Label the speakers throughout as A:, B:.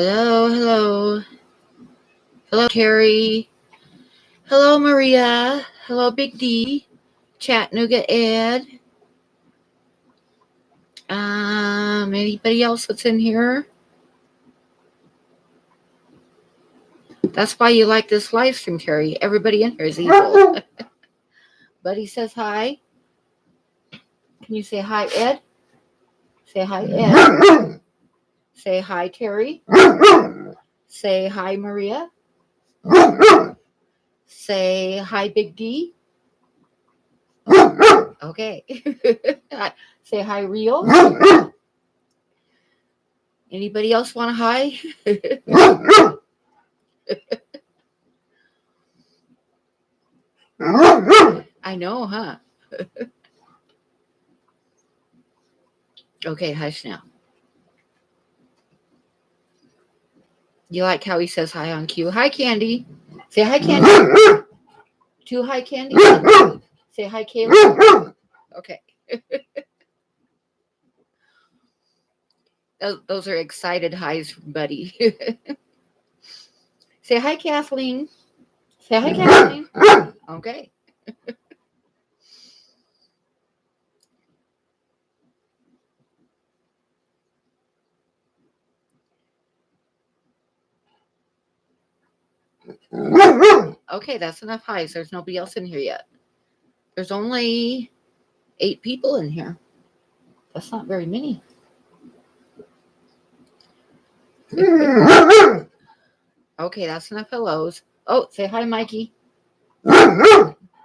A: Hello, hello. Hello, Terry. Hello, Maria. Hello, Big D. Chattanooga Ed. Anybody else that's in here? That's why you like this live stream, Terry. Everybody in here is evil. Buddy says hi. Can you say hi, Ed? Say hi, Ed. Say hi, Terry. Say hi, Maria. Say hi, Big D. Okay. Say hi, Real. Anybody else want a hi? I know, huh? Okay, hush now. You like how he says hi on cue? Hi, Candy. Say hi, Candy. To hi, Candy. Say hi, Kayla. Okay. Those are excited highs from Buddy. Say hi, Kathleen. Say hi, Kathleen. Okay. Okay, that's enough highs. There's nobody else in here yet. There's only 8 people in here. That's not very many. Okay, that's enough hellos. Oh, say hi, Mikey.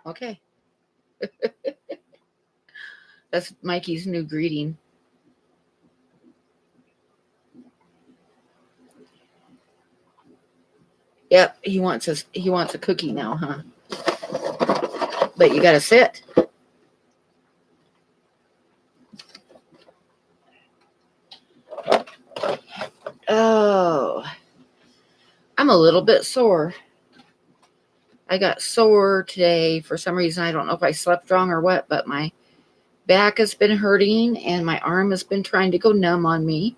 A: Okay. That's Mikey's new greeting. Yep, he wants a cookie now, huh? But you gotta sit. Oh, I'm a little bit sore. I got sore today for some reason. I don't know if I slept wrong or what, but my back has been hurting and my arm has been trying to go numb on me.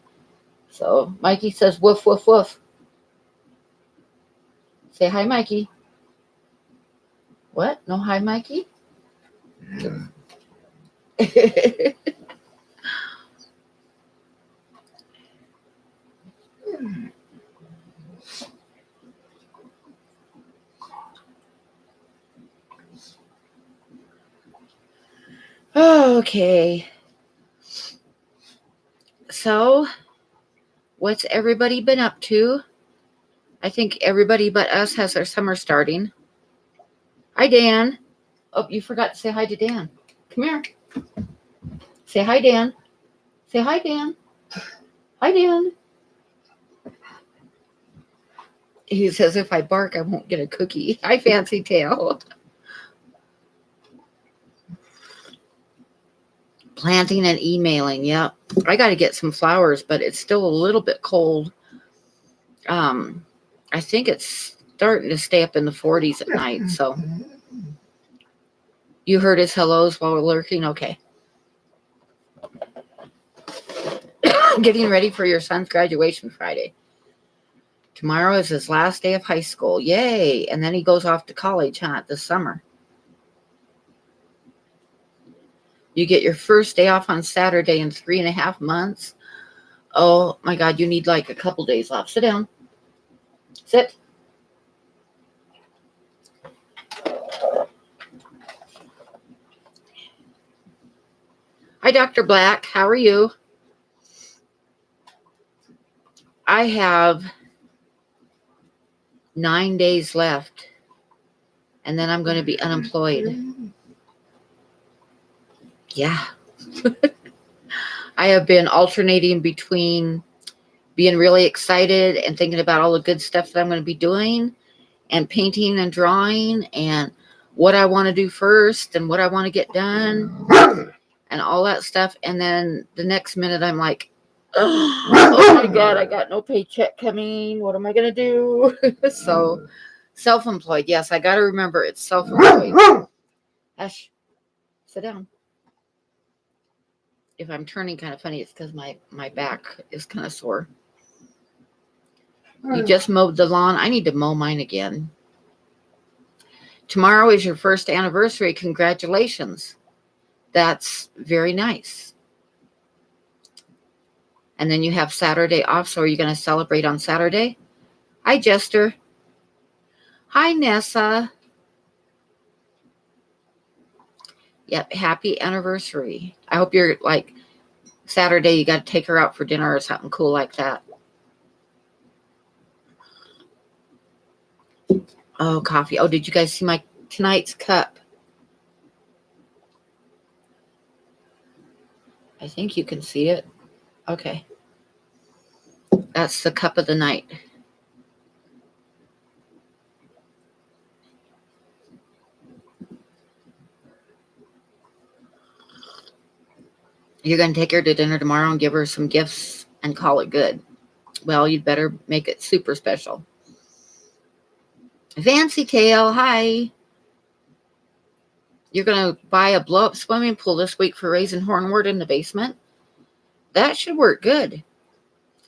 A: So Mikey says woof, woof, woof. Say hi, Mikey. What? No hi, Mikey? Okay. So, what's everybody been up to? I think everybody but us has their summer starting. Hi, Dan. Oh, you forgot to say hi to Dan. Come here. Say hi, Dan. Say hi, Dan. Hi, Dan. He says if I bark, I won't get a cookie. Hi, Fancy Tail. Planting and emailing. Yep. I got to get some flowers, but it's still a little bit cold. I think it's starting to stay up in the 40s at night. So you heard his hellos while we're lurking. Okay. Getting ready for your son's graduation Friday. Tomorrow is his last day of high school. Yay. And then he goes off to college, huh, this summer. You get your first day off on Saturday in 3.5 months. Oh my God, you need like a couple days off. Sit down. Sit. Hi, Dr. Black. How are you? I have 9 days left, and then I'm going to be unemployed. Yeah. I have been alternating between being really excited and thinking about all the good stuff that I'm going to be doing and painting and drawing and what I want to do first and what I want to get done and all that stuff. And then the next minute I'm like, oh my God, I got no paycheck coming. What am I going to do? So self-employed. Yes, I got to remember it's self-employed. Hush. Sit down. If I'm turning kind of funny, it's because my back is kind of sore. You just mowed the lawn. I need to mow mine again. Tomorrow is your first anniversary. Congratulations. That's very nice. And then you have Saturday off. So are you going to celebrate on Saturday? Hi, Jester. Hi, Nessa. Yep. Happy anniversary. I hope you're like Saturday, you got to take her out for dinner or something cool like that. Oh, coffee. Oh, did you guys see my tonight's cup? I think you can see it. Okay. That's the cup of the night. You're going to take her to dinner tomorrow and give her some gifts and call it good. Well, you'd better make it super special. Fancy Tail, hi. You're going to buy a blow-up swimming pool this week for Raising Hornward in the basement? That should work good.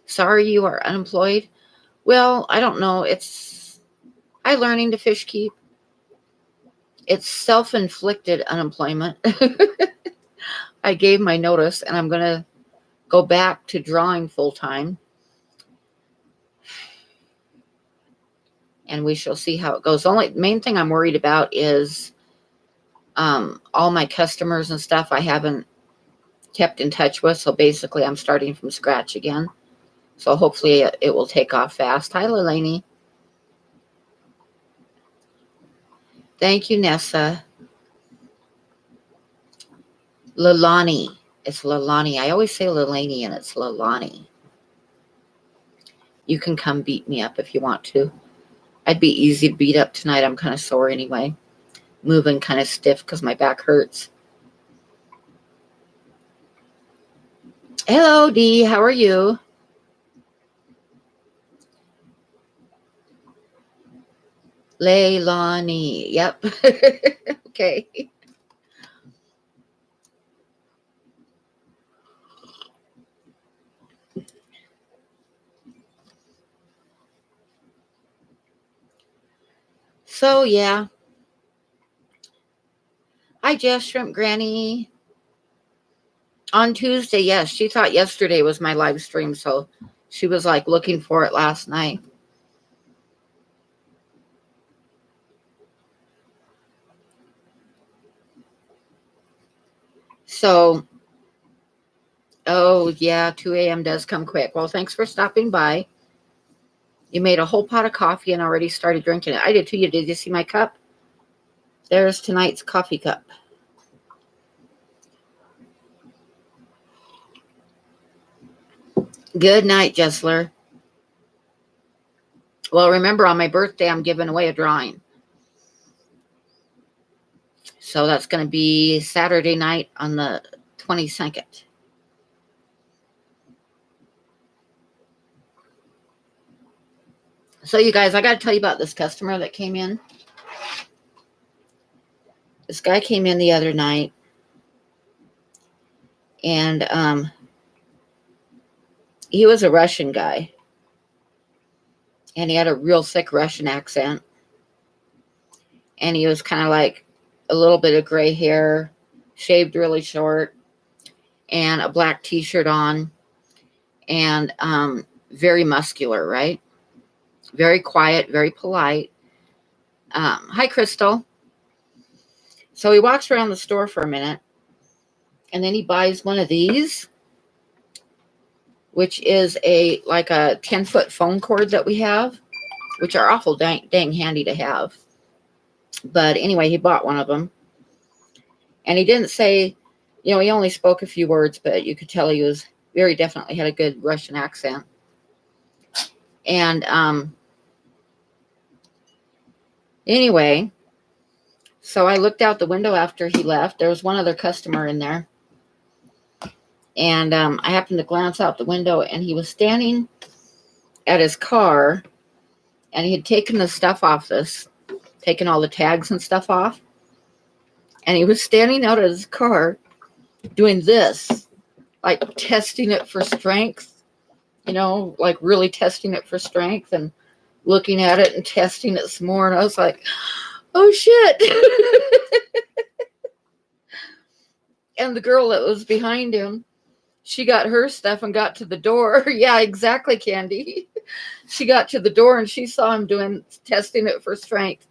A: Sorry you are unemployed. Well, I don't know. I learning to fish keep. It's self-inflicted unemployment. I gave my notice and I'm going to go back to drawing full-time. And we shall see how it goes. The only main thing I'm worried about is all my customers and stuff I haven't kept in touch with. So basically I'm starting from scratch again. So hopefully it will take off fast. Hi, Lelani. Thank you, Nessa. Lelani. It's Lelani. I always say Lelani and it's Lelani. You can come beat me up if you want to. I'd be easy to beat up tonight. I'm kind of sore anyway. Moving kind of stiff because my back hurts. Hello, Dee. How are you? Leilani. Yep. Okay. So, yeah. Hi, Jess, Shrimp Granny. On Tuesday, yes. She thought yesterday was my live stream, so she was like looking for it last night. So, oh, yeah, 2 a.m. does come quick. Well, thanks for stopping by. You made a whole pot of coffee and already started drinking it. I did too. Did you see my cup? There's tonight's coffee cup. Good night, Jessler. Well, remember, on my birthday, I'm giving away a drawing. So that's going to be Saturday night on the 22nd. So, you guys, I got to tell you about this customer that came in. This guy came in the other night. And he was a Russian guy. And he had a real thick Russian accent. And he was kind of like a little bit of gray hair, shaved really short, and a black t-shirt on, and very muscular, right? Very quiet, very polite. Hi, Crystal. So he walks around the store for a minute, and then he buys one of these, which is like a 10-foot phone cord that we have, which are awful dang handy to have. But anyway, he bought one of them. And he didn't say, he only spoke a few words, but you could tell he was very definitely had a good Russian accent. And anyway, so I looked out the window after he left. There was one other customer in there. And I happened to glance out the window, and he was standing at his car, and he had taken the stuff off taken all the tags and stuff off. And he was standing out of his car doing this, like testing it for strength. like really testing it for strength and looking at it and testing it some more. And I was like, oh shit. And the girl that was behind him, she got her stuff and got to the door. Yeah, exactly, Candy. She got to the door and she saw him testing it for strength.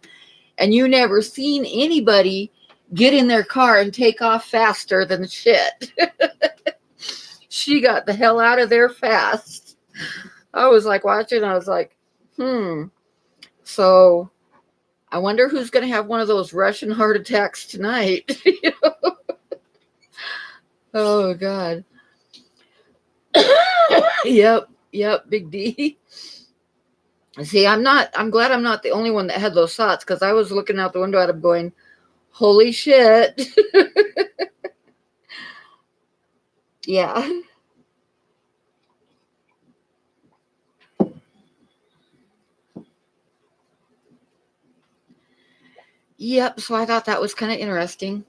A: And you never seen anybody get in their car and take off faster than shit. She got the hell out of there fast. I was like watching, I was like, So I wonder who's going to have one of those Russian heart attacks tonight. Oh, God. Yep, Big D. See, I'm glad I'm not the only one that had those thoughts, because I was looking out the window at him going, holy shit. Yeah. Yep, so I thought that was kind of interesting.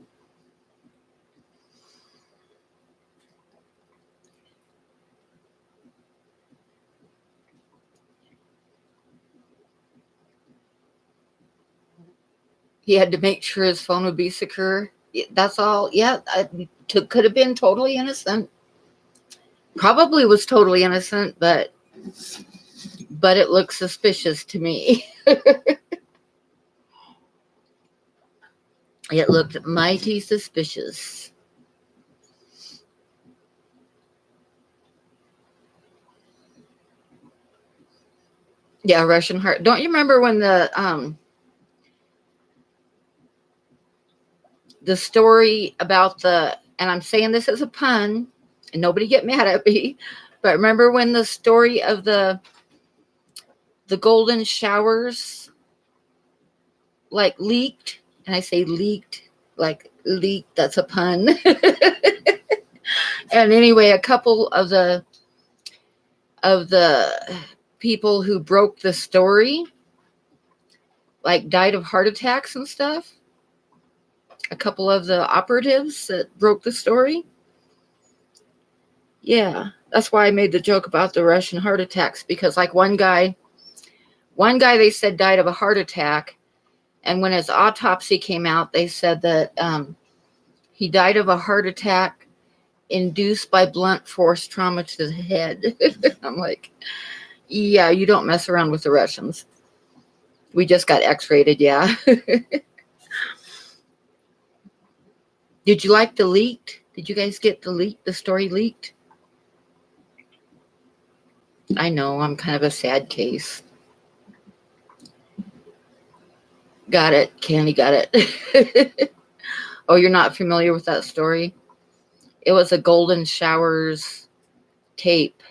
A: He had to make sure his phone would be secure. That's all. Yeah, could have been totally innocent. Probably was totally innocent, but it looked suspicious to me. It looked mighty suspicious. Yeah, Russian heart. Don't you remember when the story about and I'm saying this as a pun, and nobody get mad at me, but remember when the story of the golden showers like leaked? And I say leaked, like leaked, that's a pun. And anyway, a couple of the people who broke the story like died of heart attacks and stuff. A couple of the operatives that broke the story. Yeah, that's why I made the joke about the Russian heart attacks, because like one guy they said died of a heart attack, and when his autopsy came out, they said that he died of a heart attack induced by blunt force trauma to the head. I'm like, yeah, you don't mess around with the Russians. We just got X-rated, yeah. Did you like the leaked? Did you guys get the story leaked? I know, I'm kind of a sad case. Got it. Candy got it. Oh, you're not familiar with that story? It was a golden showers tape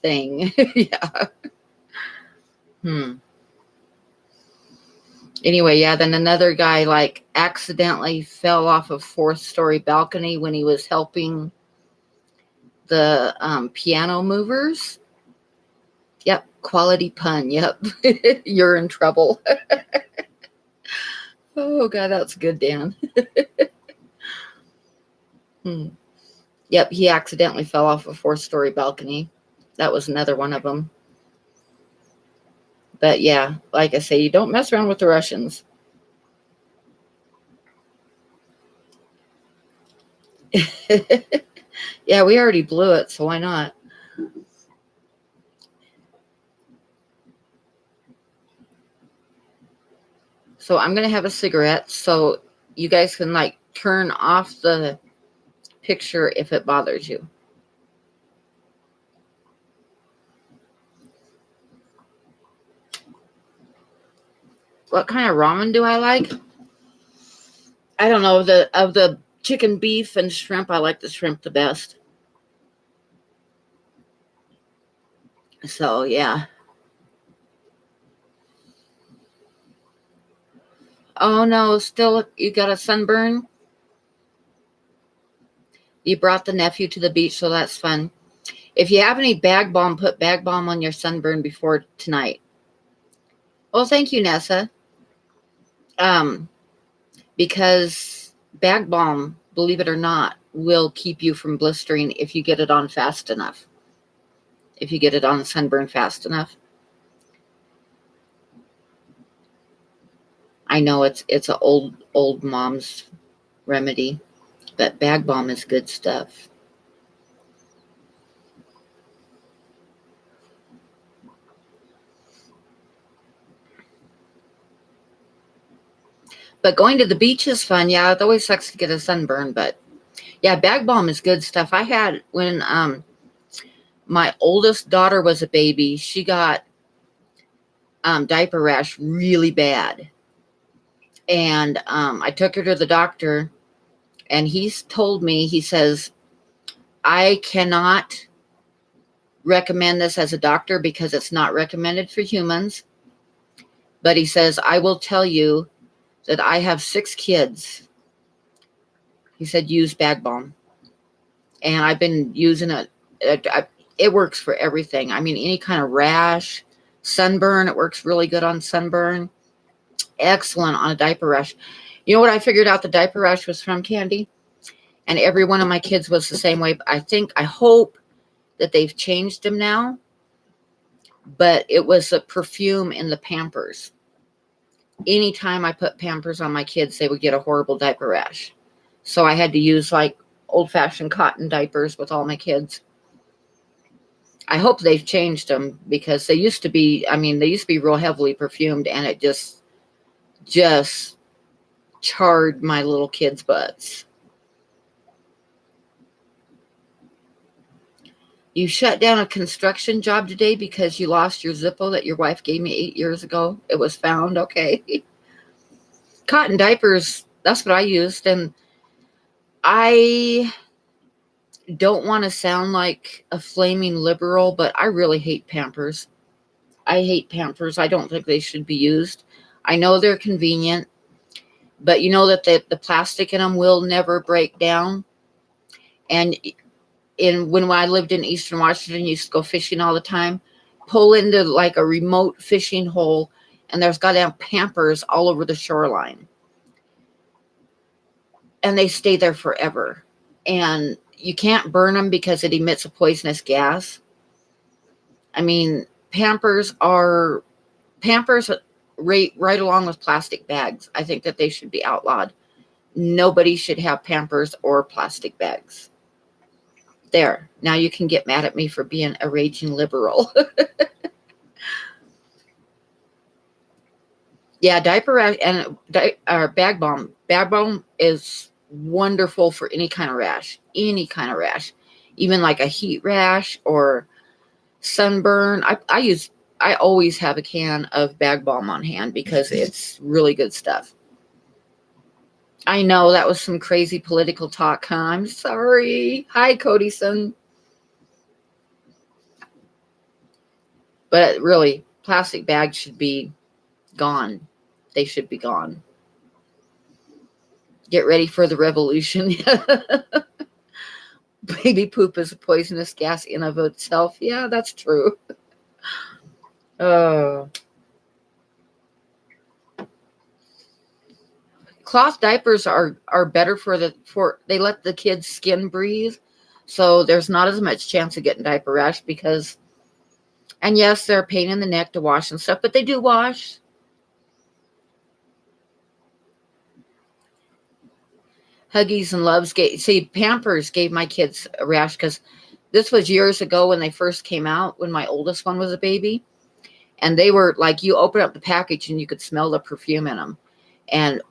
A: thing. Yeah. Anyway, yeah, then another guy like accidentally fell off a 4th-story balcony when he was helping the piano movers. Yep, quality pun. Yep. You're in trouble. Oh, God, that's good, Dan. Yep, he accidentally fell off a 4th-story balcony. That was another one of them. But yeah, like I say, you don't mess around with the Russians. Yeah, we already blew it, so why not? So I'm going to have a cigarette so you guys can like turn off the picture if it bothers you. What kind of ramen do I like? I don't know. Of the chicken, beef, and shrimp, I like the shrimp the best. So, yeah. Oh, no. Still, you got a sunburn? You brought the nephew to the beach, so that's fun. If you have any bag balm, put bag balm on your sunburn before tonight. Well, thank you, Nessa. Because bag balm, believe it or not, will keep you from blistering if you get it on fast enough. if you get it on the sunburn fast enough. I know it's an old mom's remedy, but Bag Balm is good stuff. But going to the beach is fun. Yeah, it always sucks to get a sunburn, but yeah, Bag Balm is good stuff. I had when my oldest daughter was a baby, she got diaper rash really bad. And I took her to the doctor, and he's told me, he says, I cannot recommend this as a doctor because it's not recommended for humans. But he says, I will tell you that I have 6 kids. He said, use Bag Balm. And I've been using it. It works for everything. I mean, any kind of rash, sunburn, it works really good on sunburn. Excellent on a diaper rash. You know what I figured out the diaper rash was from, Candy? And every one of my kids was the same way. I hope that they've changed them now. But it was the perfume in the Pampers. Anytime I put Pampers on my kids, they would get a horrible diaper rash. So I had to use like old-fashioned cotton diapers with all my kids. I hope they've changed them because they used to be, real heavily perfumed, and it just charred my little kids' butts. You shut down a construction job today because you lost your Zippo that your wife gave me 8 years ago. It was found. Okay. Cotton diapers, that's what I used. And I don't want to sound like a flaming liberal, but I really hate Pampers. I hate Pampers. I don't think they should be used. I know they're convenient, but you know that the plastic in them will never break down. And when I lived in Eastern Washington, used to go fishing all the time, pull into like a remote fishing hole, and there's goddamn Pampers all over the shoreline. And they stay there forever. And you can't burn them because it emits a poisonous gas. I mean, Pampers right along with plastic bags. I think that they should be outlawed. Nobody should have Pampers or plastic bags. There. Now you can get mad at me for being a raging liberal. Yeah, diaper rash and Bag Balm. Bag Balm is wonderful for any kind of rash. Any kind of rash. Even like a heat rash or sunburn. I always have a can of Bag Balm on hand because it's really good stuff. I know that was some crazy political talk, huh? I'm sorry. Hi, Codyson. But really, plastic bags should be gone. They should be gone. Get ready for the revolution. Baby poop is a poisonous gas in of itself. Yeah, that's true. Oh. Cloth diapers are better for they let the kids' skin breathe, so there's not as much chance of getting diaper rash because, and yes, they're a pain in the neck to wash and stuff, but they do wash. Huggies and Loves Pampers gave my kids a rash because this was years ago when they first came out, when my oldest one was a baby, and they were like, you open up the package and you could smell the perfume in them, and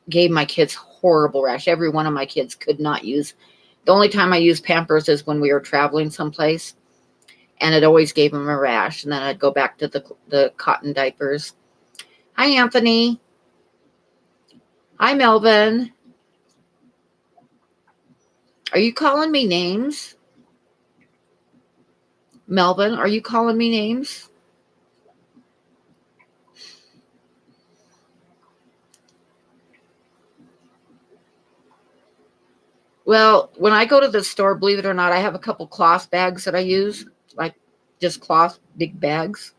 A: gave my kids horrible rash. Every one of my kids could not use. The only time I used Pampers is when we were traveling someplace, and it always gave them a rash. And then I'd go back to the cotton diapers. Hi, Anthony. Hi, Melvin. Are you calling me names? Melvin, are you calling me names? Well, when I go to the store, believe it or not, I have a couple cloth bags that I use, like just cloth big bags.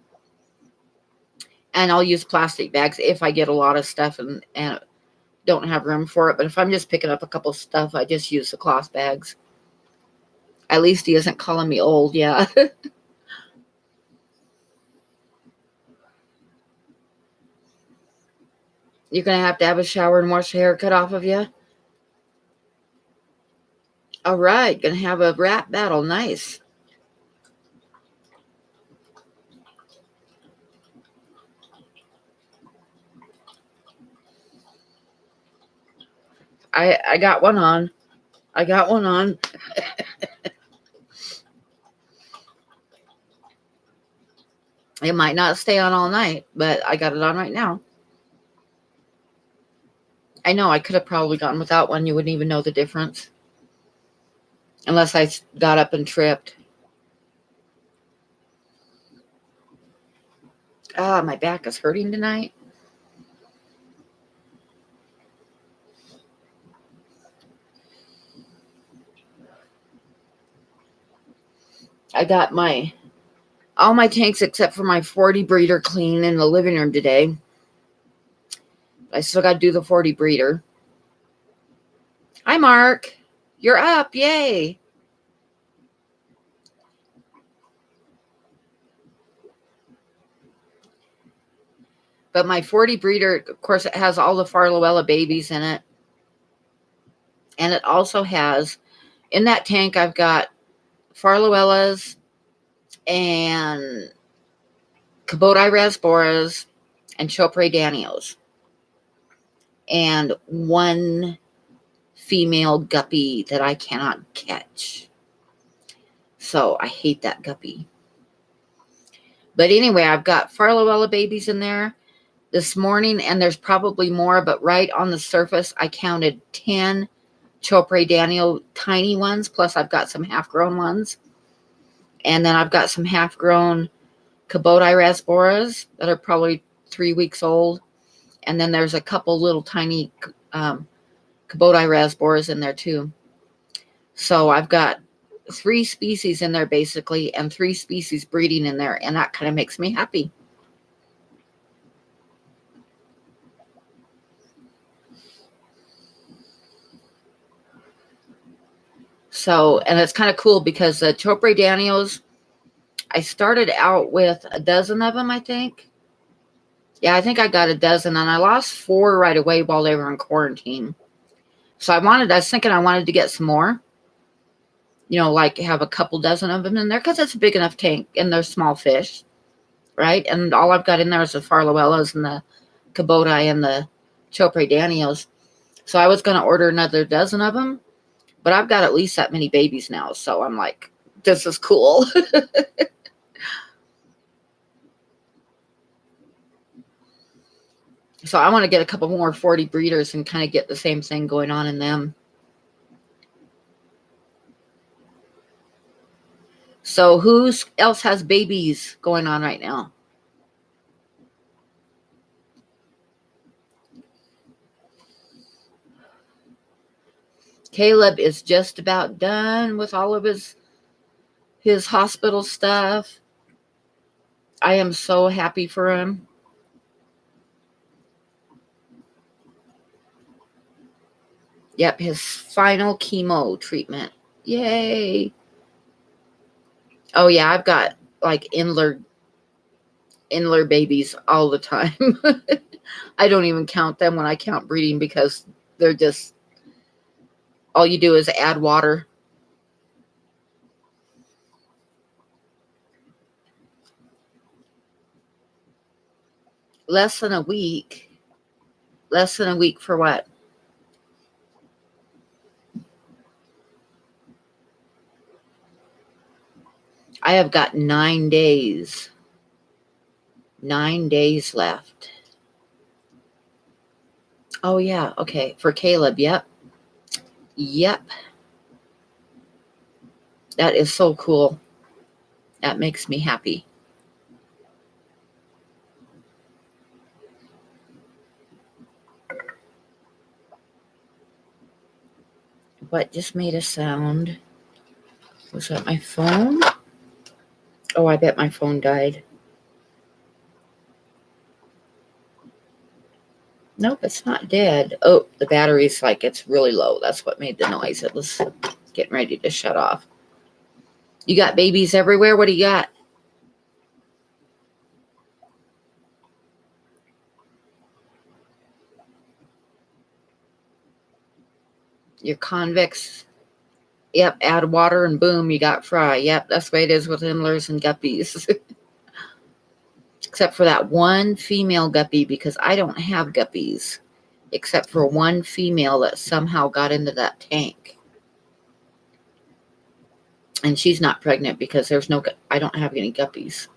A: And I'll use plastic bags if I get a lot of stuff and don't have room for it. But if I'm just picking up a couple stuff, I just use the cloth bags. At least he isn't calling me old, yeah. You're going to have a shower and wash the hair cut off of you. All right. Going to have a rap battle. Nice. I got one on. I got one on. It might not stay on all night, but I got it on right now. I know I could have probably gone without one. You wouldn't even know the difference. Unless I got up and tripped. Ah, my back is hurting tonight. I got all my tanks except for my 40 breeder clean in the living room today. I still got to do the 40 breeder. Hi, Mark. You're up. Yay. But my 40 breeder, of course, it has all the Farloella babies in it. And it also has, in that tank, I've got Farloellas and Kubota Rasboras and Chopre Danios. And one female guppy that I cannot catch. So I hate that guppy. But anyway, I've got Farloella babies in there this morning, and there's probably more, but right on the surface, I counted 10 Chopre Daniel tiny ones, plus I've got some half-grown ones. And then I've got some half-grown Kubota Rasboras that are probably 3 weeks old. And then there's a couple little tiny Kubota Rasboras in there too. So I've got 3 species in there basically, and 3 species breeding in there, and that kind of makes me happy. So, and it's kind of cool because the Chopre Danios, I started out with a dozen of them, I think. Yeah, I think I got a dozen, and I lost 4 right away while they were in quarantine. So I was thinking I wanted to get some more. Like have a couple dozen of them in there because it's a big enough tank and they're small fish, right? And all I've got in there is the Farloellas and the Kubota and the Chopre Danios. So I was going to order another dozen of them, but I've got at least that many babies now. So I'm like, this is cool. So I want to get a couple more 40 breeders and kind of get the same thing going on in them. So who else has babies going on right now? Caleb is just about done with all of his hospital stuff. I am so happy for him. Yep, his final chemo treatment. Yay. Oh yeah, I've got like Inler babies all the time. I don't even count them when I count breeding because they're just, all you do is add water. Less than a week. Less than a week for what? I have got 9 days. 9 days left. Oh, yeah. Okay. For Caleb. Yep. Yep. That is so cool. That makes me happy. What just made a sound? Was that my phone? Oh, I bet my phone died. Nope, it's not dead. Oh, the battery's like, it's really low. That's what made the noise. It was getting ready to shut off. You got babies everywhere? What do you got? Your convex. Yep, add water and boom, you got fry. Yep, that's the way it is with himblers and guppies. Except for that one female guppy, because I don't have guppies. Except for one female that somehow got into that tank. And she's not pregnant because I don't have any guppies.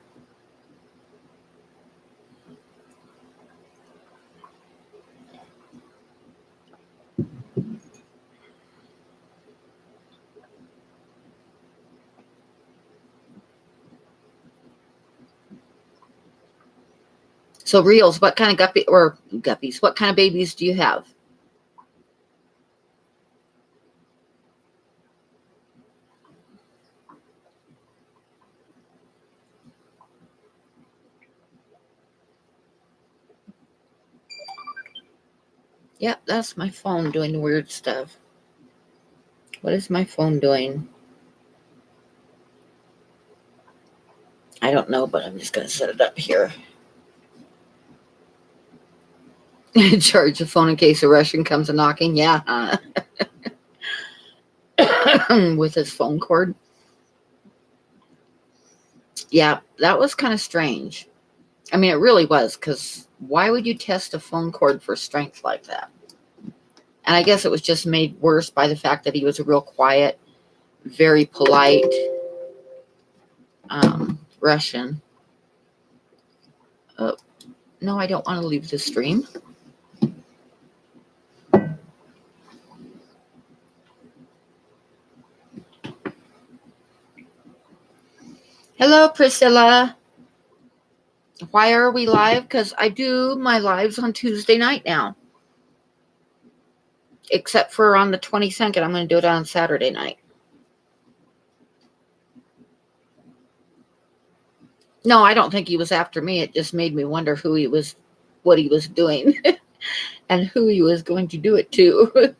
A: So Reels, what kind of guppies, what kind of babies do you have? Yep, that's my phone doing weird stuff. What is my phone doing? I don't know, but I'm just going to set it up here. Charge the phone in case a Russian comes a knocking. Yeah. With his phone cord. Yeah, that was kind of strange. I mean, it really was, because why would you test a phone cord for strength like that? And I guess it was just made worse by the fact that he was a real quiet, very polite Russian. Oh, no, I don't want to leave the stream. Hello, Priscilla. Why are we live? Because I do my lives on Tuesday night now. Except for on the 22nd, I'm going to do it on Saturday night. No, I don't think he was after me. It just made me wonder who he was, what he was doing, and who he was going to do it to.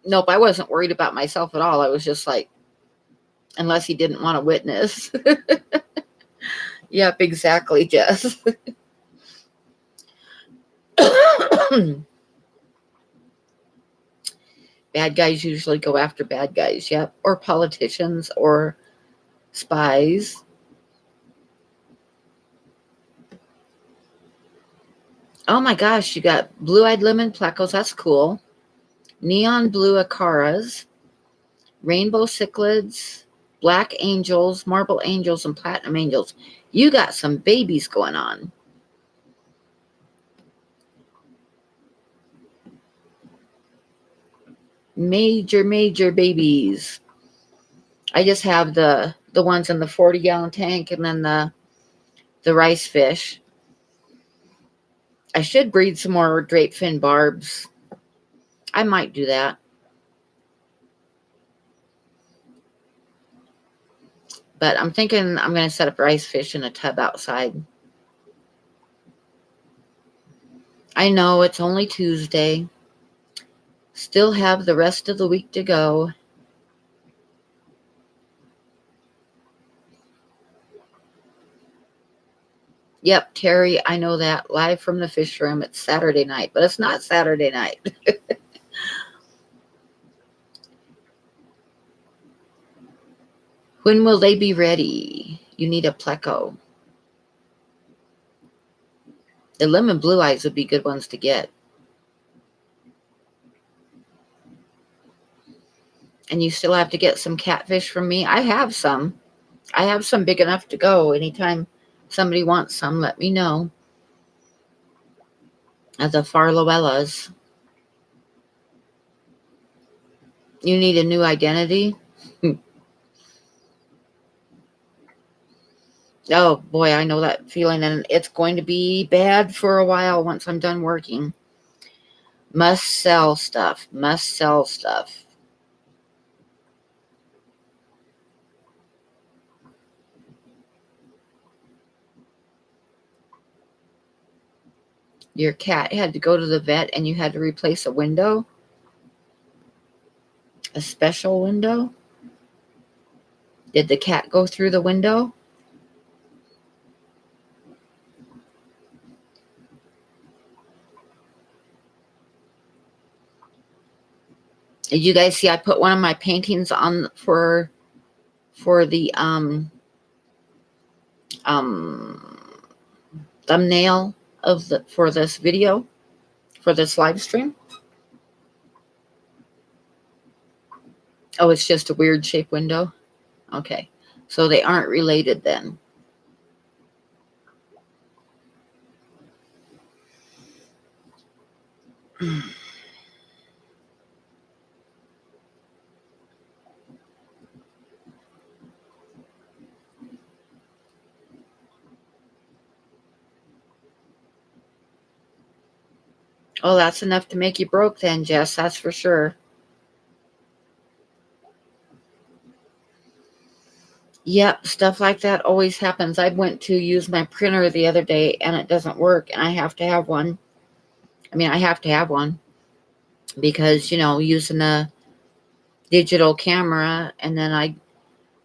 A: Nope, I wasn't worried about myself at all. I was just like, unless he didn't want to witness. Yep, exactly, Jess. Bad guys usually go after bad guys, yep. Or politicians or spies. Oh my gosh, you got blue-eyed lemon plecos, that's cool. Neon blue acaras, rainbow cichlids, black angels, marble angels, and platinum angels. You got some babies going on. Major babies. I just have the ones in the 40-gallon tank and then the rice fish. I should breed some more drape fin barbs. I might do that. But I'm thinking I'm going to set up rice fish in a tub outside. I know it's only Tuesday. Still have the rest of the week to go. Yep, Terry, I know that. Live from the fish room. It's Saturday night, but it's not Saturday night. When will they be ready? You need a pleco. The lemon blue eyes would be good ones to get. And you still have to get some catfish from me. I have some. I have some big enough to go. Anytime somebody wants some, let me know. At the Farloellas. You need a new identity? Oh boy, I know that feeling, and it's going to be bad for a while once I'm done working. Must sell stuff. Must sell stuff. Your cat had to go to the vet and you had to replace a window? A special window? Did the cat go through the window? Did you guys see I put one of my paintings on for the thumbnail of the for this video, for this live stream? Oh, it's just a weird shaped window. Okay, so they aren't related then. Oh, that's enough to make you broke then, Jess. That's for sure. Yep, stuff like that always happens. I went to use my printer the other day and it doesn't work, and I have to have one. I mean, I have to have one because, using the digital camera, and then I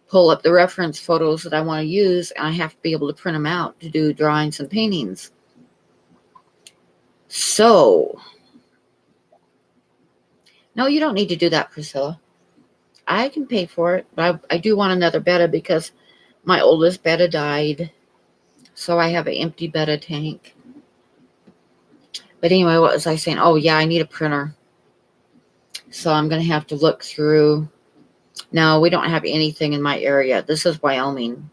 A: pull up the reference photos that I want to use, and I have to be able to print them out to do drawings and paintings. So, no, you don't need to do that, Priscilla. I can pay for it, but I do want another betta because my oldest betta died. So I have an empty betta tank. But anyway, what was I saying? Oh, yeah, I need a printer. So I'm going to have to look through. No, we don't have anything in my area. This is Wyoming.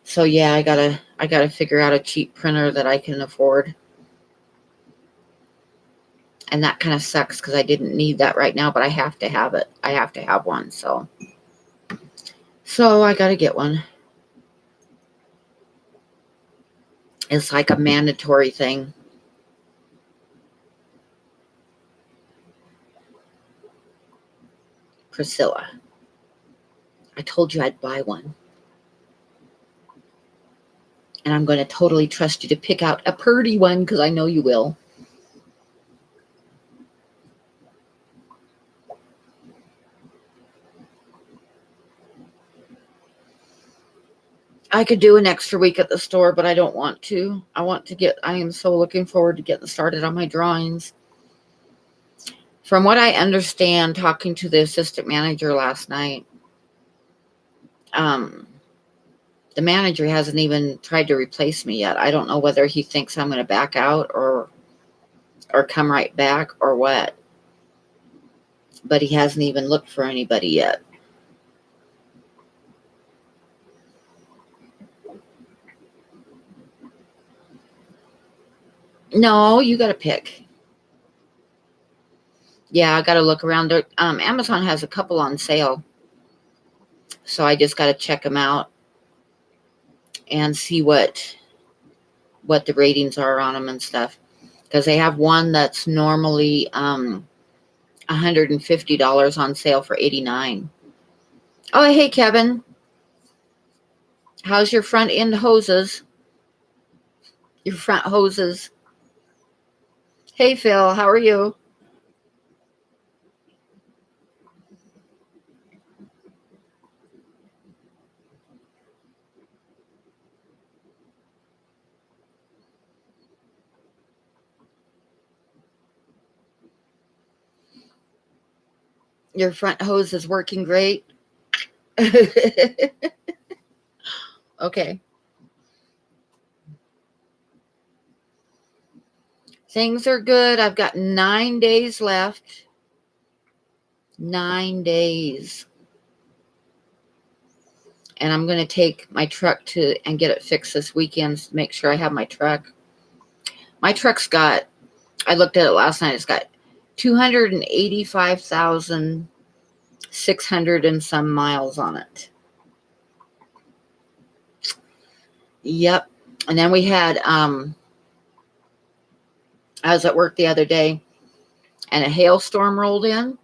A: So yeah, I gotta figure out a cheap printer that I can afford. And that kind of sucks because I didn't need that right now, but I have to have it. I have to have one. So I gotta get one. It's like a mandatory thing. Priscilla, I told you I'd buy one. And I'm going to totally trust you to pick out a pretty one because I know you will. I could do an extra week at the store, but I don't want to. I am so looking forward to getting started on my drawings. From what I understand, talking to the assistant manager last night, the manager hasn't even tried to replace me yet. I don't know whether he thinks I'm going to back out or come right back or what. But he hasn't even looked for anybody yet. No, you got to pick. Yeah, I got to look around. Amazon has a couple on sale. So I just got to check them out and see what the ratings are on them and stuff. Because they have one that's normally $150 on sale for $89. Oh, hey, Kevin. How's your front end hoses? Your front hoses. Hey, Phil, how are you? Your front hose is working great. Okay. Things are good. I've got 9 days left. 9 days. And I'm going to take my truck and get it fixed this weekend to make sure I have my truck. My truck's got, I looked at it last night, it's got 285,600 and some miles on it. Yep. And then we had, I was at work the other day and a hailstorm rolled in.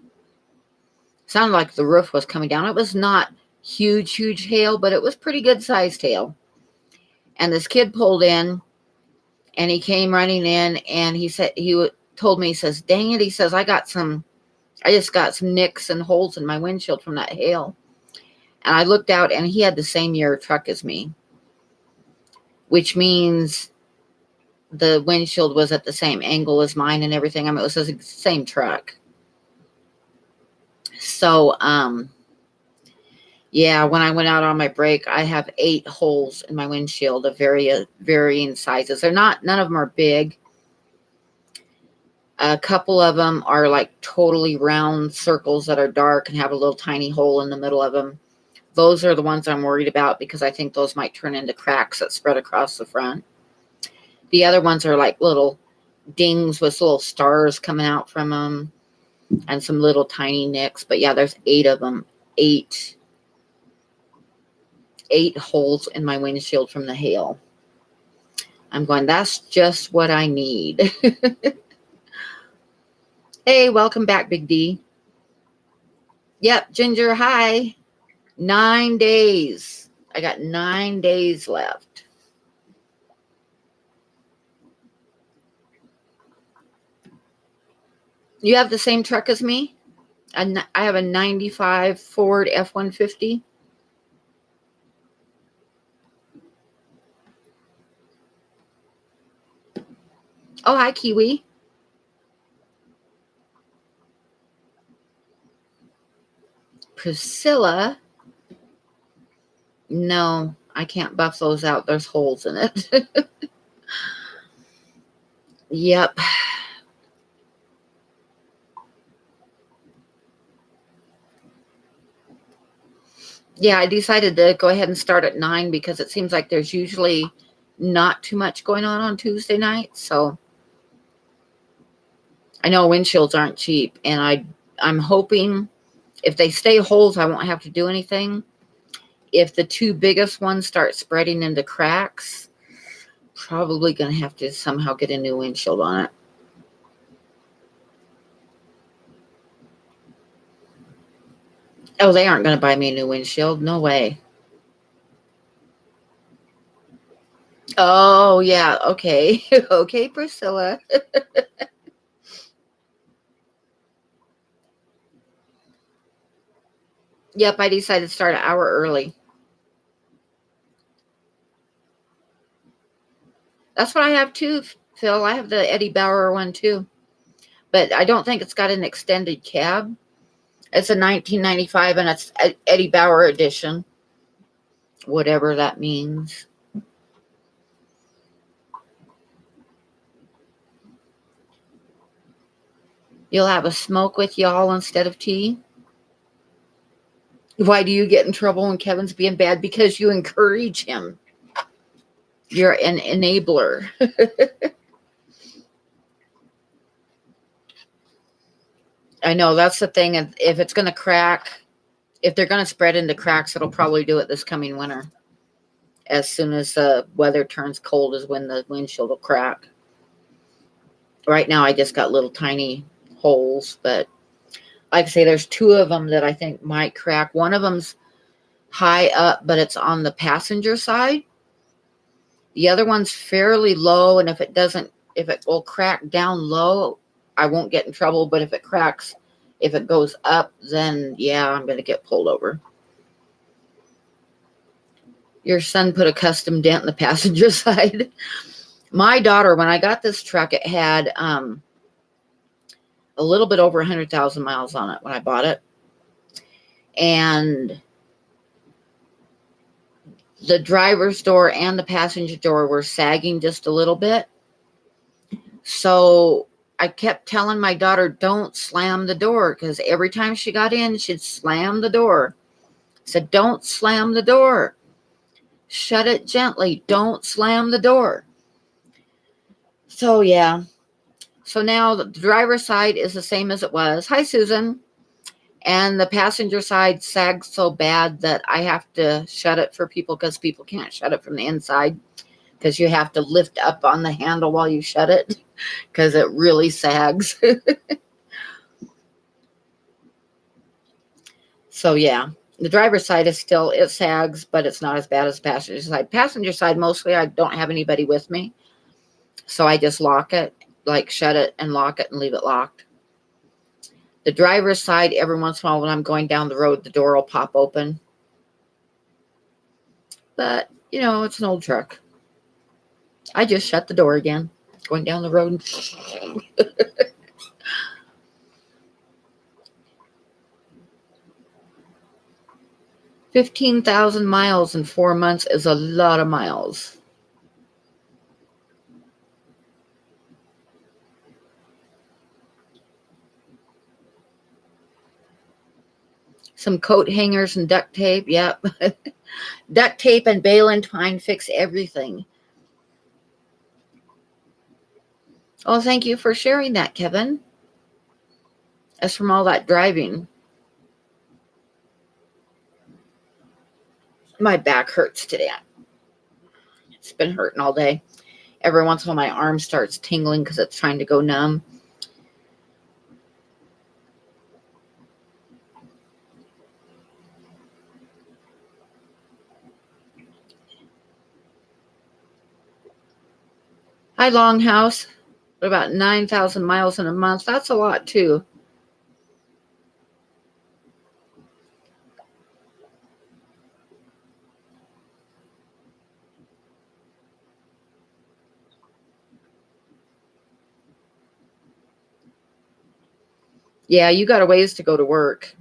A: Sounded like the roof was coming down. It was not huge hail, but it was pretty good sized hail. And this kid pulled in and he came running in and he said, told me, he says, dang it. He says, I I just got some nicks and holes in my windshield from that hail. And I looked out, and he had the same year truck as me, which means the windshield was at the same angle as mine and everything. I mean, it was the same truck. So, yeah, when I went out on my break, I have 8 holes in my windshield of varying sizes. None of them are big. A couple of them are like totally round circles that are dark and have a little tiny hole in the middle of them. Those are the ones I'm worried about because I think those might turn into cracks that spread across the front. The other ones are like little dings with little stars coming out from them and some little tiny nicks. But yeah, there's 8 of them. 8 holes in my windshield from the hail. I'm going, that's just what I need. Hey, welcome back, Big D. Yep, Ginger, hi. 9 days. I got 9 days left. You have the same truck as me? I have a 95 Ford F-150. Oh, hi, Kiwi. Priscilla. No, I can't buff those out. There's holes in it. Yep. Yeah, I decided to go ahead and start at 9 because it seems like there's usually not too much going on Tuesday night. So I know windshields aren't cheap, and I'm hoping if they stay holes, I won't have to do anything. If the 2 biggest ones start spreading into cracks, probably going to have to somehow get a new windshield on it. Oh, they aren't going to buy me a new windshield. No way. Oh, yeah. Okay. Okay, Priscilla. Yep, I decided to start an hour early. That's what I have too, Phil. I have the Eddie Bauer one too. But I don't think it's got an extended cab. It's a 1995 and it's Eddie Bauer edition. Whatever that means. You'll have a smoke with y'all instead of tea? Why do you get in trouble when Kevin's being bad? Because you encourage him. You're an enabler. I know, that's the thing. If it's going to crack, if they're going to spread into cracks, it'll probably do it this coming winter. As soon as the weather turns cold is when the windshield will crack. Right now, I just got little tiny holes, but like I say, there's 2 of them that I think might crack. One of them's high up, but it's on the passenger side. The other one's fairly low, and if it will crack down low, I won't get in trouble. But if it cracks, if it goes up, then yeah, I'm going to get pulled over. Your son put a custom dent in the passenger side. My daughter, when I got this truck, it had a little bit over 100,000 miles on it when I bought it. And the driver's door and the passenger door were sagging just a little bit. So I kept telling my daughter, don't slam the door, because every time she got in, she'd slam the door. I said, don't slam the door. Shut it gently. Don't slam the door. So, yeah. So now the driver's side is the same as it was. Hi, Susan. And the passenger side sags so bad that I have to shut it for people because people can't shut it from the inside because you have to lift up on the handle while you shut it because it really sags. So, yeah. The driver's side is still, it sags, but it's not as bad as passenger side. Passenger side, mostly I don't have anybody with me. So I just lock it, like shut it and lock it and leave it locked. The driver's side, every once in a while when I'm going down the road, the door will pop open. But, it's an old truck. I just shut the door again, going down the road. 15,000 miles in 4 months is a lot of miles. Some coat hangers and duct tape. Yep. Duct tape and baling twine fix everything. Oh, thank you for sharing that, Kevin. That's from all that driving. My back hurts today. It's been hurting all day. Every once in a while, my arm starts tingling because it's trying to go numb. Hi, Longhouse. What about 9,000 miles in a month? That's a lot, too. Yeah, you got a ways to go to work.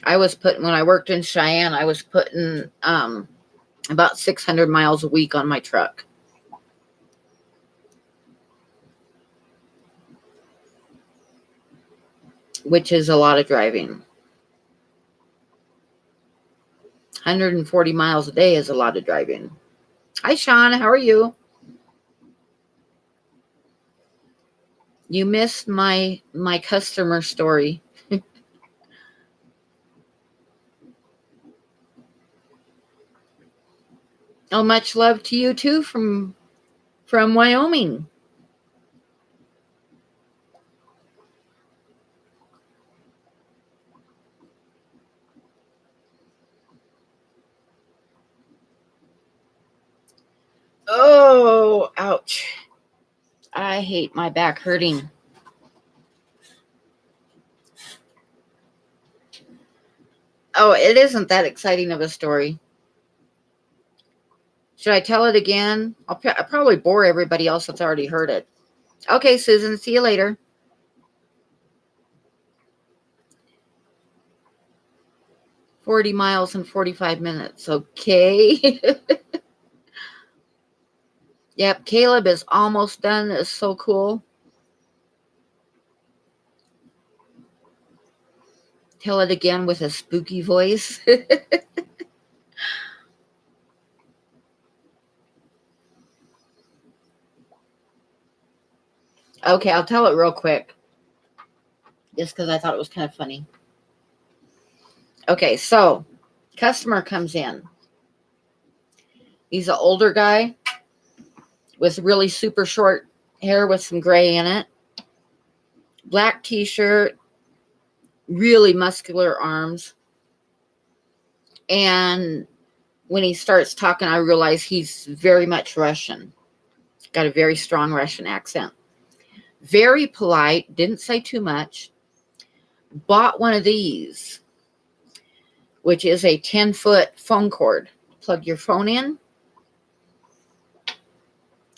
A: When I worked in Cheyenne, I was putting about 600 miles a week on my truck. Which is a lot of driving. 140 miles a day is a lot of driving. Hi, Sean. How are you? You missed my customer story. Oh, much love to you too from Wyoming. Oh, ouch. I hate my back hurting. Oh, it isn't that exciting of a story. Should I tell it again? I'll probably bore everybody else that's already heard it. Okay, Susan, see you later. $40 miles in 45 minutes. Okay. Yep, Caleb is almost done. It's so cool. Tell it again with a spooky voice. Okay, I'll tell it real quick. Just because I thought it was kind of funny. Okay, so customer comes in. He's an older guy with really super short hair with some gray in it. Black t-shirt, really muscular arms. And when he starts talking, I realize he's very much Russian. Got a very strong Russian accent. Very polite, didn't say too much. Bought one of these, which is a 10-foot phone cord. Plug your phone in.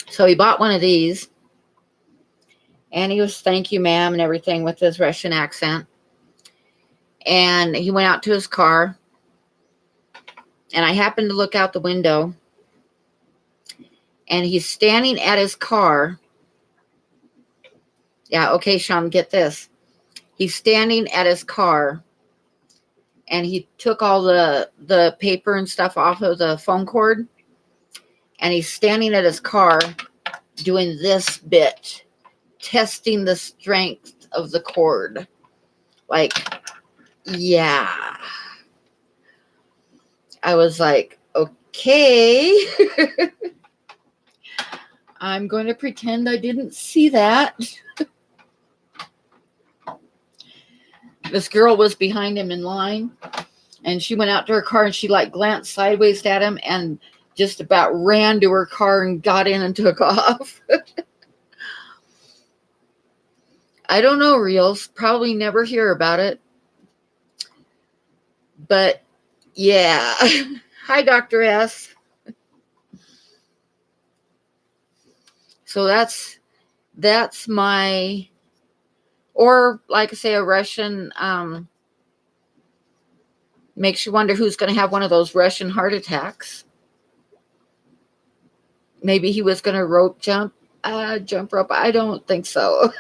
A: So he bought one of these. And he was, thank you, ma'am, and everything with his Russian accent. And he went out to his car. And I happened to look out the window. And he's standing at his car. Yeah, okay, Sean, get this. He's standing at his car. And he took all the paper and stuff off of the phone cord. And he's standing at his car doing this bit. Testing the strength of the cord. Like, yeah. I was like, okay. I'm going to pretend I didn't see that. This girl was behind him in line, and she went out to her car, and she glanced sideways at him and just about ran to her car and got in and took off. I don't know, Reels. Probably never hear about it. But yeah. Hi, Dr. S. So that's my, or like I say, a Russian, makes you wonder who's going to have one of those Russian heart attacks. Maybe he was going to jump rope. I don't think so.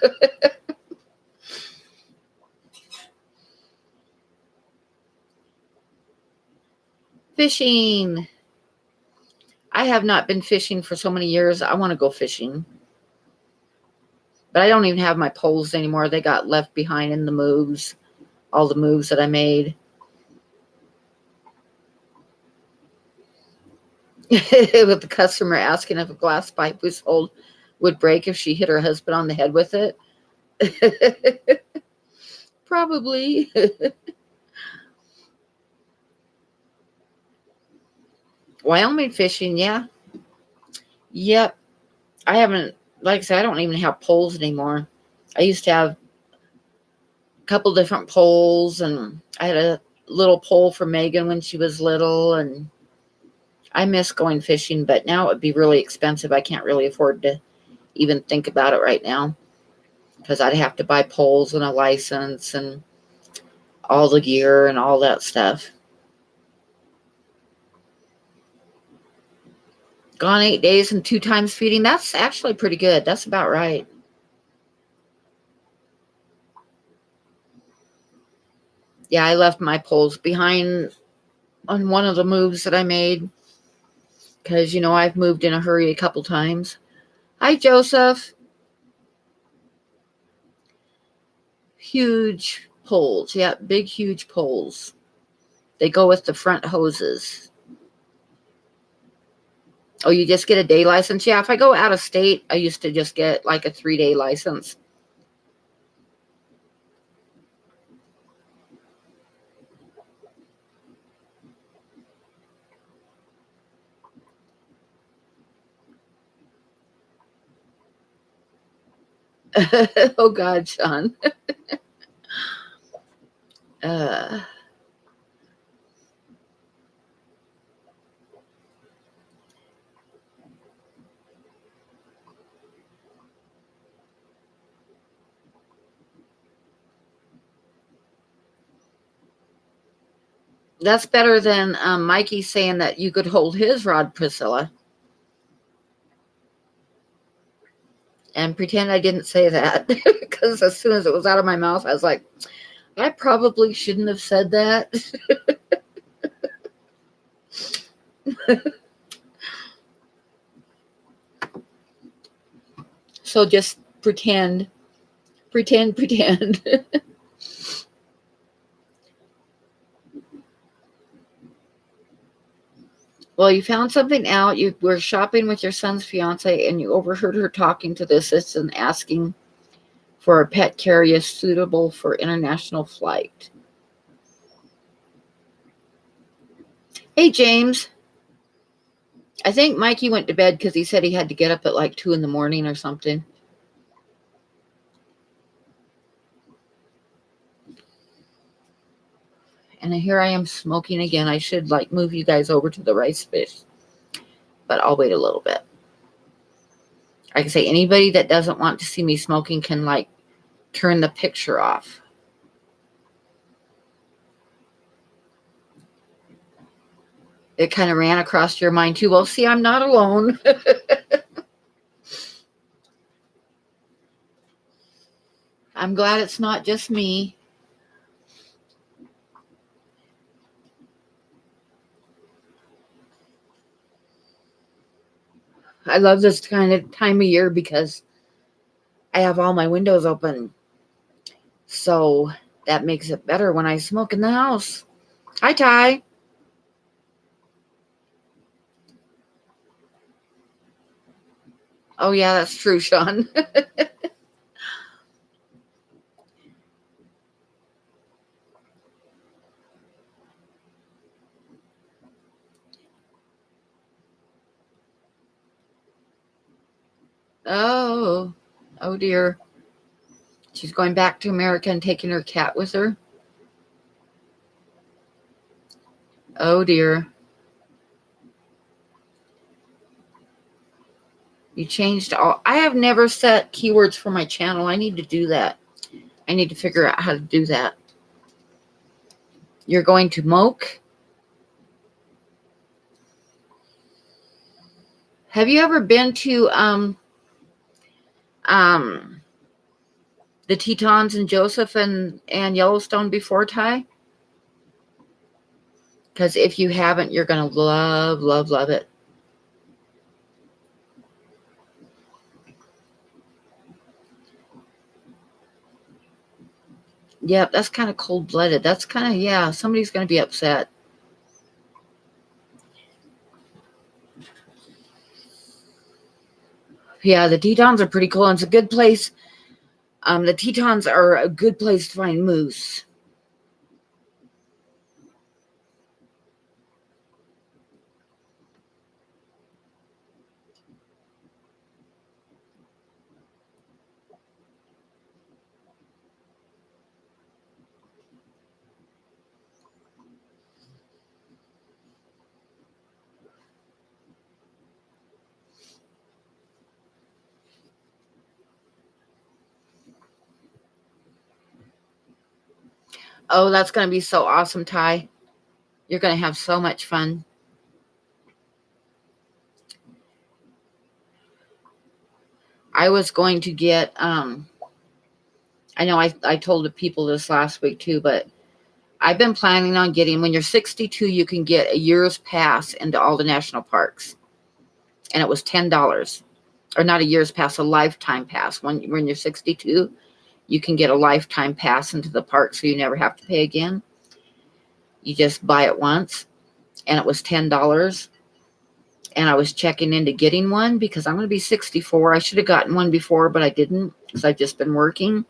A: Fishing. I have not been fishing for so many years. I want to go fishing. But I don't even have my poles anymore. They got left behind in the moves, all the moves that I made. With the customer asking if a glass pipe we sold would break if she hit her husband on the head with it. Probably. Wyoming fishing, yeah. Yep. I haven't, like I said, I don't even have poles anymore. I used to have a couple different poles, and I had a little pole for Megan when she was little, and I miss going fishing, but now it would be really expensive. I can't really afford to even think about it right now because I'd have to buy poles and a license and all the gear and all that stuff. Gone 8 days and 2 times feeding. That's actually pretty good. That's about right. Yeah, I left my poles behind on one of the moves that I made because, I've moved in a hurry a couple times. Hi, Joseph. Huge poles. Yeah, big, huge poles. They go with the front hoses. Oh, you just get a day license? Yeah, if I go out of state, I used to just get like a 3-day license. Oh, God, Sean. Uh, that's better than Mikey saying that you could hold his rod, Priscilla, and pretend I didn't say that because as soon as it was out of my mouth, I was like, I probably shouldn't have said that. So just pretend. Well, you found something out. You were shopping with your son's fiance and you overheard her talking to the assistant asking for a pet carrier suitable for international flight. Hey, James. I think Mikey went to bed because he said he had to get up at like 2 in the morning or something. And here I am smoking again. I should like move you guys over to the rice fish, but I'll wait a little bit. Like I say, anybody that doesn't want to see me smoking can like turn the picture off. It kind of ran across your mind too. Well, see, I'm not alone. I'm glad it's not just me. I love this kind of time of year because I have all my windows open. So that makes it better when I smoke in the house. Hi, Ty. Oh, yeah, that's true, Sean. Oh, oh dear. She's going back to America and taking her cat with her. Oh dear. You changed all. I have never set keywords for my channel. I need to do that. I need to figure out how to do that. You're going to Moke. Have you ever been to the Tetons and Joseph and Yellowstone before, Ty? Because if you haven't, you're going to love, love, love it. Yep, that's kind of cold-blooded. That's kind of, yeah, somebody's going to be upset. Yeah, the Tetons are pretty cool. And it's a good place. The Tetons are a good place to find moose. Oh, that's going to be so awesome, Ty. You're going to have so much fun. I was going to get, I know I told the people this last week too, but I've been planning on getting, when you're 62, you can get a year's pass into all the national parks. And it was $10. Or not a year's pass, a lifetime pass. When you're 62, you can get a lifetime pass into the park so you never have to pay again. You just buy it once. And it was $10. And I was checking into getting one because I'm going to be 64. I should have gotten one before, but I didn't because I've just been working.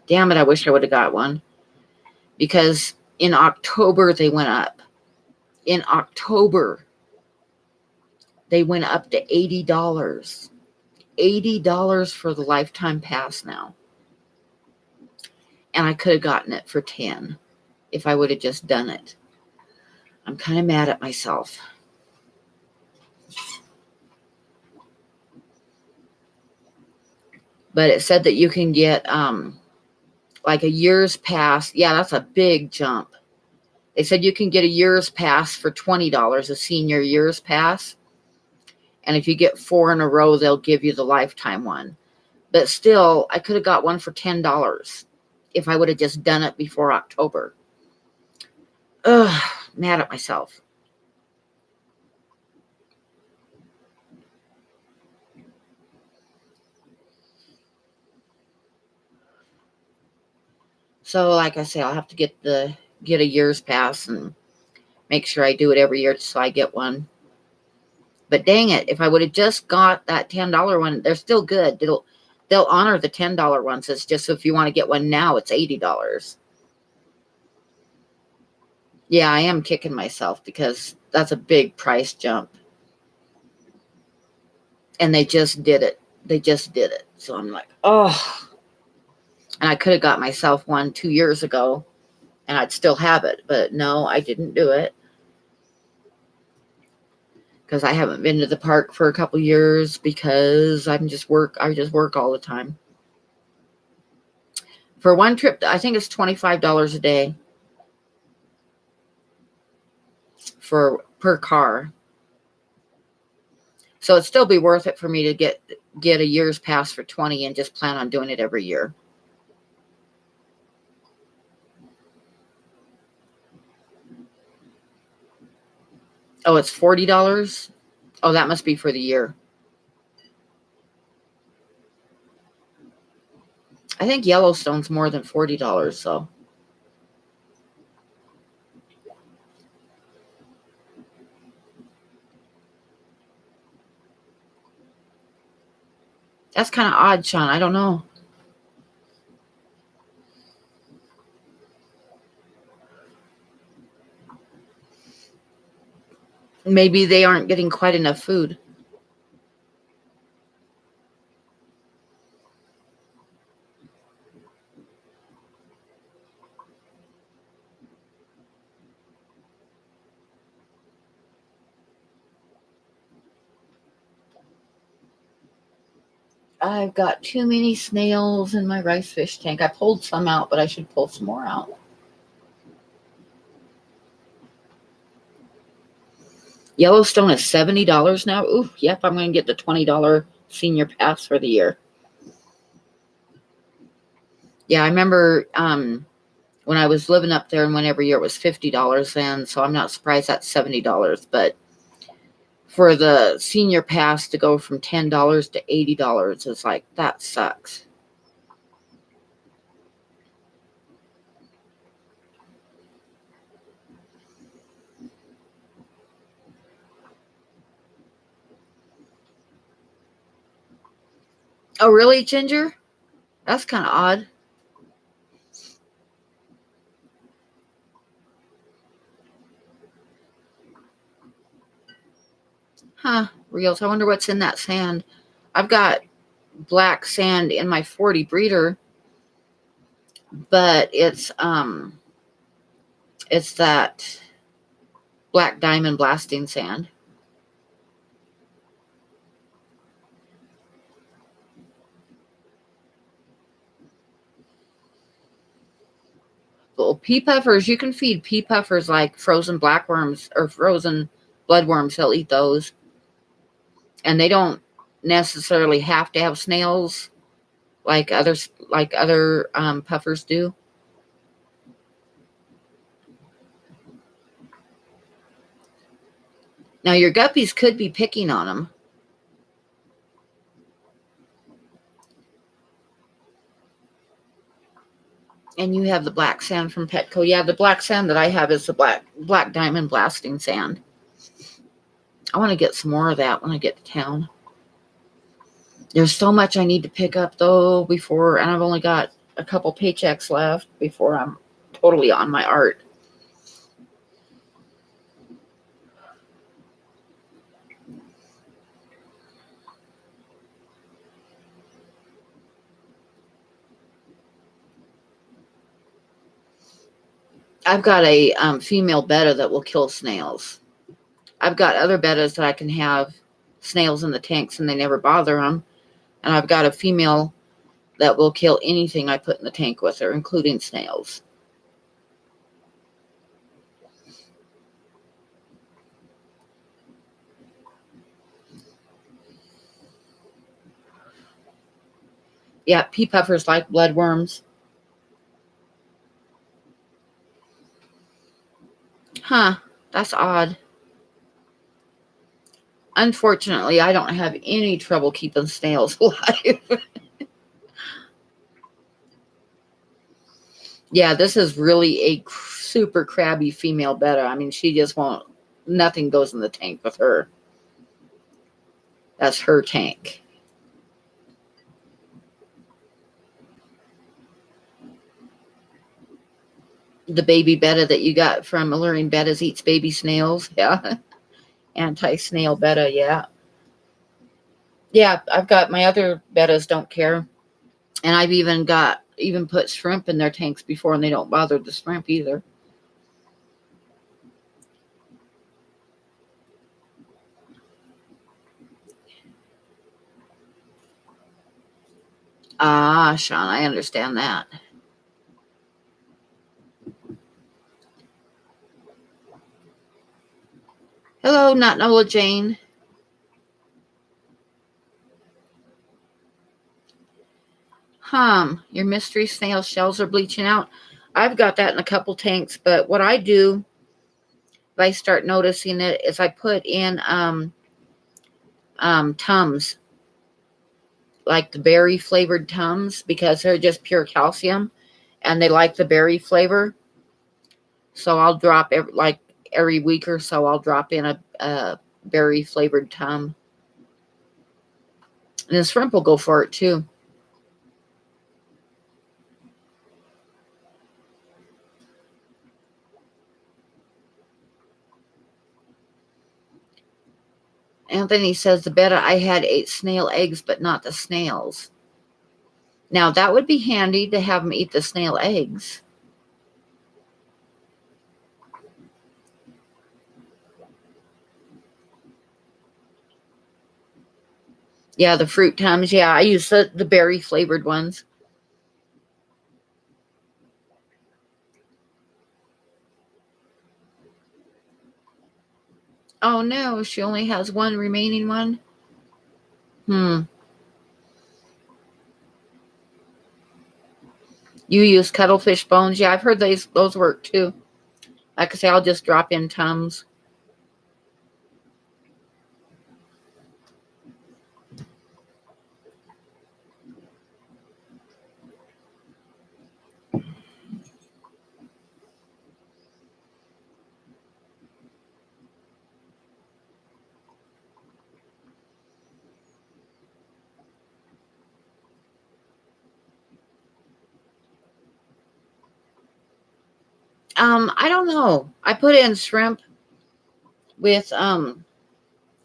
A: Damn it, I wish I would have got one. Because in October, they went up. In October, they went up to $80. $80 for the lifetime pass now. And I could have gotten it for $10 if I would have just done it. I'm kind of mad at myself. But it said that you can get like a year's pass. Yeah, that's a big jump. They said you can get a year's pass for $20, a senior year's pass. And if you get 4 in a row, they'll give you the lifetime one. But still, I could have got one for $10 if I would have just done it before October. Ugh, mad at myself. So, like I say, I'll have to get a year's pass and make sure I do it every year so I get one. But dang it, if I would have just got that $10 one, they're still good. They'll honor the $10 ones. It's just if you want to get one now, it's $80. Yeah, I am kicking myself because that's a big price jump. And they just did it. They just did it. So I'm like, oh. And I could have got myself one 2 years ago and I'd still have it. But no, I didn't do it. Because I haven't been to the park for a couple years because I just work all the time. For one trip, I think it's $25 a day per car. So it'd still be worth it for me to get a year's pass for $20 and just plan on doing it every year. Oh, it's $40? Oh, that must be for the year. I think Yellowstone's more than $40, so. That's kind of odd, Sean. I don't know. Maybe they aren't getting quite enough food. I've got too many snails in my rice fish tank. I pulled some out, but I should pull some more out. Yellowstone is $70 now. Ooh, yep, I'm going to get the $20 senior pass for the year. Yeah, I remember when I was living up there and when every year it was $50 then, so I'm not surprised that's $70. But for the senior pass to go from $10 to $80 is like, that sucks. Oh, really, Ginger? That's kind of odd. Huh, Reels. I wonder what's in that sand. I've got black sand in my 40 breeder, but it's that black diamond blasting sand. Well, pea puffers, you can feed pea puffers like frozen blackworms or frozen bloodworms. They'll eat those. And they don't necessarily have to have snails like other puffers do. Now your guppies could be picking on them. And you have the black sand from Petco. Yeah, the black sand that I have is the black diamond blasting sand. I want to get some more of that when I get to town. There's so much I need to pick up though before, and I've only got a couple paychecks left before I'm totally on my art. I've got a female betta that will kill snails. I've got other bettas that I can have snails in the tanks and they never bother them. And I've got a female that will kill anything I put in the tank with her, including snails. Yeah, pea puffers like bloodworms. Huh, that's odd. Unfortunately, I don't have any trouble keeping snails alive. Yeah, this is really a super crabby female betta. I mean, she just won't, nothing goes in the tank with her. That's her tank. The baby betta that you got from Alluring Bettas Eats Baby Snails. Yeah. Anti-snail betta. Yeah. Yeah, I've got my other bettas don't care. And I've even put shrimp in their tanks before and they don't bother the shrimp either. Ah, Sean, I understand that. Hello, not Nola Jane. Your mystery snail shells are bleaching out. I've got that in a couple tanks, but what I do if I start noticing it is I put in Tums, like the berry flavored Tums, because they're just pure calcium and they like the berry flavor. So I'll drop every week or so I'll drop in a berry flavored Tum. And the shrimp will go for it too. Anthony says the betta I had ate snail eggs, but not the snails. Now that would be handy to have them eat the snail eggs. Yeah, the fruit Tums. Yeah, I use the berry flavored ones. Oh no, she only has one remaining one. Hmm. You use cuttlefish bones. Yeah, I've heard those work too. Like I say, I'll just drop in Tums. I don't know. I put in shrimp with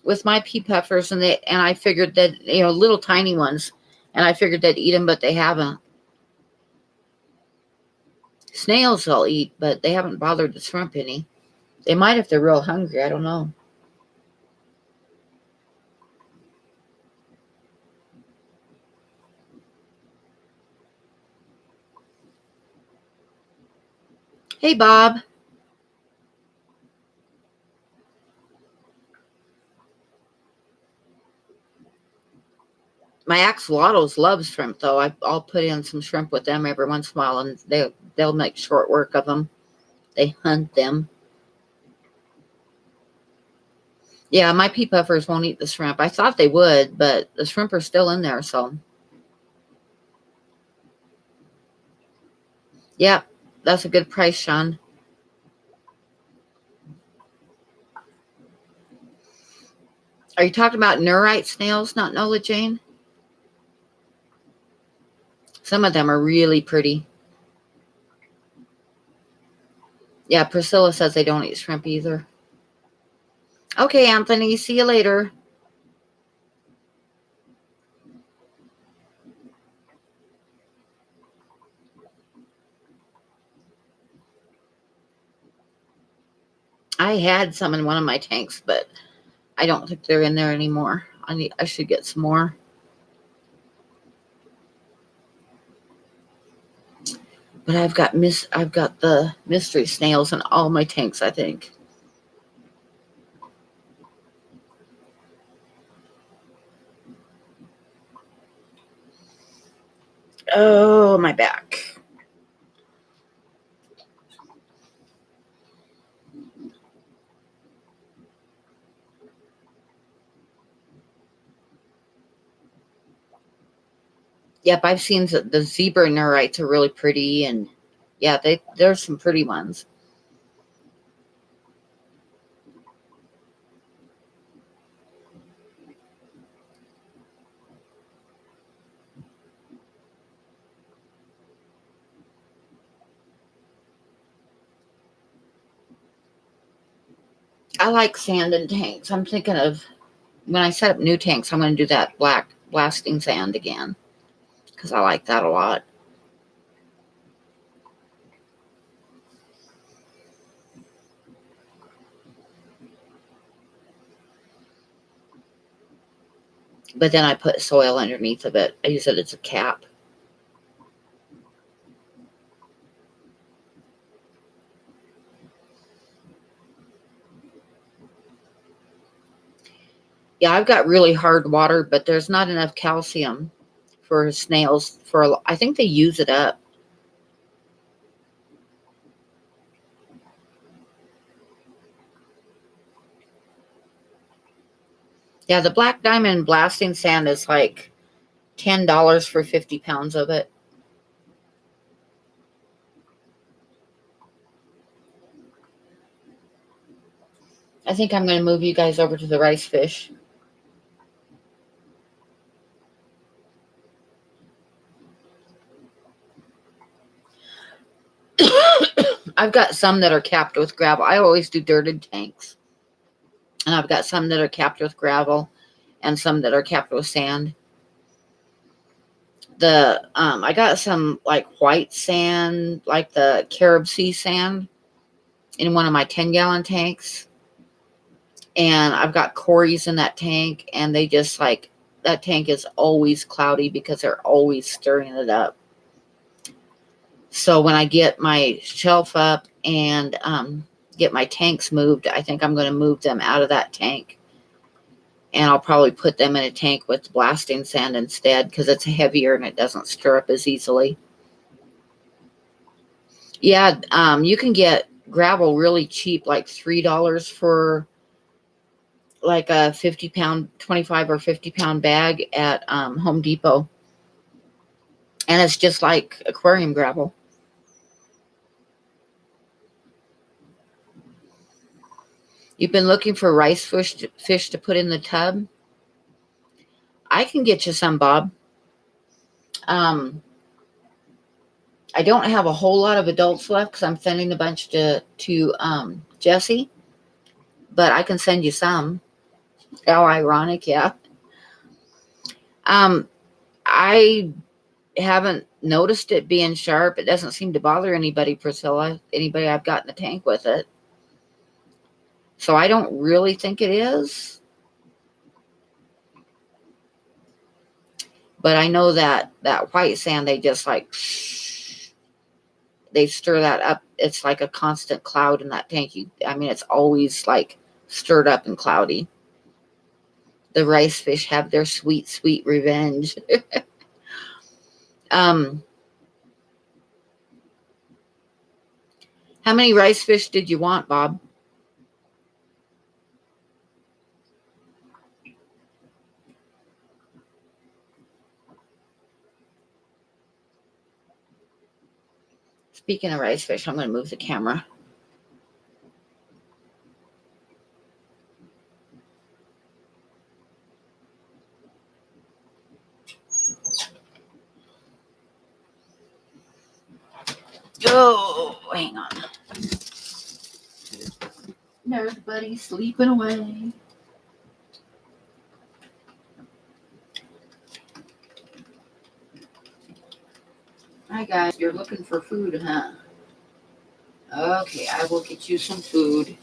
A: with my pea puffers, and I figured that, little tiny ones, and I figured they'd eat them, but they haven't. Snails they'll eat, but they haven't bothered the shrimp any. They might if they're real hungry. I don't know. Hey, Bob. My axolotls love shrimp, though. I'll put in some shrimp with them every once in a while, and they'll make short work of them. They hunt them. Yeah, my pea puffers won't eat the shrimp. I thought they would, but the shrimp are still in there. So, yeah, that's a good price, Sean. Are you talking about Neurite snails, not Nola Jane? Some of them are really pretty. Yeah, Priscilla says they don't eat shrimp either. Okay, Anthony, see you later. I had some in one of my tanks, but I don't think they're in there anymore. I should get some more. But I've got the mystery snails in all my tanks, I think. Oh, my back. Yep, I've seen the zebra neurites are really pretty, and yeah, there's some pretty ones. I like sand in tanks. I'm thinking of when I set up new tanks, I'm going to do that black blasting sand again because I like that a lot. But then I put soil underneath of it. I use it as a cap. Yeah, I've got really hard water, but there's not enough calcium for snails. I think they use it up. Yeah, the black diamond blasting sand is like $10 for 50 pounds of it. I think I'm going to move you guys over to the rice fish. I've got some that are capped with gravel. I always do dirted tanks. And I've got some that are capped with gravel and some that are capped with sand. I got some like white sand, like the Carib Sea sand in one of my 10-gallon tanks. And I've got Corys in that tank, and they just like that tank is always cloudy because they're always stirring it up. So when I get my shelf up and get my tanks moved, I think I'm going to move them out of that tank. And I'll probably put them in a tank with blasting sand instead because it's heavier and it doesn't stir up as easily. Yeah, you can get gravel really cheap, like $3 for like a 50-pound, 25 or 50-pound bag at Home Depot. And it's just like aquarium gravel. You've been looking for rice fish to put in the tub? I can get you some, Bob. I don't have a whole lot of adults left because I'm sending a bunch to Jesse, but I can send you some. How ironic, yeah. I haven't noticed it being sharp. It doesn't seem to bother anybody, Priscilla, anybody I've got in the tank with it. So I don't really think it is. But I know that white sand, they just like, they stir that up. It's like a constant cloud in that tank. I mean, it's always like stirred up and cloudy. The rice fish have their sweet, sweet revenge. How many rice fish did you want, Bob? Speaking of rice fish, I'm going to move the camera. Oh, hang on. There's Buddy sleeping away. Hi, guys. You're looking for food, huh? Okay, I will get you some food.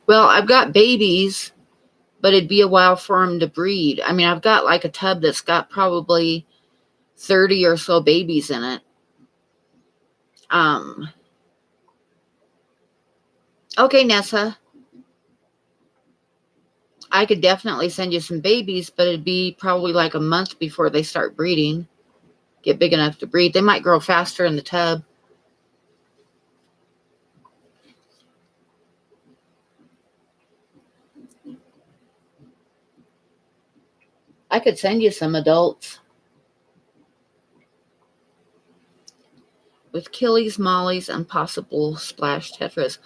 A: Well, I've got babies, but it'd be a while for them to breed. I mean, I've got like a tub that's got probably 30 or so babies in it. Okay, Nessa. I could definitely send you some babies, but it'd be probably like a month before they start breeding, get big enough to breed. They might grow faster in the tub. I could send you some adults. With killies, mollies, and possible splash tetras.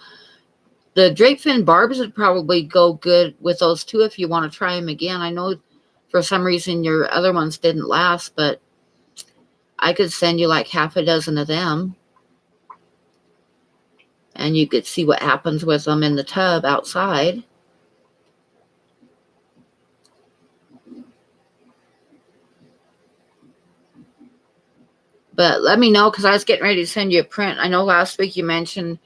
A: The drapefin barbs would probably go good with those too if you want to try them again. I know for some reason your other ones didn't last, but I could send you like half a dozen of them. And you could see what happens with them in the tub outside. But let me know because I was getting ready to send you a print. I know last week you mentioned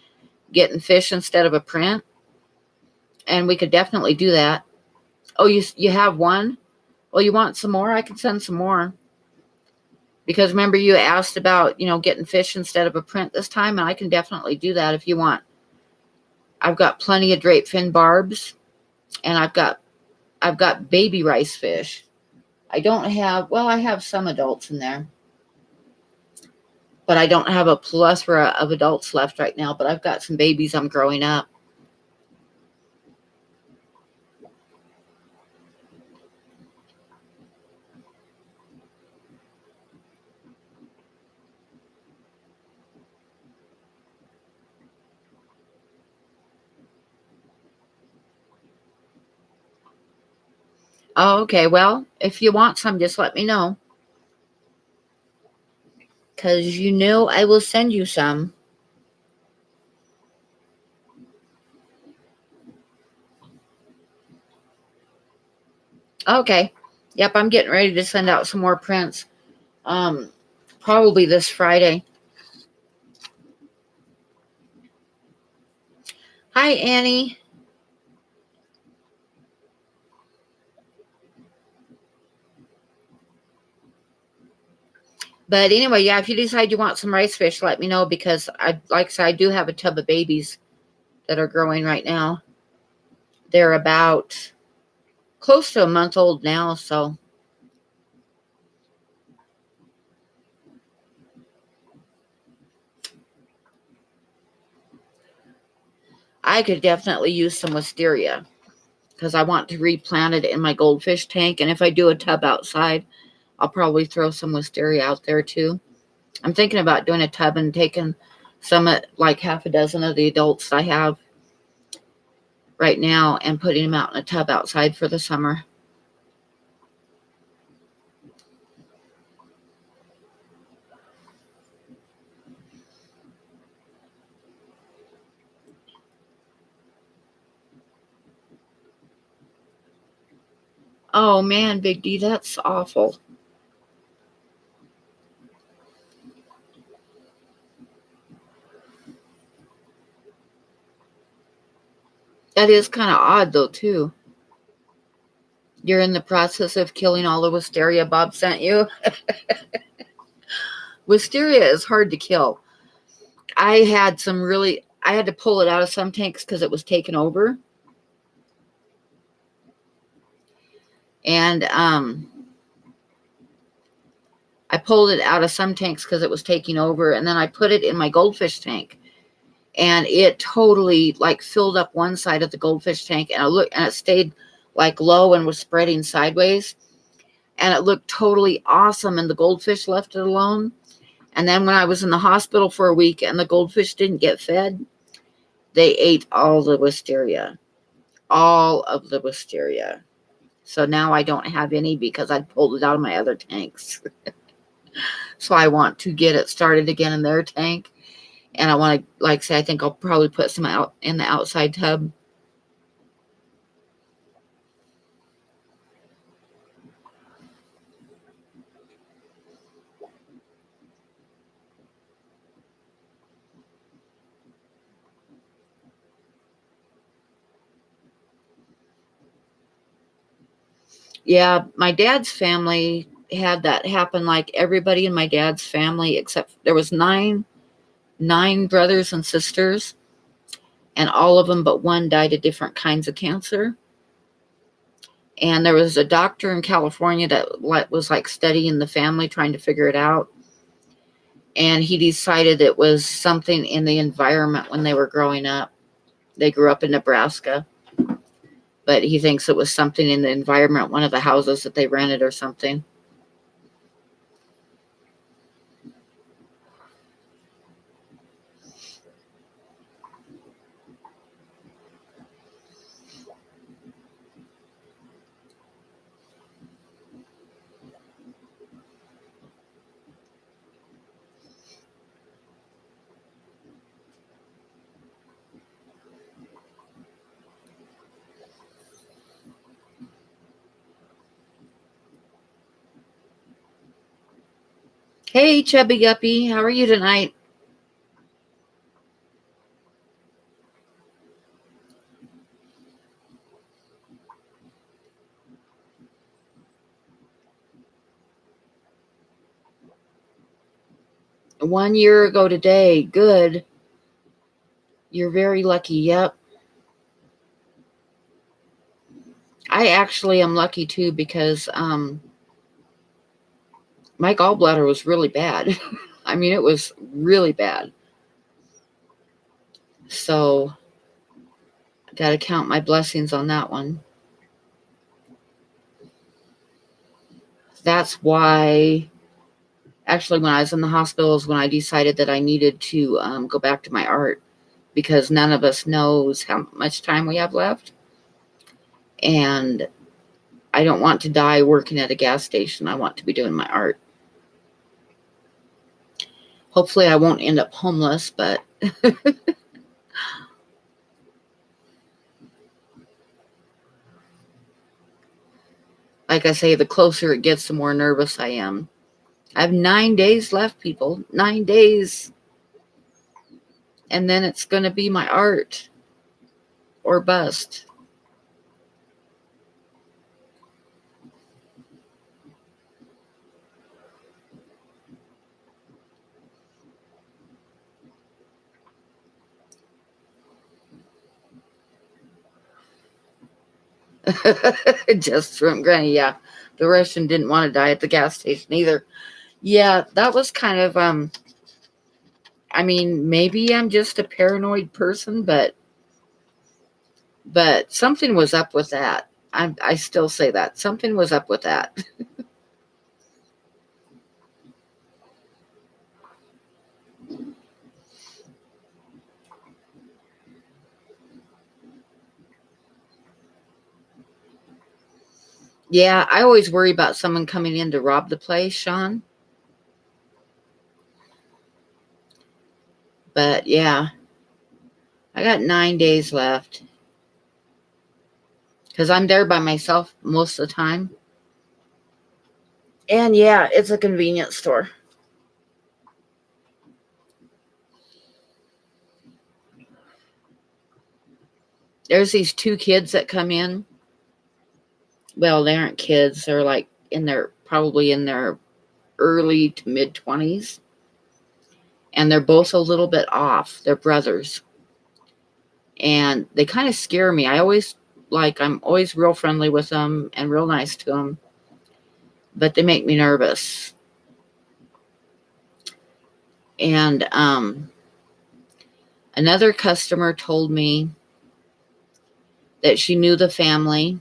A: getting fish instead of a print. And we could definitely do that. Oh, you have one? Well, you want some more? I can send some more. Because remember you asked about, getting fish instead of a print this time, and I can definitely do that if you want. I've got plenty of drapefin barbs, and I've got baby rice fish. I have some adults in there. But I don't have a plethora of adults left right now, but I've got some babies I'm growing up. Oh, okay. Well, if you want some, just let me know. because you know I will send you some. Okay. Yep, I'm getting ready to send out some more prints. Um, Probably this Friday. Hi, Annie. But anyway, yeah, if you decide you want some rice fish, let me know because like I said, I do have a tub of babies that are growing right now. They're about close to a month old now, so I could definitely use some wisteria because I want to replant it in my goldfish tank. And if I do a tub outside, I'll probably throw some wisteria out there too. I'm thinking about doing a tub and taking some, like half a dozen of the adults I have right now and putting them out in a tub outside for the summer. Oh man, Big D, that's awful. That is kind of odd though, too. You're in the process of killing all the wisteria Bob sent you. Wisteria is hard to kill. I had to pull it out of some tanks because it was taken over. And I pulled it out of some tanks because it was taking over. And then I put it in my goldfish tank. And it totally like filled up one side of the goldfish tank. And it stayed like low and was spreading sideways. And it looked totally awesome. And the goldfish left it alone. And then when I was in the hospital for a week and the goldfish didn't get fed, they ate all the wisteria, all of the wisteria. So now I don't have any because I pulled it out of my other tanks. So I want to get it started again in their tank. And I want to, like I say, I think I'll probably put some out in the outside tub. Yeah, my dad's family had that happen. Like everybody in my dad's family, except there was nine brothers and sisters, and all of them but one died of different kinds of cancer. And there was a doctor in California that was like studying the family, trying to figure it out. And he decided it was something in the environment when they were growing up. They grew up in Nebraska, but he thinks it was something in the environment, one of the houses that they rented or something. Hey, Chubby Guppy, how are you tonight? One year ago today. Good. You're very lucky. Yep. I actually am lucky too because my gallbladder was really bad. I mean, it was really bad. So I got to count my blessings on that one. That's why, actually, when I was in the hospital, is when I decided that I needed to go back to my art because none of us knows how much time we have left. And I don't want to die working at a gas station. I want to be doing my art. Hopefully I won't end up homeless, but like I say, the closer it gets, the more nervous I am. I have 9 days left, people. 9 days. And then it's going to be my art or bust. Just from Granny, yeah. The Russian didn't want to die at the gas station either. Yeah, that was kind of I mean, maybe I'm just a paranoid person, but something was up with that. I still say that. Something was up with that. Yeah, I always worry about someone coming in to rob the place, Sean. But yeah, I got 9 days left because I'm there by myself most of the time. And yeah, it's a convenience store. There's these two kids that come in. Well, they aren't kids. They're like probably in their early to mid 20s. And they're both a little bit off. They're brothers. And they kind of scare me. I'm always real friendly with them and real nice to them, but they make me nervous. And another customer told me that she knew the family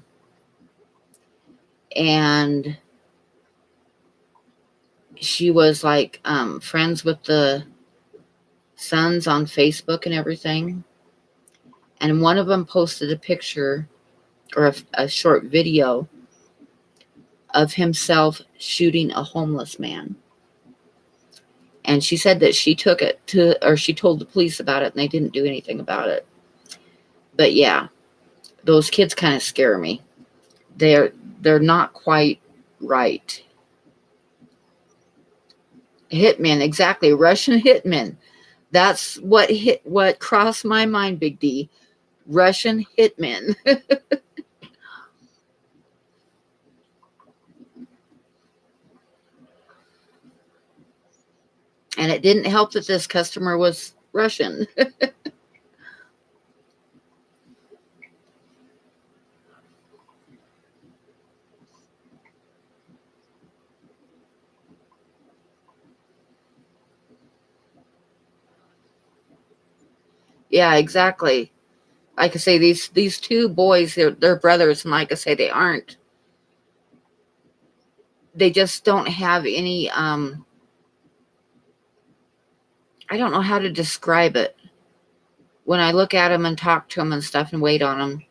A: and she was like friends with the sons on Facebook and everything. And one of them posted a picture or a short video of himself shooting a homeless man. And she said that she she told the police about it and they didn't do anything about it. But yeah, those kids kind of scare me. They're they're not quite right. Hitmen, exactly. Russian hitmen. That's what crossed my mind, Big D. Russian hitmen. And it didn't help that this customer was Russian. Yeah, exactly. Like I say, these two boys, they're brothers, and like I say, they just don't have any I don't know how to describe it. When I look at them and talk to them and stuff and wait on them,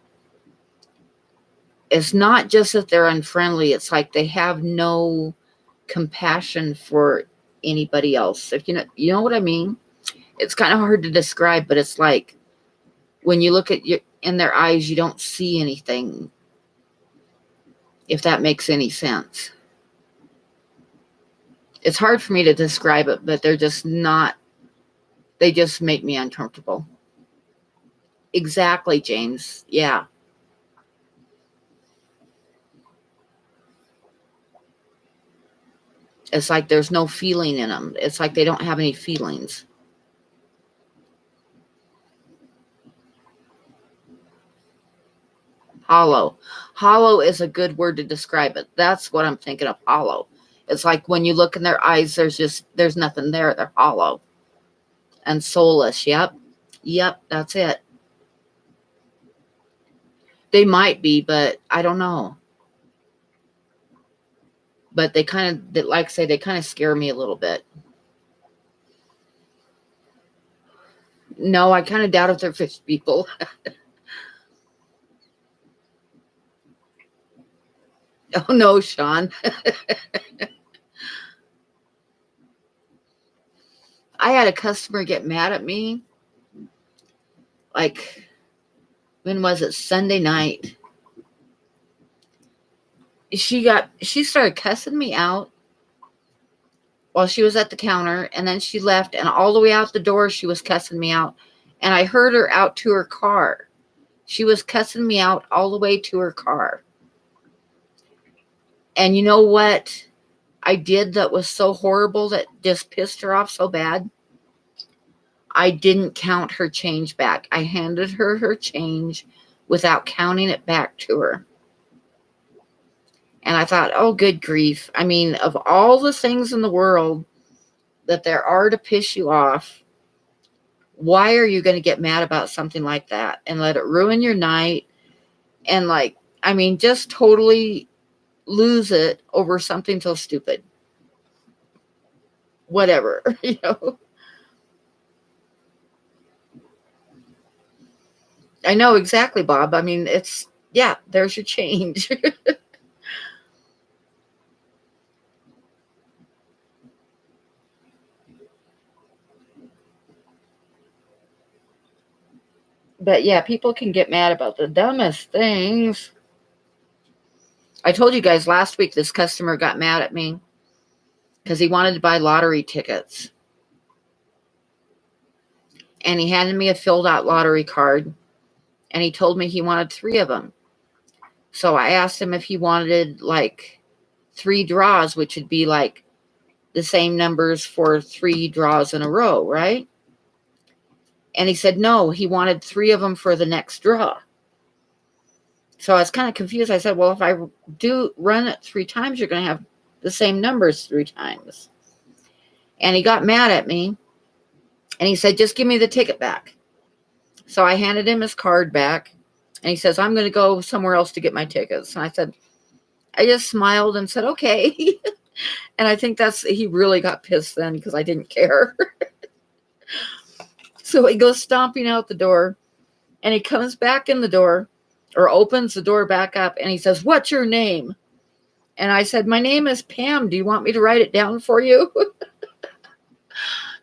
A: it's not just that they're unfriendly. It's like they have no compassion for anybody else. If you know what I mean. It's kind of hard to describe, but it's like when you look in their eyes, you don't see anything. If that makes any sense, it's hard for me to describe it, but they're just not. They just make me uncomfortable. Exactly, James. Yeah. It's like there's no feeling in them. It's like they don't have any feelings. Hollow. Hollow is a good word to describe it. That's what I'm thinking of, hollow. It's like when you look in their eyes, there's nothing there. They're hollow and soulless. Yep. Yep, that's it. They might be, but I don't know. But like I say, they kind of scare me a little bit. No, I kind of doubt if they're fish people. Oh no, Sean. I had a customer get mad at me. Like, when was it? Sunday night. She started cussing me out while she was at the counter, and then she left, and all the way out the door she was cussing me out, and I heard her out to her car. She was cussing me out all the way to her car. And you know what I did that was so horrible, that just pissed her off so bad? I didn't count her change back. I handed her her change without counting it back to her. And I thought, oh, good grief. I mean, of all the things in the world that there are to piss you off, why are you going to get mad about something like that and let it ruin your night? And like, I mean, just totally lose it over something so stupid. Whatever, you know. I know exactly, Bob. I mean, yeah, there's your change. But yeah, people can get mad about the dumbest things. I told you guys last week this customer got mad at me because he wanted to buy lottery tickets. And he handed me a filled out lottery card, and he told me he wanted 3 of them. So I asked him if he wanted like 3 draws, which would be like the same numbers for 3 draws in a row, right? And he said no, he wanted 3 of them for the next draw. So I was kind of confused. I said, well, if I do run it 3 times, you're going to have the same numbers 3 times. And he got mad at me, and he said, just give me the ticket back. So I handed him his card back, and he says, I'm going to go somewhere else to get my tickets. And I said, I just smiled and said, okay. And I think he really got pissed then because I didn't care. So he goes stomping out the door, and he comes back in the door, or opens the door back up, and he says, what's your name? And I said, my name is Pam. Do you want me to write it down for you?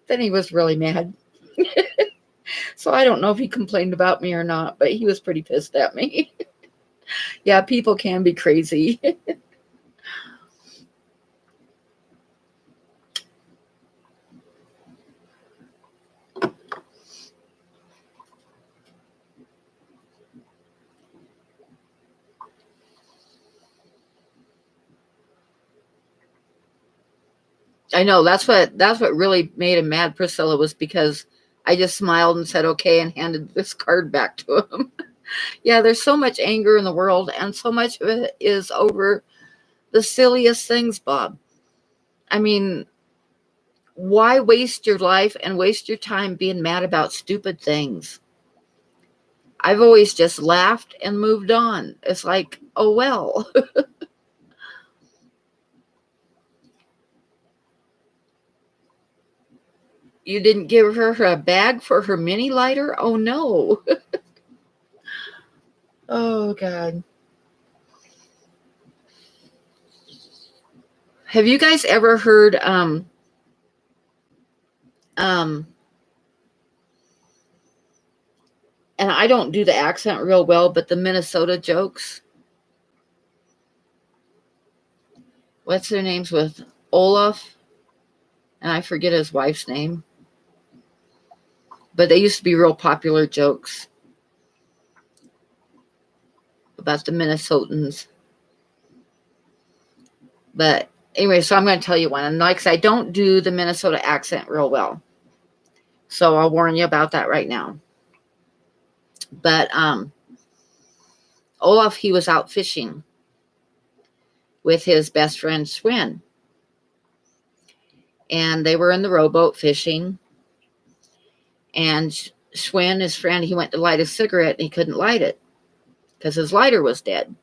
A: Then he was really mad. So I don't know if he complained about me or not, but he was pretty pissed at me. Yeah, people can be crazy. I know that's what really made him mad, Priscilla, was because I just smiled and said okay and handed this card back to him. Yeah, there's so much anger in the world, and so much of it is over the silliest things, Bob. I mean, why waste your life and waste your time being mad about stupid things? I've always just laughed and moved on. It's like, oh well. You didn't give her a bag for her mini lighter? Oh no. Oh God. Have you guys ever heard um and I don't do the accent real well, but the Minnesota jokes? What's their names with Olaf? And I forget his wife's name. But they used to be real popular jokes about the Minnesotans. But anyway, so I'm going to tell you one. And like I said, I don't do the Minnesota accent real well. So I'll warn you about that right now. But Olaf, he was out fishing with his best friend Swin. And they were in the rowboat fishing. And Swin, his friend, he went to light a cigarette and he couldn't light it because his lighter was dead.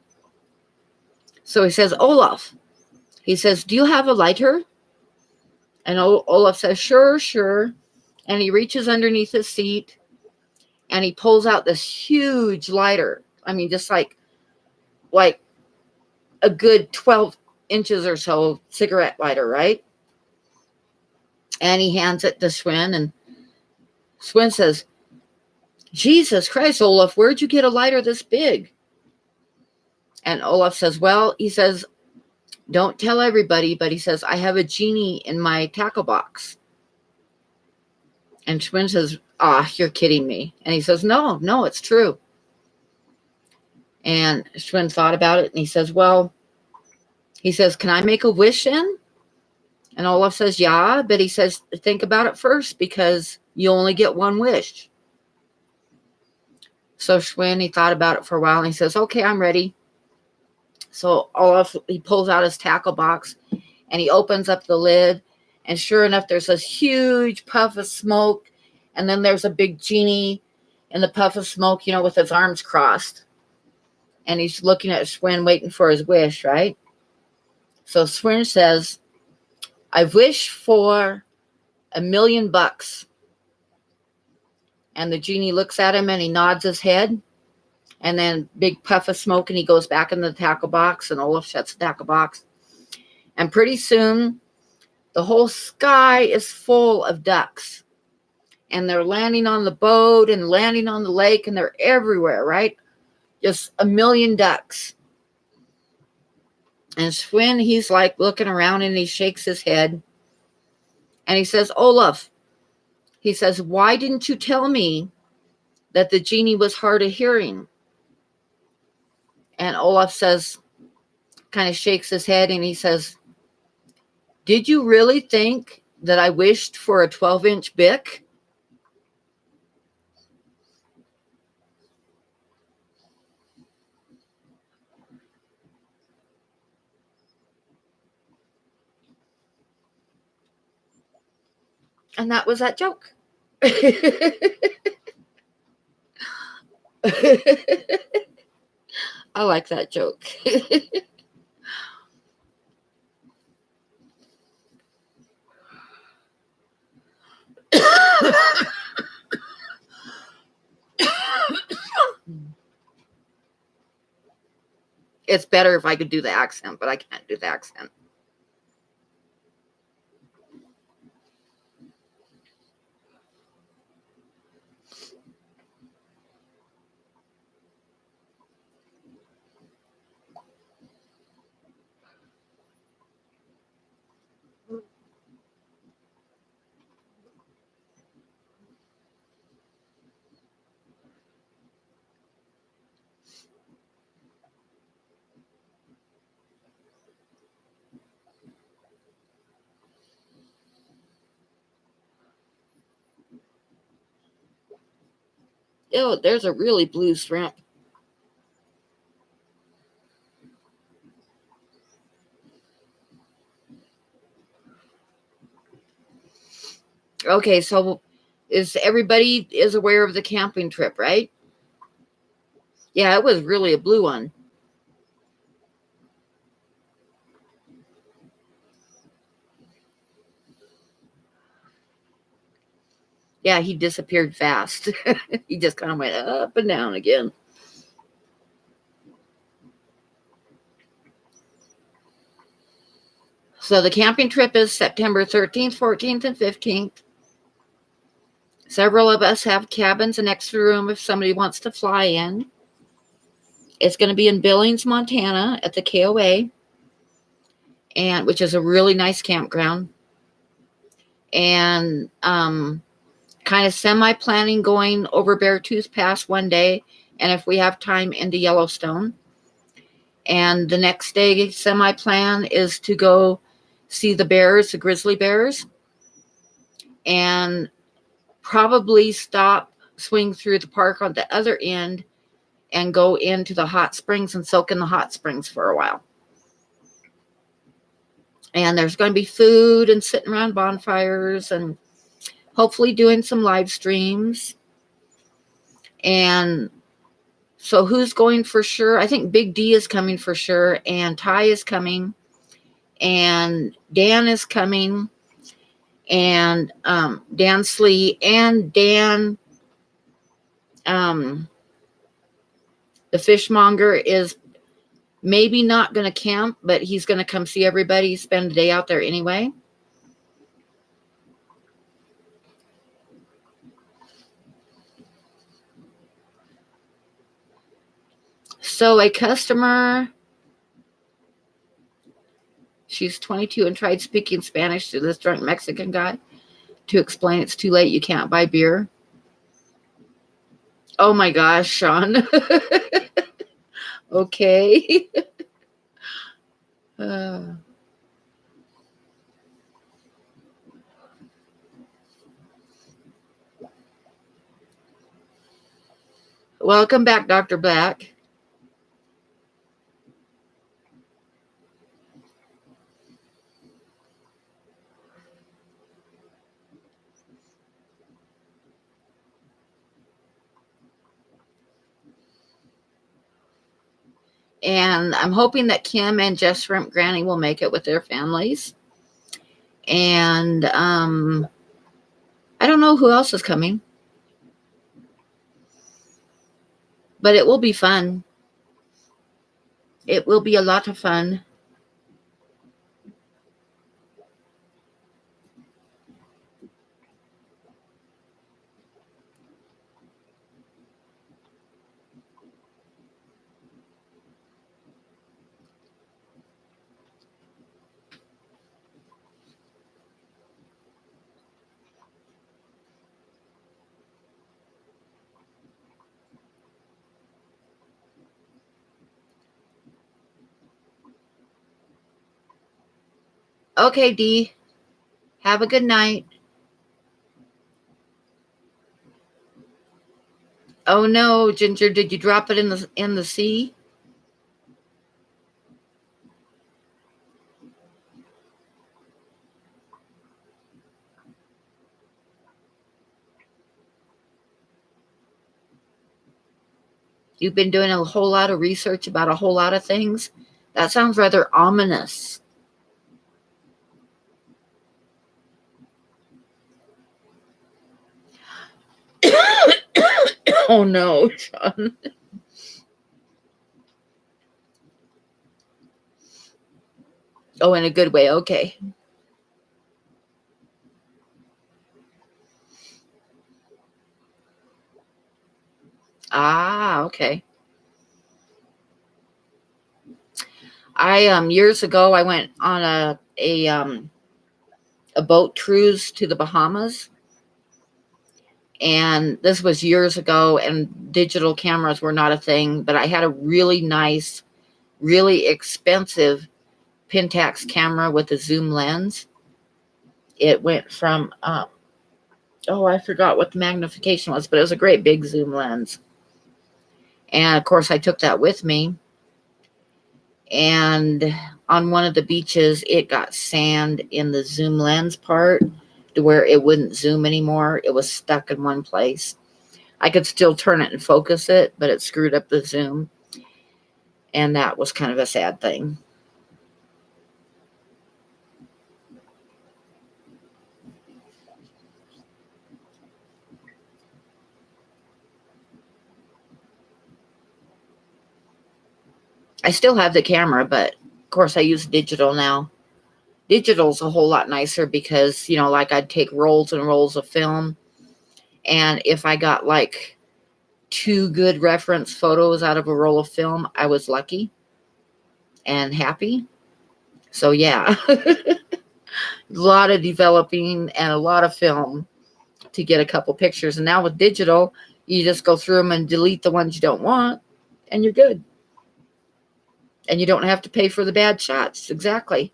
A: So he says, Olaf, he says, do you have a lighter? And Olaf says, sure. And he reaches underneath his seat and he pulls out this huge lighter. I mean, just like a good 12 inches or so cigarette lighter, right? And he hands it to Schwinn, and Schwinn says, Jesus Christ, Olaf, where'd you get a lighter this big? And Olaf says, well, he says, don't tell everybody, but he says, I have a genie in my tackle box. And Schwinn says, you're kidding me. And he says, no, it's true. And Schwinn thought about it, and he says, can I make a wish in? And Olaf says, yeah, but he says, think about it first, because you only get one wish. So Schwinn, he thought about it for a while, and he says, okay, I'm ready. So Olaf, he pulls out his tackle box, and he opens up the lid, and sure enough, there's this huge puff of smoke, and then there's a big genie in the puff of smoke, with his arms crossed. And he's looking at Schwinn, waiting for his wish, right? So Schwinn says, I wish for $1 million. And the genie looks at him, and he nods his head. And then big puff of smoke, and he goes back in the tackle box, and Olaf shuts the tackle box. And pretty soon, the whole sky is full of ducks. And they're landing on the boat and landing on the lake, and they're everywhere, right? Just 1 million ducks. And Schwinn, he's like looking around, and he shakes his head. And he says, Olaf, he says, why didn't you tell me that the genie was hard of hearing? And Olaf says, kind of shakes his head, and he says, did you really think that I wished for a 12-inch Bic? And that was that joke. I like that joke. It's better if I could do the accent, but I can't do the accent. Oh, there's a really blue shrimp. Okay, so everybody is aware of the camping trip, right? Yeah, it was really a blue one. Yeah, he disappeared fast. He just kind of went up and down again. So the camping trip is September 13th, 14th, and 15th. Several of us have cabins, an extra room if somebody wants to fly in. It's going to be in Billings, Montana at the KOA, and which is a really nice campground. And kind of semi-planning going over Beartooth Pass one day, and if we have time, into Yellowstone. And the next day, semi-plan is to go see the bears, the grizzly bears, and probably swing through the park on the other end, and go into the hot springs and soak in the hot springs for a while. And there's going to be food and sitting around bonfires and hopefully doing some live streams. And so who's going for sure? I think Big D is coming for sure, and Ty is coming, and Dan is coming, and Dan Slee, and Dan, the fishmonger, is maybe not going to camp, but he's going to come see everybody, spend the day out there anyway. So a customer, she's 22 and tried speaking Spanish to this drunk Mexican guy to explain it's too late, you can't buy beer. Oh my gosh, Sean. Okay. Uh, welcome back, Dr. Black. And I'm hoping that Kim and Jess Shrimp Granny will make it with their families. And I don't know who else is coming, but it will be fun. It will be a lot of fun. Okay, Dee. Have a good night. Oh no, Ginger, did you drop it in the sea? You've been doing a whole lot of research about a whole lot of things. That sounds rather ominous. Oh no, Sean. Oh, in a good way. Okay. Ah, okay. I years ago I went on a boat cruise to the Bahamas, and this was years ago, and digital cameras were not a thing, but I had a really nice, really expensive Pentax camera with a zoom lens. It went from oh, I forgot what the magnification was, but it was a great big zoom lens. And of course I took that with me, and on one of the beaches it got sand in the zoom lens part to where it wouldn't zoom anymore. It was stuck in one place. I could still turn it and focus it, but it screwed up the zoom, and that was kind of a sad thing. I still have the camera, but of course I use digital now. Digital's a whole lot nicer because, like I'd take rolls and rolls of film, and if I got like two good reference photos out of a roll of film, I was lucky and happy. So yeah, a lot of developing and a lot of film to get a couple pictures. And now with digital, you just go through them and delete the ones you don't want, and you're good. And you don't have to pay for the bad shots. Exactly.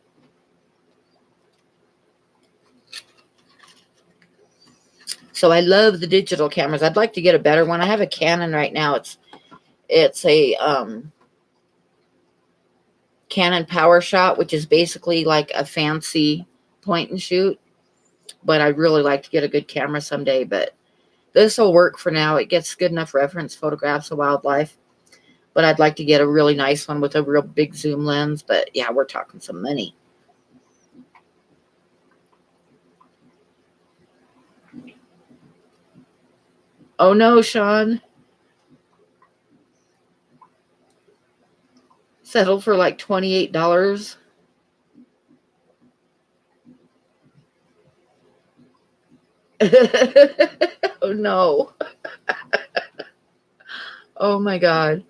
A: So I love the digital cameras. I'd like to get a better one. I have a Canon right now. It's a Canon PowerShot, which is basically like a fancy point and shoot. But I'd really like to get a good camera someday. But this will work for now. It gets good enough reference photographs of wildlife. But I'd like to get a really nice one with a real big zoom lens. But yeah, we're talking some money. Oh no, Sean. Settled for like $28. Oh no. Oh my God.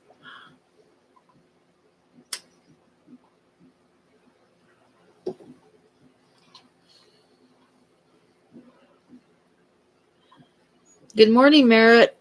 A: Good morning, Merritt.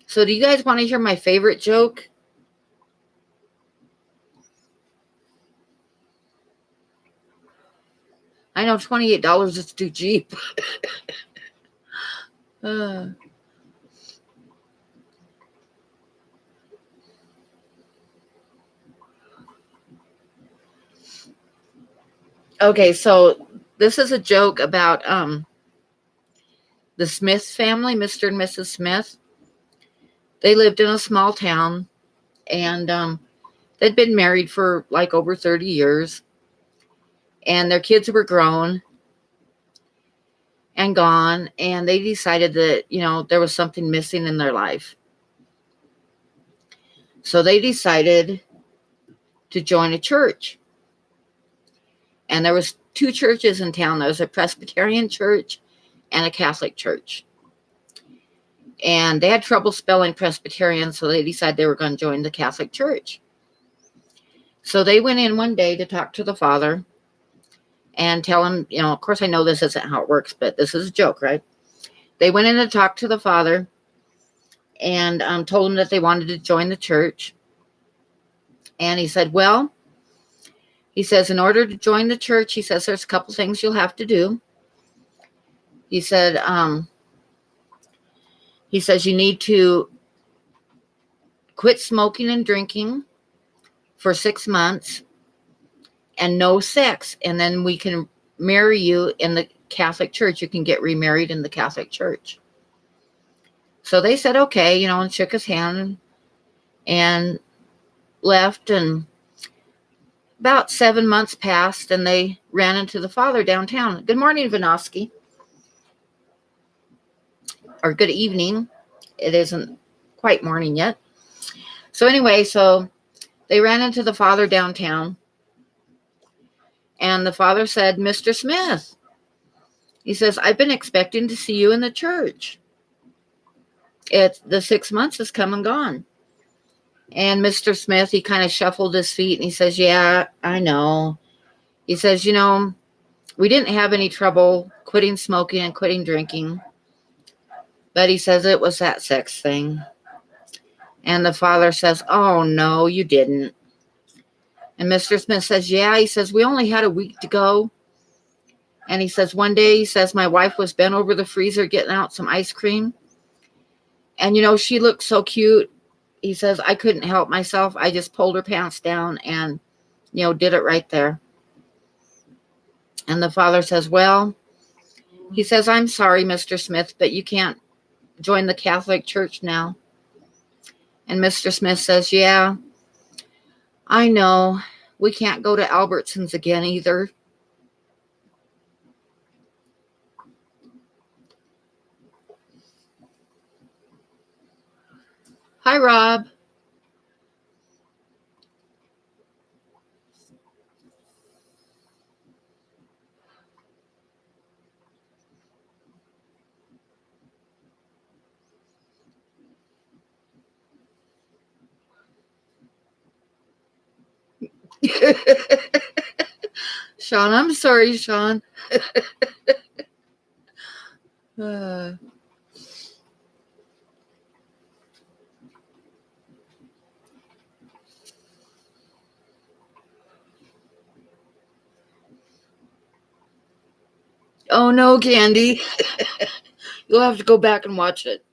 A: So, do you guys want to hear my favorite joke? I know $28 is too cheap. uh, okay, so this is a joke about the Smith family, Mr. and Mrs. Smith. They lived in a small town, and they'd been married for like over 30 years, and their kids were grown and gone, and they decided that, there was something missing in their life. So they decided to join a church. And there was two churches in town. There was a Presbyterian church and a Catholic church. And they had trouble spelling Presbyterian, so they decided they were going to join the Catholic church. So they went in one day to talk to the father and tell him, of course I know this isn't how it works, but this is a joke, right? They went in to talk to the father and told him that they wanted to join the church. And he said, well, he says, in order to join the church, he says, there's a couple things you'll have to do. He said, you need to quit smoking and drinking for 6 months and no sex. And then we can marry you in the Catholic church. You can get remarried in the Catholic church. So they said, okay, and shook his hand and left. And about 7 months passed and they ran into the father downtown. Good morning, Vinosky. Or good evening. It isn't quite morning yet. So anyway, they ran into the father downtown. And the father said, Mr. Smith, he says, I've been expecting to see you in the church. The 6 months has come and gone. And Mr. Smith, he kind of shuffled his feet and he says, yeah, I know. He says, we didn't have any trouble quitting smoking and quitting drinking. But he says it was that sex thing. And the father says, oh, no, you didn't. And Mr. Smith says, yeah. He says, we only had a week to go. And he says, one day, he says, my wife was bent over the freezer getting out some ice cream. And, she looked so cute. He says, I couldn't help myself. I just pulled her pants down and, did it right there. And the father says, well, he says, I'm sorry, Mr. Smith, but you can't join the Catholic church now. And Mr. Smith says, yeah, I know. We can't go to Albertsons again either. Hi, Rob. Sean, I'm sorry, Sean. Oh, no, Candy. You'll have to go back and watch it.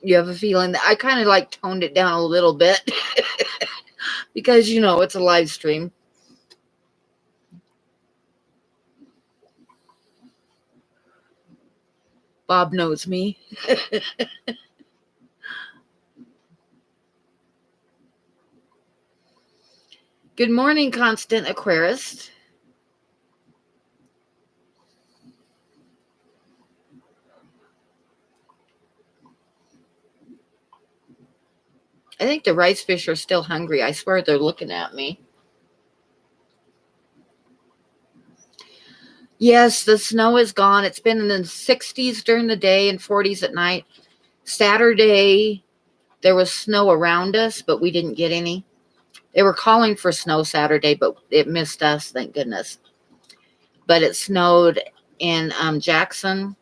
A: You have a feeling that I kind of toned it down a little bit. because it's a live stream. Bob knows me. Good morning, Constant Aquarist. I think the rice fish are still hungry. I swear they're looking at me. Yes, the snow is gone. It's been in the 60s during the day and 40s at night. Saturday, there was snow around us, but we didn't get any. They were calling for snow Saturday, but it missed us, thank goodness. But it snowed in Jackson,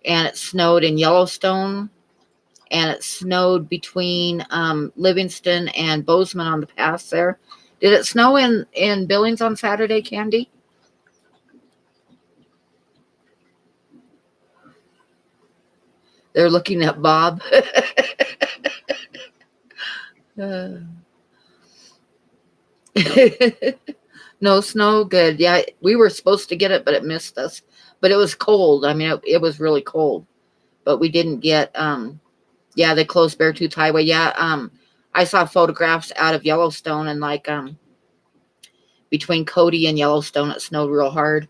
A: and it snowed in Yellowstone, and it snowed between Livingston and Bozeman on the pass there. Did it snow in Billings on Saturday, Candy? They're looking at Bob. No snow, good. Yeah, we were supposed to get it, but it missed us. But it was cold. I mean, it was really cold. But we didn't get yeah, they closed Beartooth Highway. Yeah, I saw photographs out of Yellowstone, and like between Cody and Yellowstone, it snowed real hard.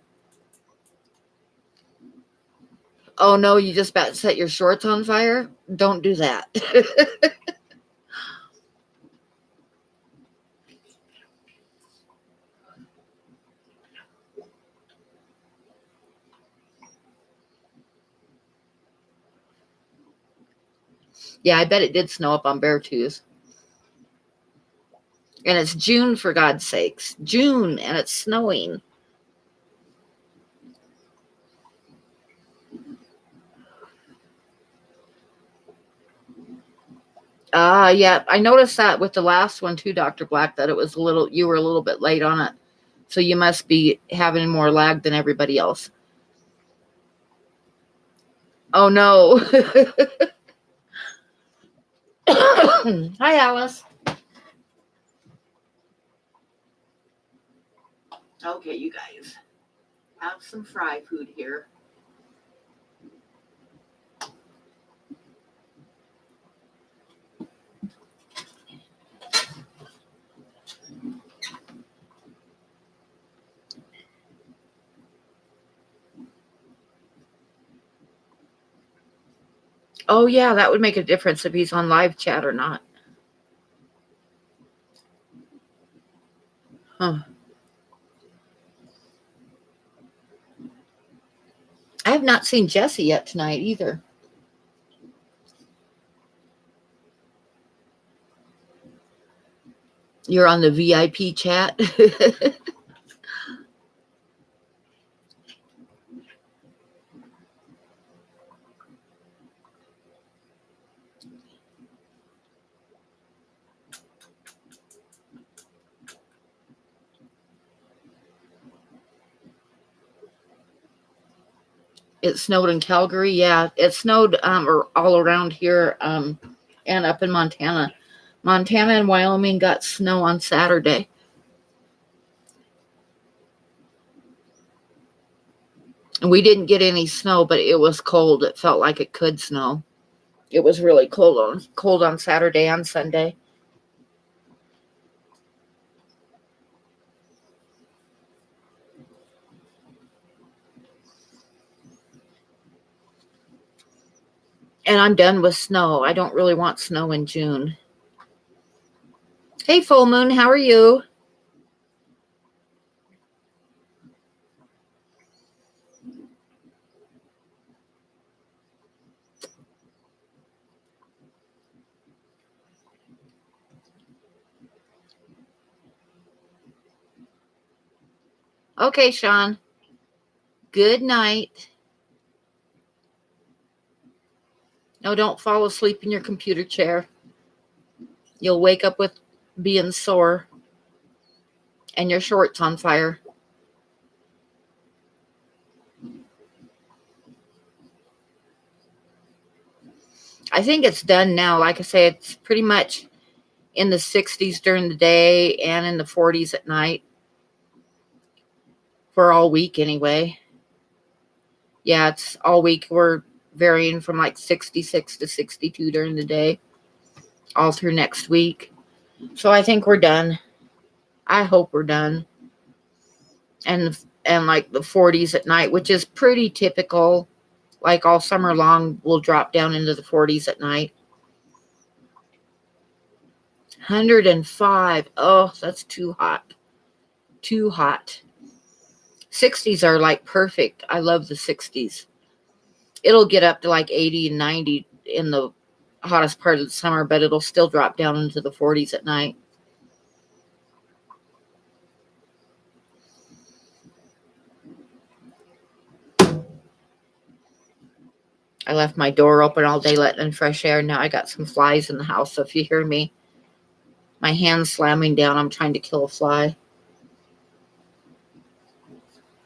A: Oh no, you just about set your shorts on fire? Don't do that. Yeah, I bet it did snow up on Beartooth. And it's June, for God's sakes. June, and it's snowing. Yeah, I noticed that with the last one too, Dr. Black, that it was you were a little bit late on it. So you must be having more lag than everybody else. Oh no. Hi, Alice. Okay, you guys, have some fry food here. Oh yeah, that would make a difference if he's on live chat or not. Huh. I have not seen Jesse yet tonight either. You're on the VIP chat. It snowed in Calgary. Yeah, it snowed or all around here and up in Montana. Montana and Wyoming got snow on Saturday. And we didn't get any snow, but it was cold. It felt like it could snow. It was really cold on Saturday and Sunday. And I'm done with snow. I don't really want snow in June. Hey, Full Moon, how are you? Okay, Sean. Good night. No, don't fall asleep in your computer chair. You'll wake up with being sore and your shorts on fire. I think it's done now. Like I say, it's pretty much in the 60s during the day and in the 40s at night for all week anyway. Yeah, it's all week. We're varying from like 66 to 62 during the day all through next week. So I think we're done. I hope we're done. And like the 40s at night, which is pretty typical. Like all summer long, we'll drop down into the 40s at night. 105. Oh, that's too hot. Too hot. 60s are like perfect. I love the 60s. It'll get up to like 80 and 90 in the hottest part of the summer, but it'll still drop down into the 40s at night. I left my door open all day letting in fresh air. Now I got some flies in the house, so if you hear me, my hands slamming down, I'm trying to kill a fly.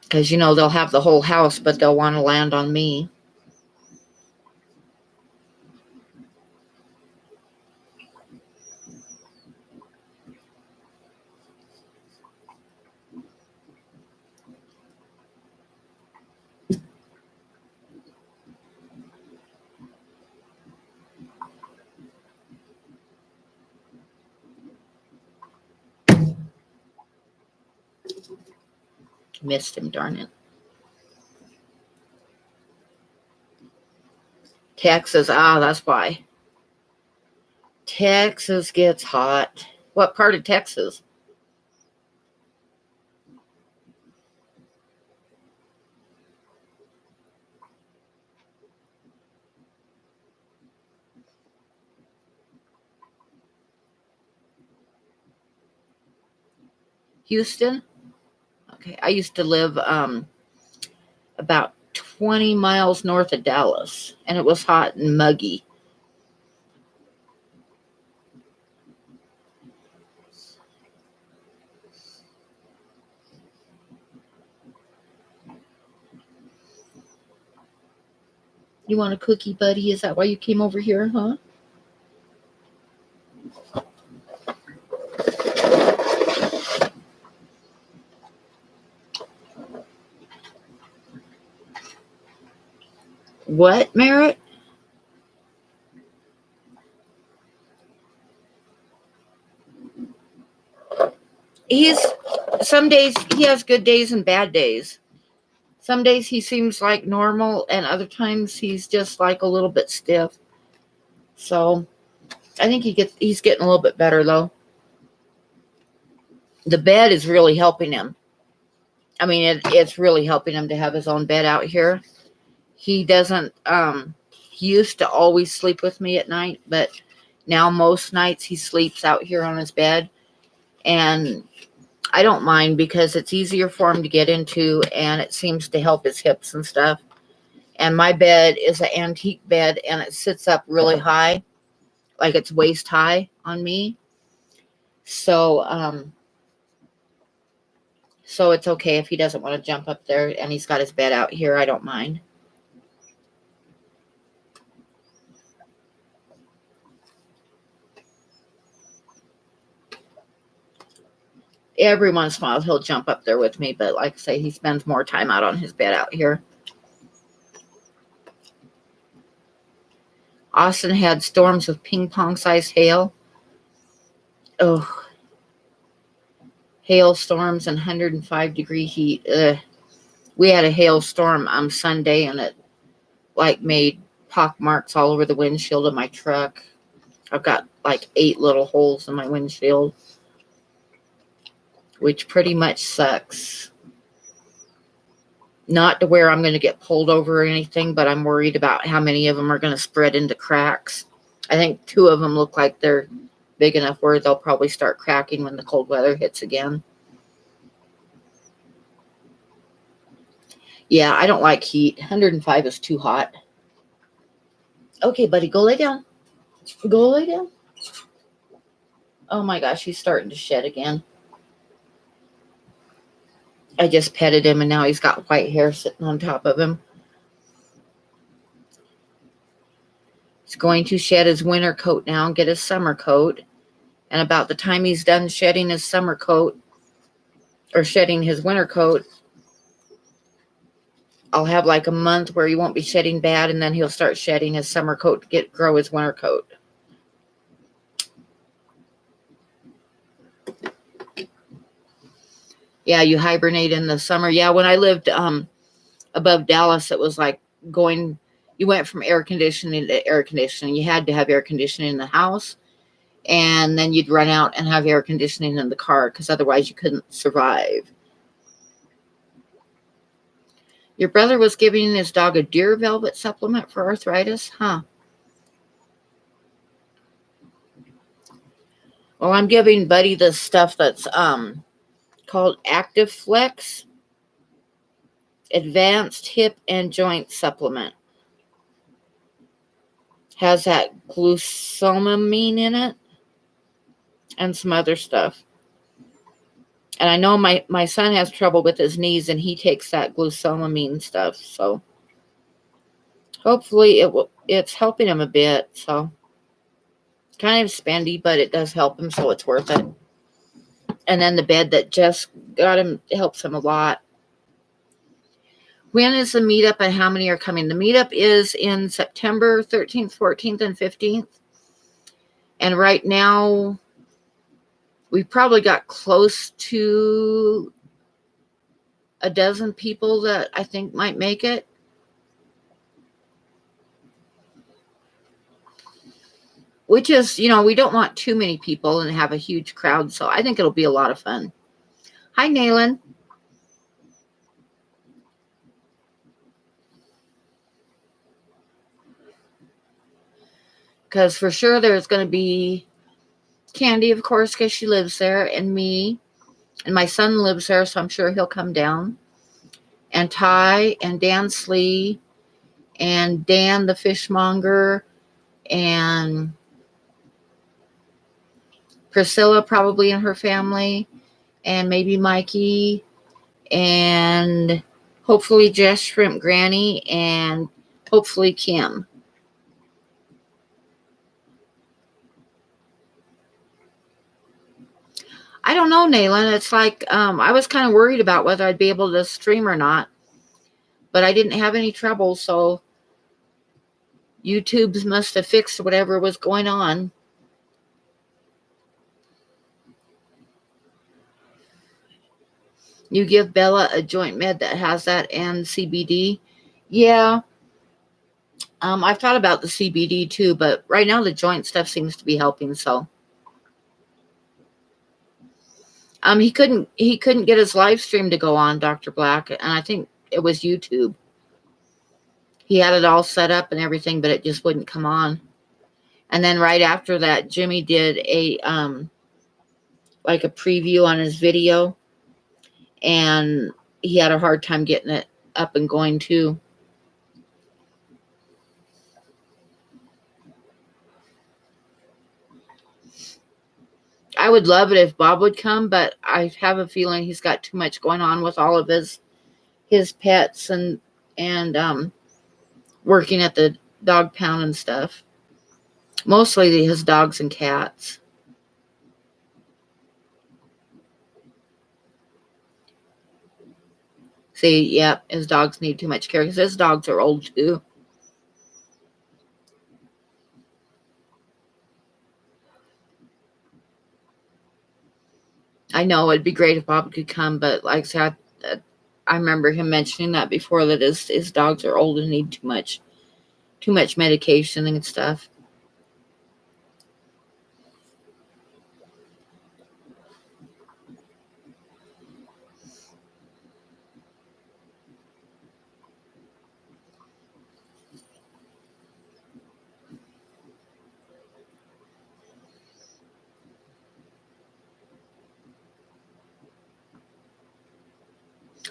A: Because, you know, they'll have the whole house, but they'll want to land on me. Missed him, darn it. Texas, that's why. Texas gets hot. What part of Texas? Houston? Okay, I used to live about 20 miles north of Dallas, and it was hot and muggy. You want a cookie, buddy? Is that why you came over here, huh? What, Merritt? Some days he has good days and bad days. Some days he seems like normal, and other times he's just like a little bit stiff. So I think he's getting a little bit better though. The bed is really helping him. I mean, it's really helping him to have his own bed out here. He doesn't. He used to always sleep with me at night, but now most nights he sleeps out here on his bed, and I don't mind because it's easier for him to get into, and it seems to help his hips and stuff. And my bed is an antique bed, and it sits up really high, like it's waist high on me. So, so it's okay if he doesn't want to jump up there, and he's got his bed out here. I don't mind. Every once in a while, he'll jump up there with me, but like I say, he spends more time out on his bed out here. Austin had storms of ping pong sized hail. Oh, hailstorms and 105-degree heat. Ugh. We had a hailstorm on Sunday, and it like made pock marks all over the windshield of my truck. I've got like 8 little holes in my windshield, which pretty much sucks. Not to where I'm going to get pulled over or anything, but I'm worried about how many of them are going to spread into cracks. I think 2 of them look like they're big enough where they'll probably start cracking when the cold weather hits again. Yeah, I don't like heat. 105 is too hot. Okay, buddy, go lay down. Go lay down. Oh my gosh, he's starting to shed again. I just petted him, and now he's got white hair sitting on top of him. He's going to shed his winter coat now and get his summer coat. And about the time he's done shedding his summer coat or shedding his winter coat, I'll have like a month where he won't be shedding bad, and then he'll start shedding his summer coat to grow his winter coat. Yeah, you hibernate in the summer. Yeah, when I lived above Dallas, it was like you went from air conditioning to air conditioning. You had to have air conditioning in the house, and then you'd run out and have air conditioning in the car because otherwise you couldn't survive. Your brother was giving his dog a deer velvet supplement for arthritis? Huh. Well, I'm giving Buddy this stuff that's called Active Flex Advanced Hip and Joint Supplement. Has that glucosamine in it and some other stuff. And I know my son has trouble with his knees, and he takes that glucosamine stuff. So hopefully it's helping him a bit. So kind of spendy, but it does help him, so it's worth it. And then the bed that Jess got him helps him a lot. When is the meetup and how many are coming? The meetup is in September 13th, 14th, and 15th. And right now, we probably got close to a dozen people that I think might make it. Which is, we don't want too many people and have a huge crowd. So I think it'll be a lot of fun. Hi, Nayland. Because for sure there's going to be Candy, of course, because she lives there, and me. And my son lives there, so I'm sure he'll come down. And Ty and Dan Slee and Dan the fishmonger and Priscilla probably and her family and maybe Mikey and hopefully Jess Shrimp Granny and hopefully Kim. I don't know, Nayland. It's like I was kind of worried about whether I'd be able to stream or not, but I didn't have any trouble, so YouTube's must have fixed whatever was going on. You give Bella a joint med that has that and CBD? Yeah. I've thought about the CBD too, but right now the joint stuff seems to be helping, so. He couldn't get his live stream to go on, Dr. Black, and I think it was YouTube. He had it all set up and everything, but it just wouldn't come on. And then right after that, Jimmy did a like a preview on his video, and he had a hard time getting it up and going too. I would love it if Bob would come, but I have a feeling he's got too much going on with all of his pets and working at the dog pound and stuff. Mostly his dogs and cats. See, yeah, his dogs need too much care because his dogs are old too. I know it'd be great if Bob could come, but like I said, I remember him mentioning that before, that his dogs are old and need too much medication and stuff.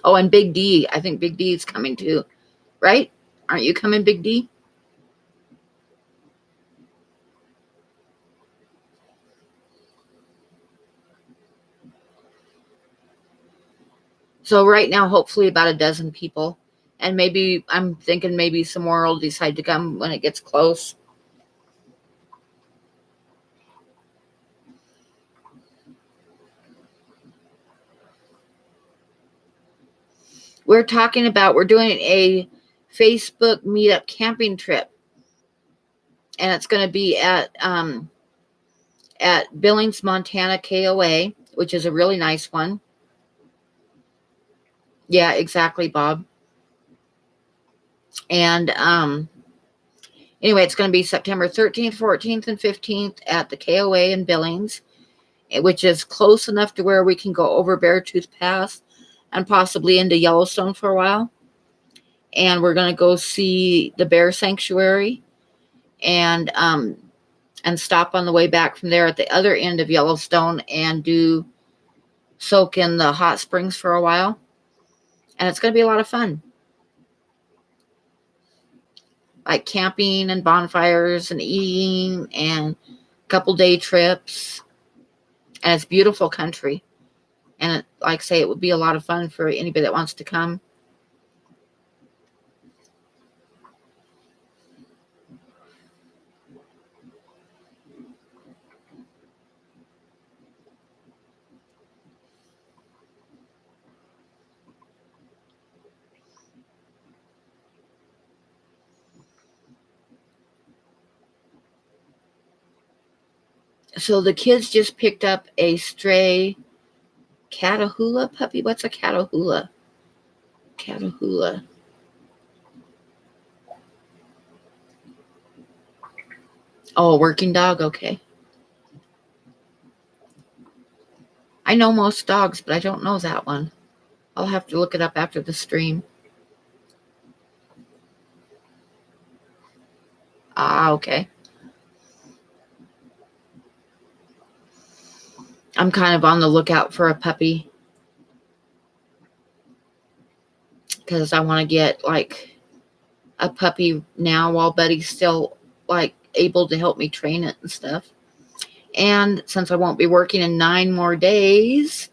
A: Oh, and Big D. I think Big D is coming too, right? Aren't you coming, Big D? So right now, hopefully about a dozen people. And maybe I'm thinking maybe some more will decide to come when it gets close. we're talking about, we're doing a Facebook meetup camping trip, and it's going to be at Billings, Montana KOA, which is a really nice one. Yeah, exactly, Bob. And anyway, it's going to be September 13th, 14th, and 15th at the KOA in Billings, which is close enough to where we can go over Beartooth Pass and possibly into Yellowstone for a while. And we're going to go see the bear sanctuary and stop on the way back from there at the other end of Yellowstone and soak in the hot springs for a while. And it's going to be a lot of fun. Like camping and bonfires and eating and a couple day trips. And it's beautiful country. And like I say, it would be a lot of fun for anybody that wants to come. So the kids just picked up a stray Catahoula puppy. What's a Catahoula? Catahoula. Oh, a working dog? Okay. I know most dogs, but I don't know that one. I'll have to look it up after the stream. Ah, okay. I'm kind of on the lookout for a puppy because I want to get like a puppy now while Buddy's still like able to help me train it and stuff. And since I won't be working in 9 more days,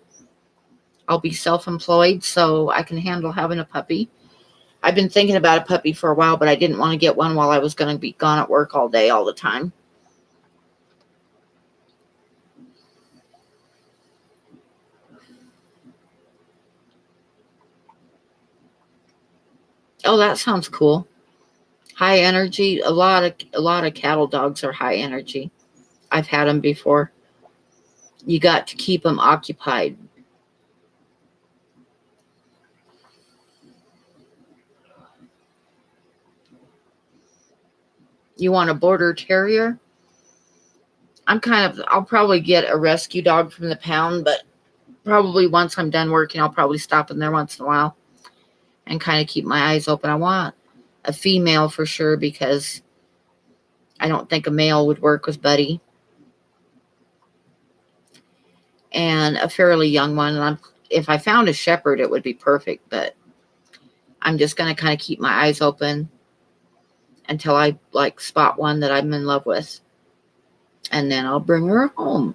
A: I'll be self-employed, so I can handle having a puppy. I've been thinking about a puppy for a while, but I didn't want to get one while I was going to be gone at work all day, all the time. Oh, that sounds cool. High energy. A lot of cattle dogs are high energy. I've had them before. You got to keep them occupied. You want a border terrier? I'll probably get a rescue dog from the pound, but probably once I'm done working, I'll probably stop in there once in a while and kind of keep my eyes open. I want a female for sure because I don't think a male would work with Buddy. And a fairly young one. And if I found a shepherd, it would be perfect, but I'm just going to kind of keep my eyes open until I like spot one that I'm in love with. And then I'll bring her home.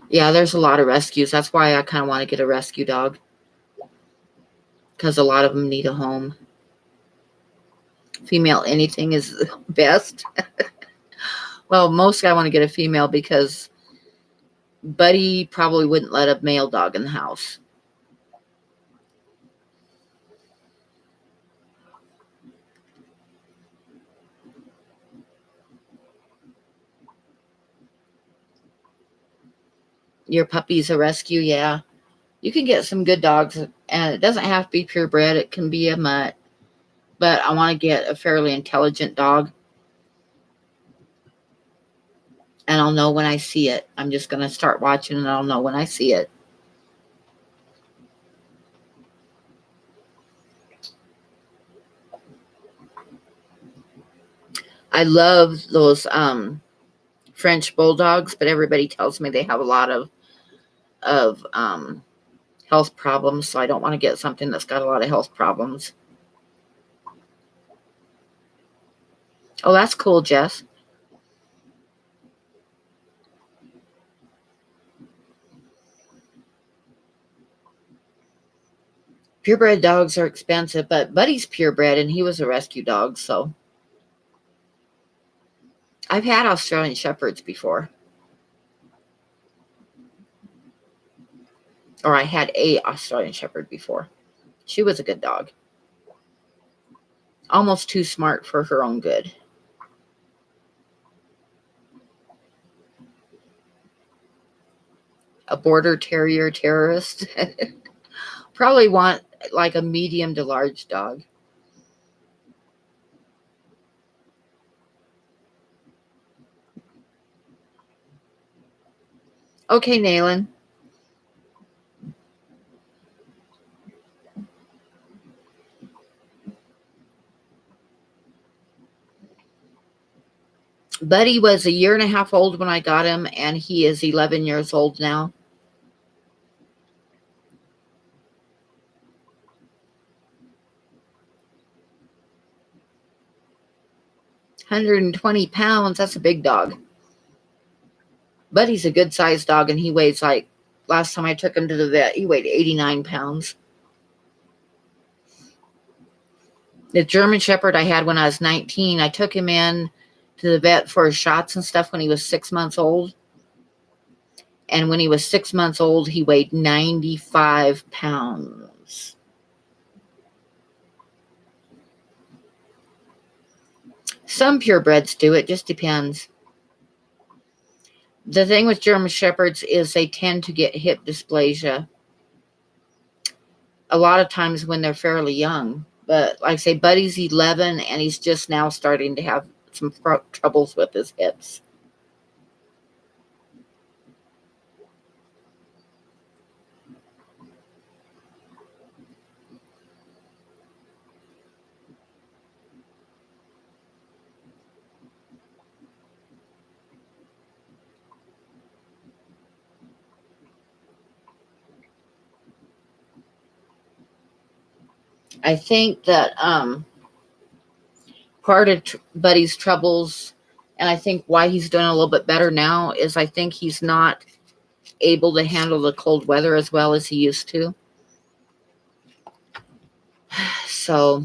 A: Yeah, there's a lot of rescues. That's why I kind of want to get a rescue dog. Because a lot of them need a home. Female anything is best. Well, mostly I want to get a female because Buddy probably wouldn't let a male dog in the house. Your puppy's a rescue, yeah. You can get some good dogs, and it doesn't have to be purebred. It can be a mutt. But I want to get a fairly intelligent dog. And I'll know when I see it. I'm just going to start watching, and I'll know when I see it. I love those French bulldogs, but everybody tells me they have a lot of health problems, so I don't want to get something that's got a lot of health problems. Oh, that's cool, Jess. Purebred dogs are expensive, but Buddy's purebred, and he was a rescue dog, so. I've had Australian Shepherds before. Or I had a Australian Shepherd before. She was a good dog. Almost too smart for her own good. A border terrier terrorist. Probably want like a medium to large dog. Okay, Nayland. Buddy was a year and a half old when I got him, and he is 11 years old now. £120. That's a big dog. Buddy's a good sized dog, and he weighs like, last time I took him to the vet, he weighed 89 pounds. The German Shepherd I had when I was 19, I took him in to the vet for his shots and stuff when he was 6 months old. And when he was 6 months old, he weighed 95 pounds. Some purebreds do. It just depends. The thing with German Shepherds is they tend to get hip dysplasia a lot of times when they're fairly young. But like I say, Buddy's 11, and he's just now starting to have some troubles with his hips. I think that part of Buddy's troubles, and I think why he's doing a little bit better now, is I think he's not able to handle the cold weather as well as he used to. So,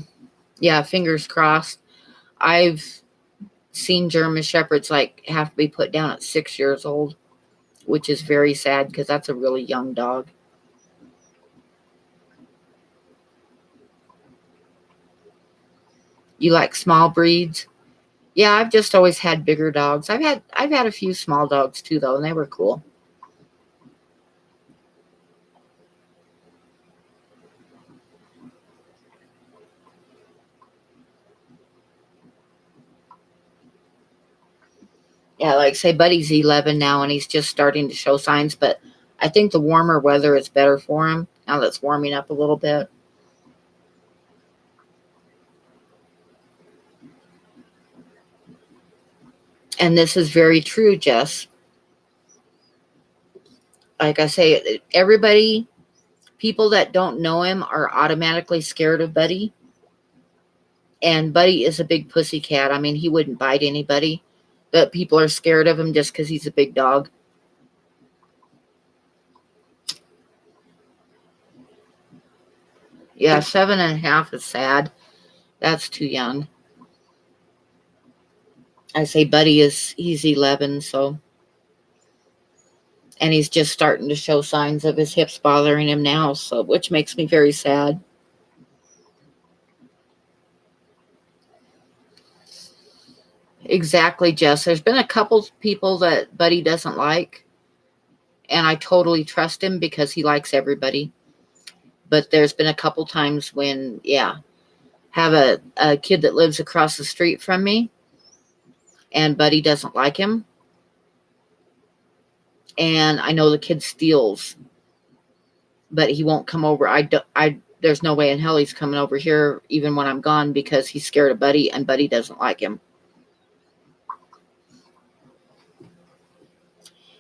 A: yeah, fingers crossed. I've seen German Shepherds like have to be put down at 6 years old, which is very sad because that's a really young dog. You like small breeds? Yeah, I've just always had bigger dogs. I've had a few small dogs too though, and they were cool. Yeah, like say Buddy's 11 now and he's just starting to show signs, but I think the warmer weather is better for him now that it's warming up a little bit. And this is very true, Jess. Like I say, everybody, people that don't know him are automatically scared of Buddy. And Buddy is a big pussy cat. I mean, he wouldn't bite anybody, but people are scared of him just because he's a big dog. Yeah, 7.5 is sad. That's too young. I say he's 11, so. And he's just starting to show signs of his hips bothering him now, so which makes me very sad. Exactly, Jess. There's been a couple people that Buddy doesn't like, and I totally trust him because he likes everybody. But there's been a couple times when, yeah, have a kid that lives across the street from me, and Buddy doesn't like him. And I know the kid steals, but he won't come over. There's no way in hell he's coming over here even when I'm gone because he's scared of Buddy, and Buddy doesn't like him.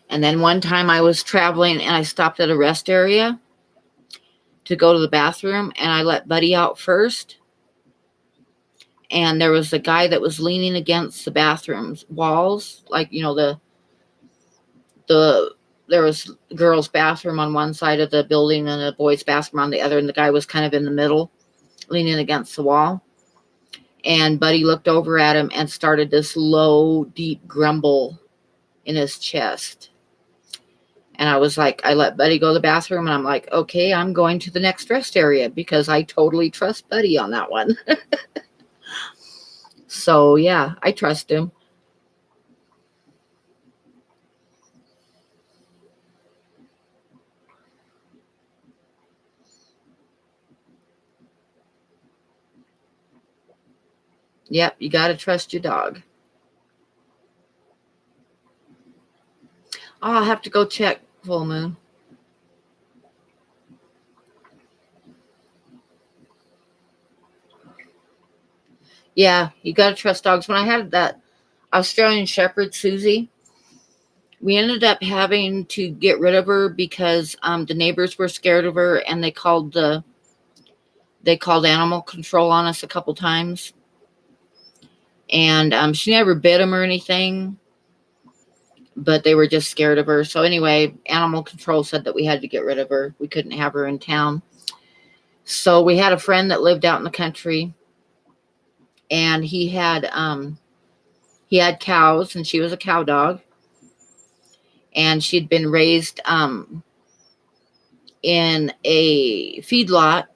A: And then one time I was traveling and I stopped at a rest area to go to the bathroom, and I let Buddy out first. And there was a guy that was leaning against the bathroom's walls, like, there was a girls' bathroom on one side of the building and a boys' bathroom on the other, and the guy was kind of in the middle, leaning against the wall. And Buddy looked over at him and started this low, deep grumble in his chest. And I was like, I let Buddy go to the bathroom, and I'm like, okay, I'm going to the next rest area because I totally trust Buddy on that one. So, yeah, I trust him. Yep, you got to trust your dog. Oh, I'll have to go check full moon. Yeah, you got to trust dogs. When I had that Australian Shepherd, Susie, we ended up having to get rid of her because the neighbors were scared of her, and they called animal control on us a couple times. And she never bit them or anything, but they were just scared of her. So anyway, animal control said that we had to get rid of her. We couldn't have her in town. So we had a friend that lived out in the country, and he had cows, and she was a cow dog, and she'd been raised in a feedlot,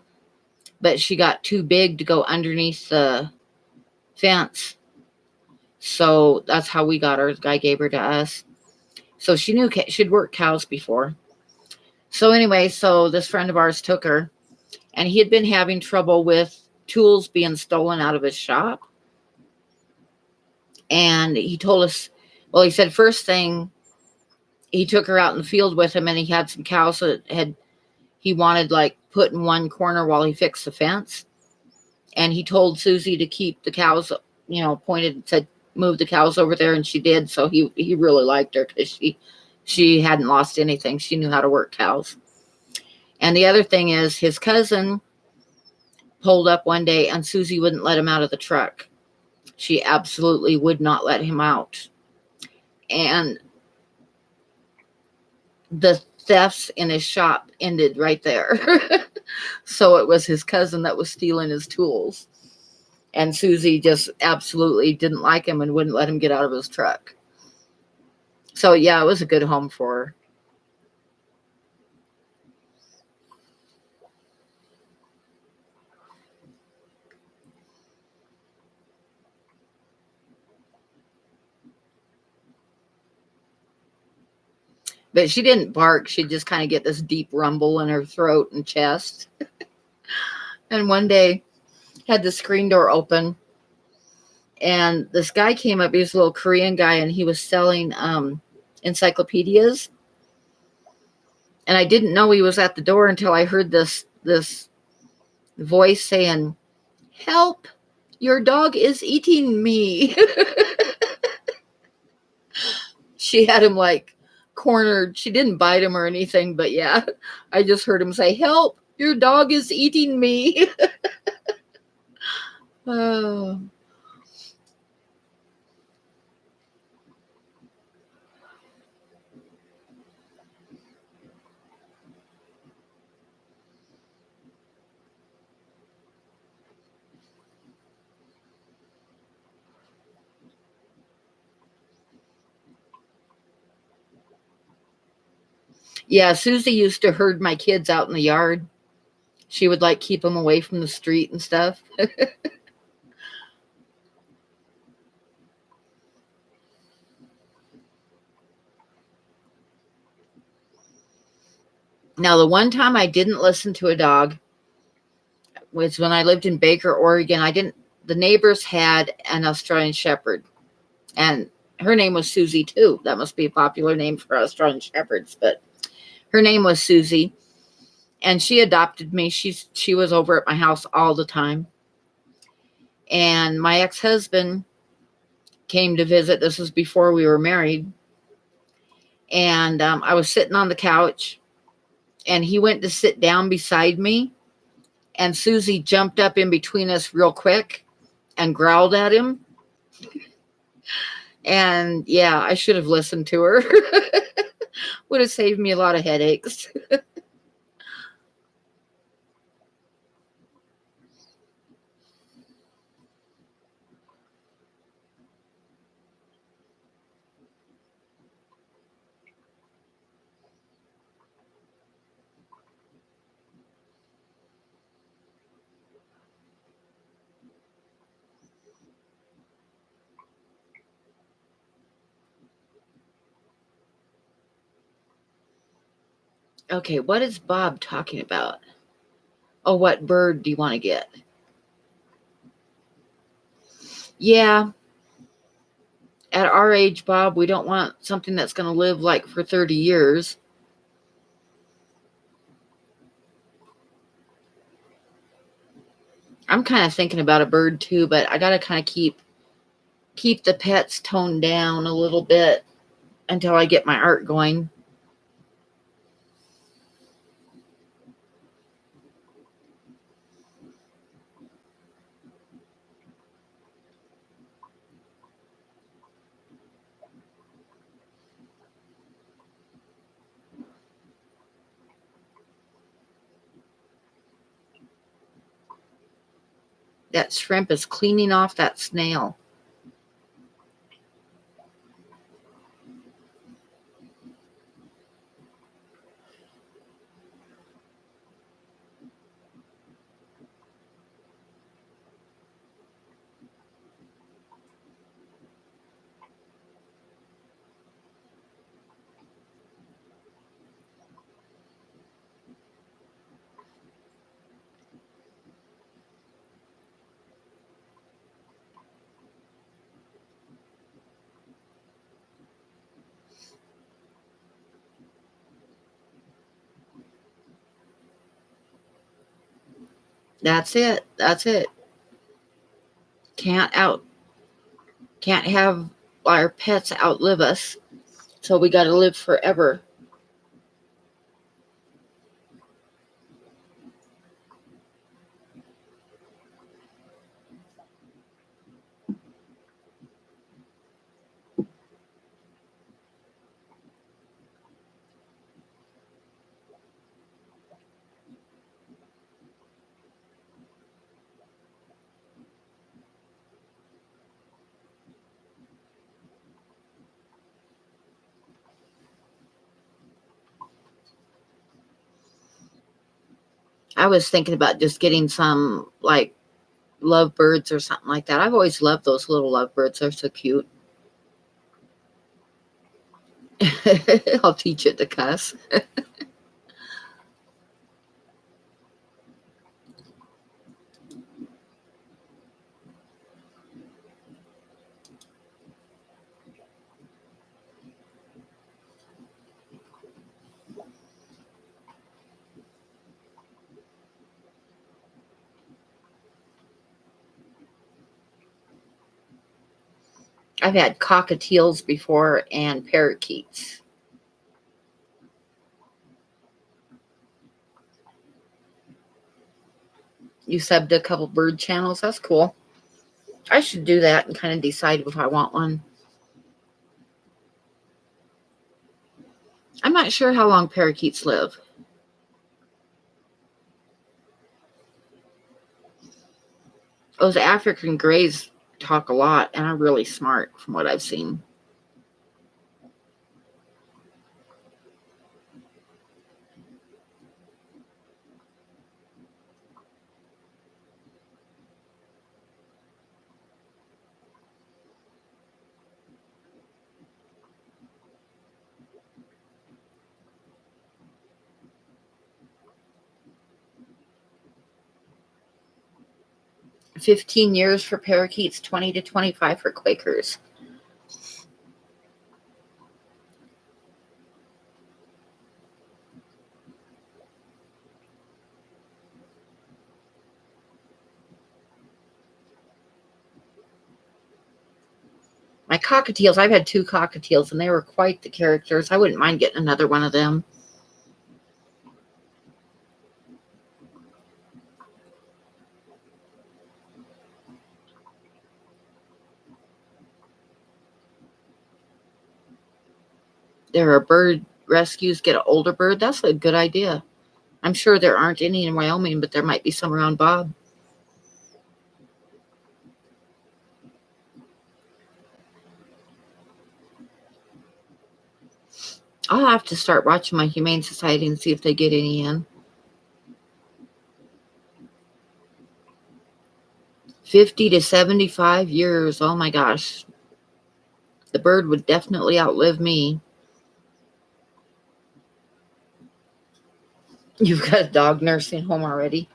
A: but she got too big to go underneath the fence. So that's how we got her. The guy gave her to us. So she knew she'd worked cows before. So anyway, so this friend of ours took her, and he had been having trouble with tools being stolen out of his shop. And he told us, well, he said first thing, he took her out in the field with him, and he had some cows that he wanted like put in one corner while he fixed the fence. And he told Susie to keep the cows, pointed and said, move the cows over there, and she did. So he really liked her because she hadn't lost anything. She knew how to work cows. And the other thing is, his cousin pulled up one day, and Susie wouldn't let him out of the truck. She absolutely would not let him out. And the thefts in his shop ended right there. So it was his cousin that was stealing his tools. And Susie just absolutely didn't like him and wouldn't let him get out of his truck. So, yeah, it was a good home for her. But she didn't bark. She'd just kind of get this deep rumble in her throat and chest. And one day, had the screen door open, and this guy came up. He was a little Korean guy, and he was selling encyclopedias. And I didn't know he was at the door until I heard this voice saying, "Help, your dog is eating me." She had him like cornered. She didn't bite him or anything, but yeah, I just heard him say, "Help, your dog is eating me." Oh. Yeah, Susie used to herd my kids out in the yard. She would like keep them away from the street and stuff. Now, the one time I didn't listen to a dog was when I lived in Baker, Oregon. The neighbors had an Australian Shepherd, and her name was Susie too. That must be a popular name for Australian Shepherds, but her name was Susie, and she adopted me. She was over at my house all the time. And my ex-husband came to visit. This was before we were married. And I was sitting on the couch, and he went to sit down beside me, and Susie jumped up in between us real quick and growled at him. And yeah, I should have listened to her. Would have saved me a lot of headaches. Okay, what is Bob talking about? Oh, what bird do you want to get? Yeah, at our age, Bob, we don't want something that's going to live like for 30 years. I'm kind of thinking about a bird too, but I got to kind of keep the pets toned down a little bit until I get my art going. That shrimp is cleaning off that snail. That's it. That's it. Can't out can't have our pets outlive us. So we got to live forever. I was thinking about just getting some like lovebirds or something like that. I've always loved those little lovebirds. They're so cute. I'll teach it to cuss. I've had cockatiels before and parakeets. You subbed a couple bird channels. That's cool. I should do that and kind of decide if I want one. I'm not sure how long parakeets live. Those African grays talk a lot and are really smart from what I've seen. 15 years for parakeets, 20 to 25 for Quakers. My cockatiels, I've had two cockatiels and they were quite the characters. I wouldn't mind getting another one of them. There are bird rescues, get an older bird. That's a good idea. I'm sure there aren't any in Wyoming, but there might be some around Bob. I'll have to start watching my Humane Society and see if they get any in. 50 to 75 years. Oh my gosh. The bird would definitely outlive me. You've got a dog nursing home already?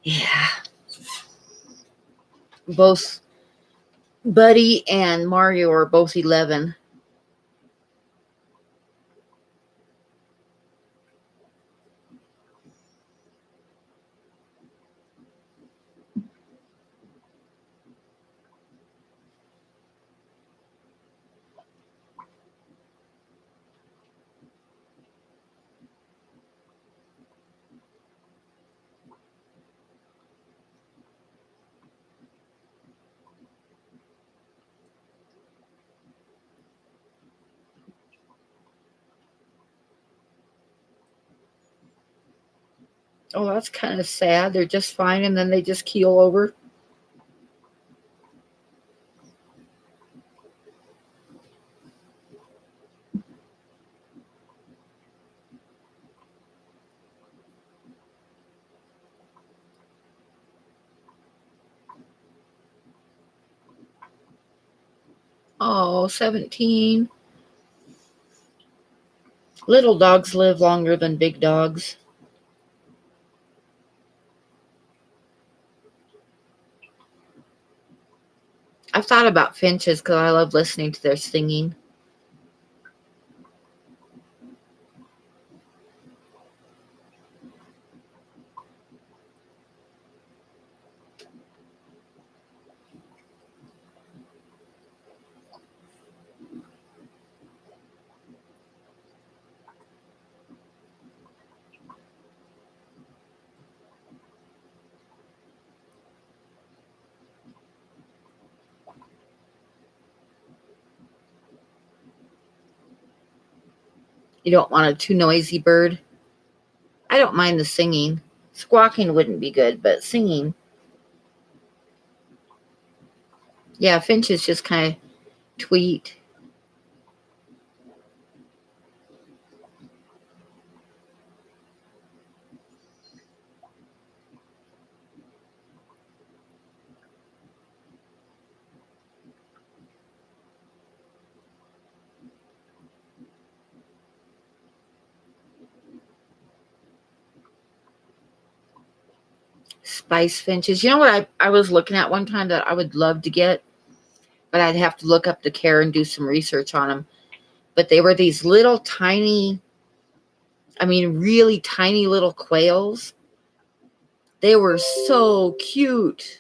A: Yeah. Both Buddy and Mario are both 11. Oh, that's kind of sad. They're just fine and then they just keel over. Oh, 17. Little dogs live longer than big dogs. I've thought about finches because I love listening to their singing. You don't want a too noisy bird. I don't mind the singing. Squawking wouldn't be good, but singing. Yeah, finches just kind of tweet. Spice finches. You know what I was looking at one time that I would love to get, but I'd have to look up the care and do some research on them. But they were these little tiny, I mean, really tiny little quails. They were so cute.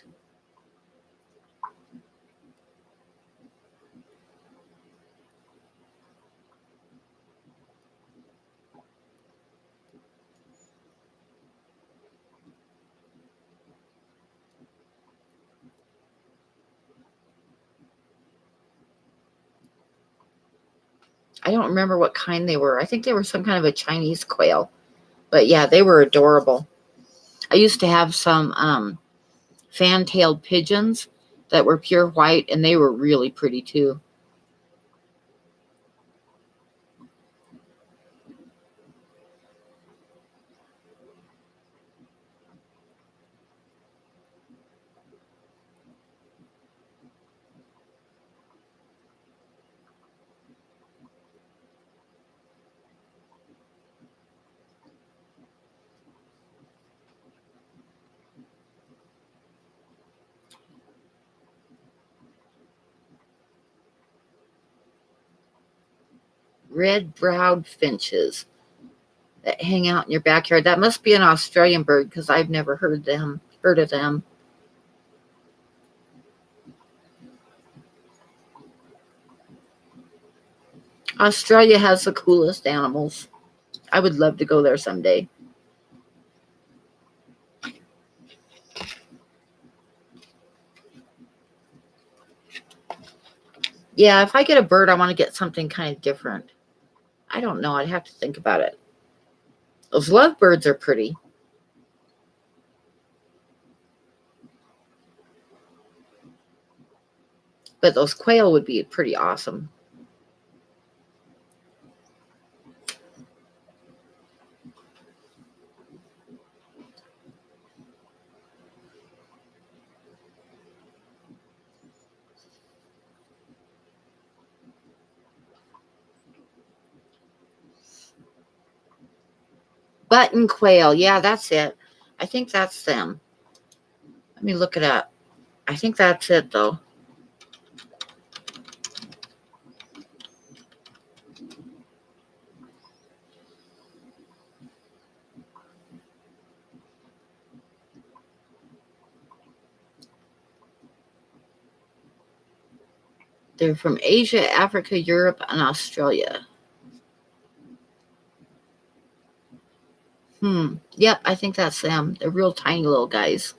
A: I don't remember what kind they were. I think they were some kind of a Chinese quail. But yeah, they were adorable. I used to have some fan-tailed pigeons that were pure white, and they were really pretty too. Red-browed finches that hang out in your backyard. That must be an Australian bird because I've never heard of them. Australia has the coolest animals. I would love to go there someday. Yeah, if I get a bird, I want to get something kind of different. I don't know. I'd have to think about it. Those lovebirds are pretty, but those quail would be pretty awesome. Button quail. Yeah, that's it. I think that's them. Let me look it up. I think that's it, though. They're from Asia, Africa, Europe, and Australia. Yep, I think that's them. They're real tiny little guys.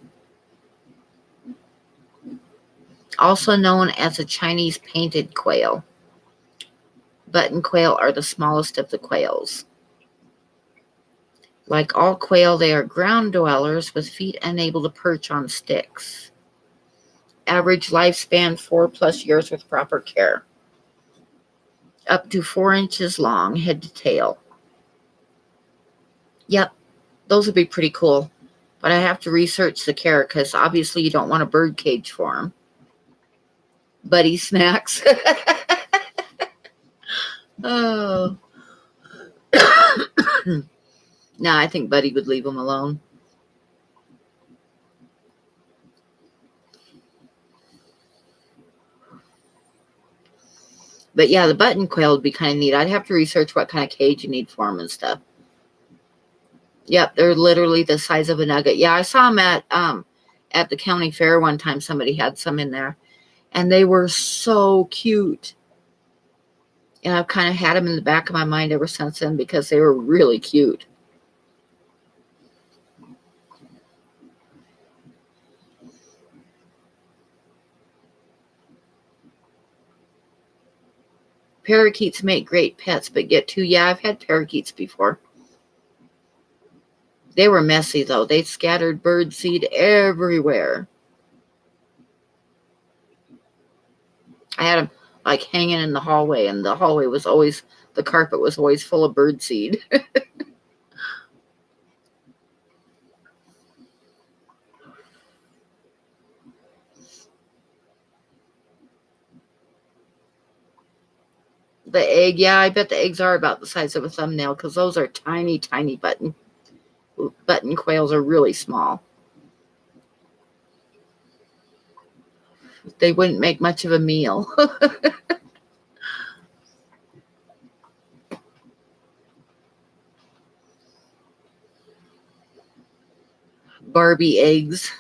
A: Also known as a Chinese painted quail. Button quail are the smallest of the quails. Like all quail, they are ground dwellers with feet unable to perch on sticks. Average lifespan 4+ years with proper care. Up to 4 inches long, head to tail. Yep, those would be pretty cool. But I have to research the care because obviously you don't want a bird cage for them. Buddy snacks. Oh. Nah, I think Buddy would leave them alone. But yeah, the button quail would be kind of neat. I'd have to research what kind of cage you need for them and stuff. Yep, they're literally the size of a nugget. Yeah, I saw them at the county fair one time. Somebody had some in there, and they were so cute. And I've kind of had them in the back of my mind ever since then because they were really cute. Parakeets make great pets, but get too. Yeah, I've had parakeets before. They were messy, though. They scattered bird seed everywhere. I had them like hanging in the hallway, and the hallway was always, the carpet was always full of bird seed. The egg, yeah, I bet the eggs are about the size of a thumbnail because those are tiny, tiny button quails are really small. They wouldn't make much of a meal. Barbie eggs.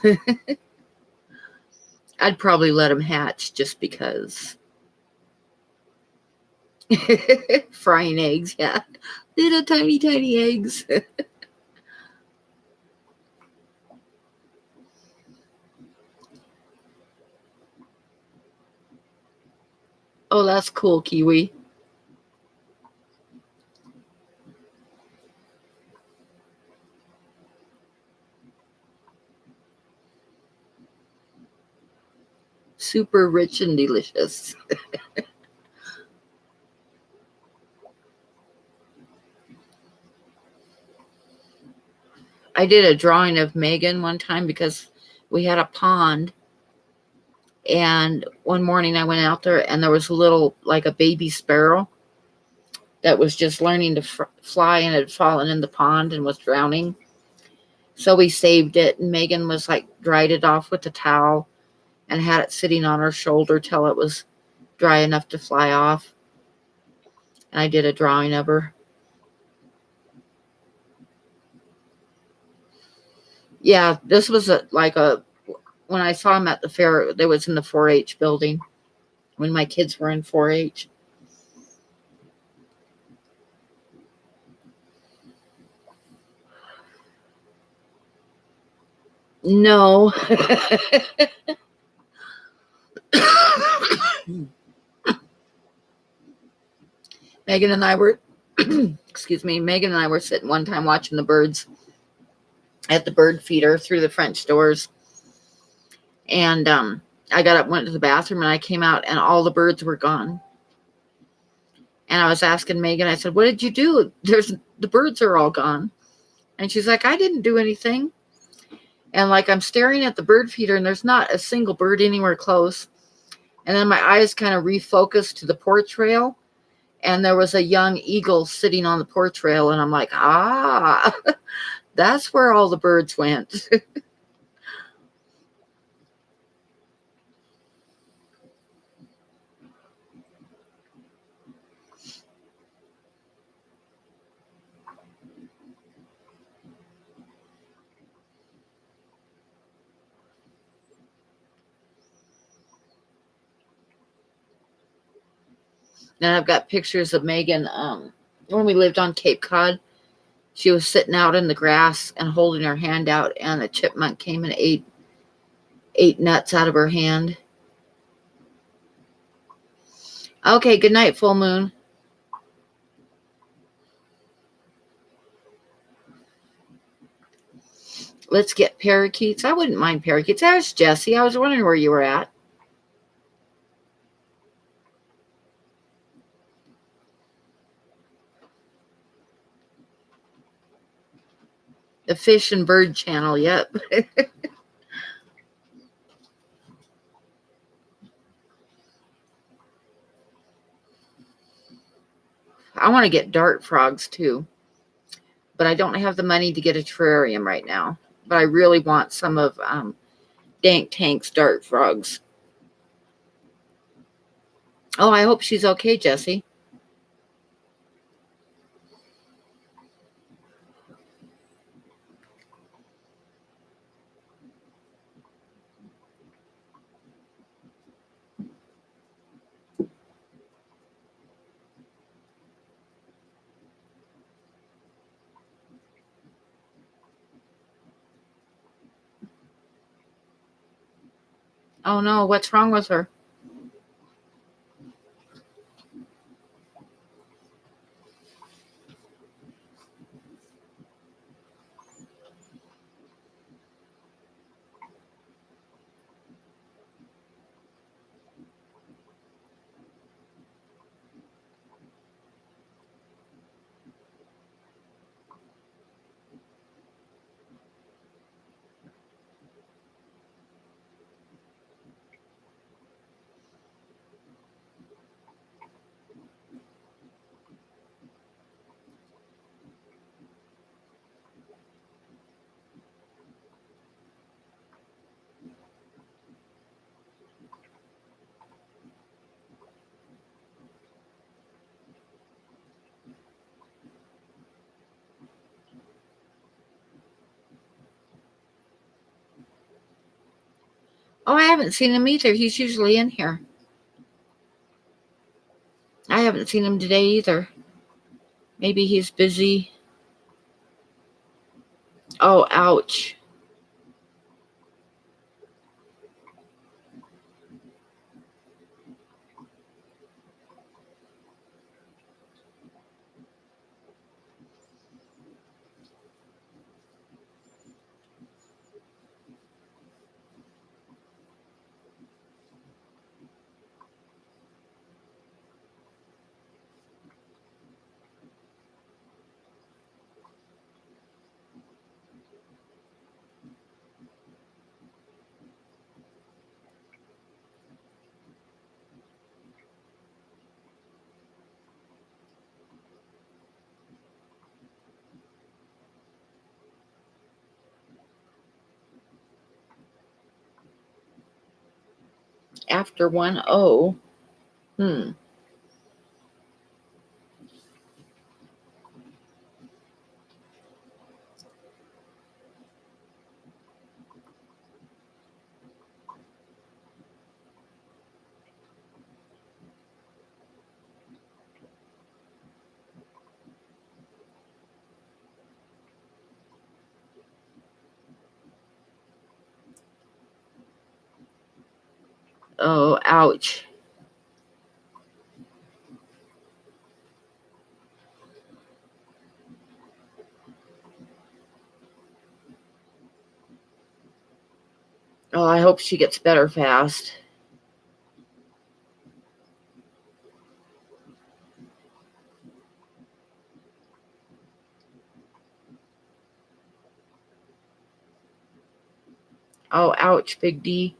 A: I'd probably let them hatch just because. Frying eggs, yeah. Little tiny, tiny eggs. Oh, that's cool, Kiwi. Super rich and delicious. I did a drawing of Megan one time because we had a pond. And one morning I went out there and there was a little, like a baby sparrow that was just learning to fly and had fallen in the pond and was drowning. So we saved it, and Megan was like dried it off with a towel and had it sitting on her shoulder till it was dry enough to fly off. And I did a drawing of her. Yeah, this was when I saw him at the fair, it was in the 4-H building when my kids were in 4-H. No. Megan and I were, excuse me, Megan and I were sitting one time watching the birds at the bird feeder through the French doors. And I got up, went to the bathroom, and I came out, and all the birds were gone. And I was asking Megan, I said, what did you do? The birds are all gone. And she's like, I didn't do anything. And like, I'm staring at the bird feeder, and there's not a single bird anywhere close. And then my eyes kind of refocused to the porch rail. and there was a young eagle sitting on the porch rail, and I'm like, ah, that's where all the birds went. And I've got pictures of Megan when we lived on Cape Cod. She was sitting out in the grass and holding her hand out, and a chipmunk came and ate nuts out of her hand. Okay, good night, full moon. Let's get parakeets. I wouldn't mind parakeets. There's Jessie. I was wondering where you were at. The Fish and Bird Channel. Yep. I want to get dart frogs too, but I don't have the money to get a terrarium right now. But I really want some of Dank Tank's dart frogs. Oh, I hope she's okay, Jessie. Oh no, what's wrong with her? Oh, I haven't seen him either. He's usually in here. I haven't seen him today either. Maybe he's busy. Oh, ouch. After 1-0. Hmm. Oh, ouch. Oh, I hope she gets better fast. Oh, ouch, Big D.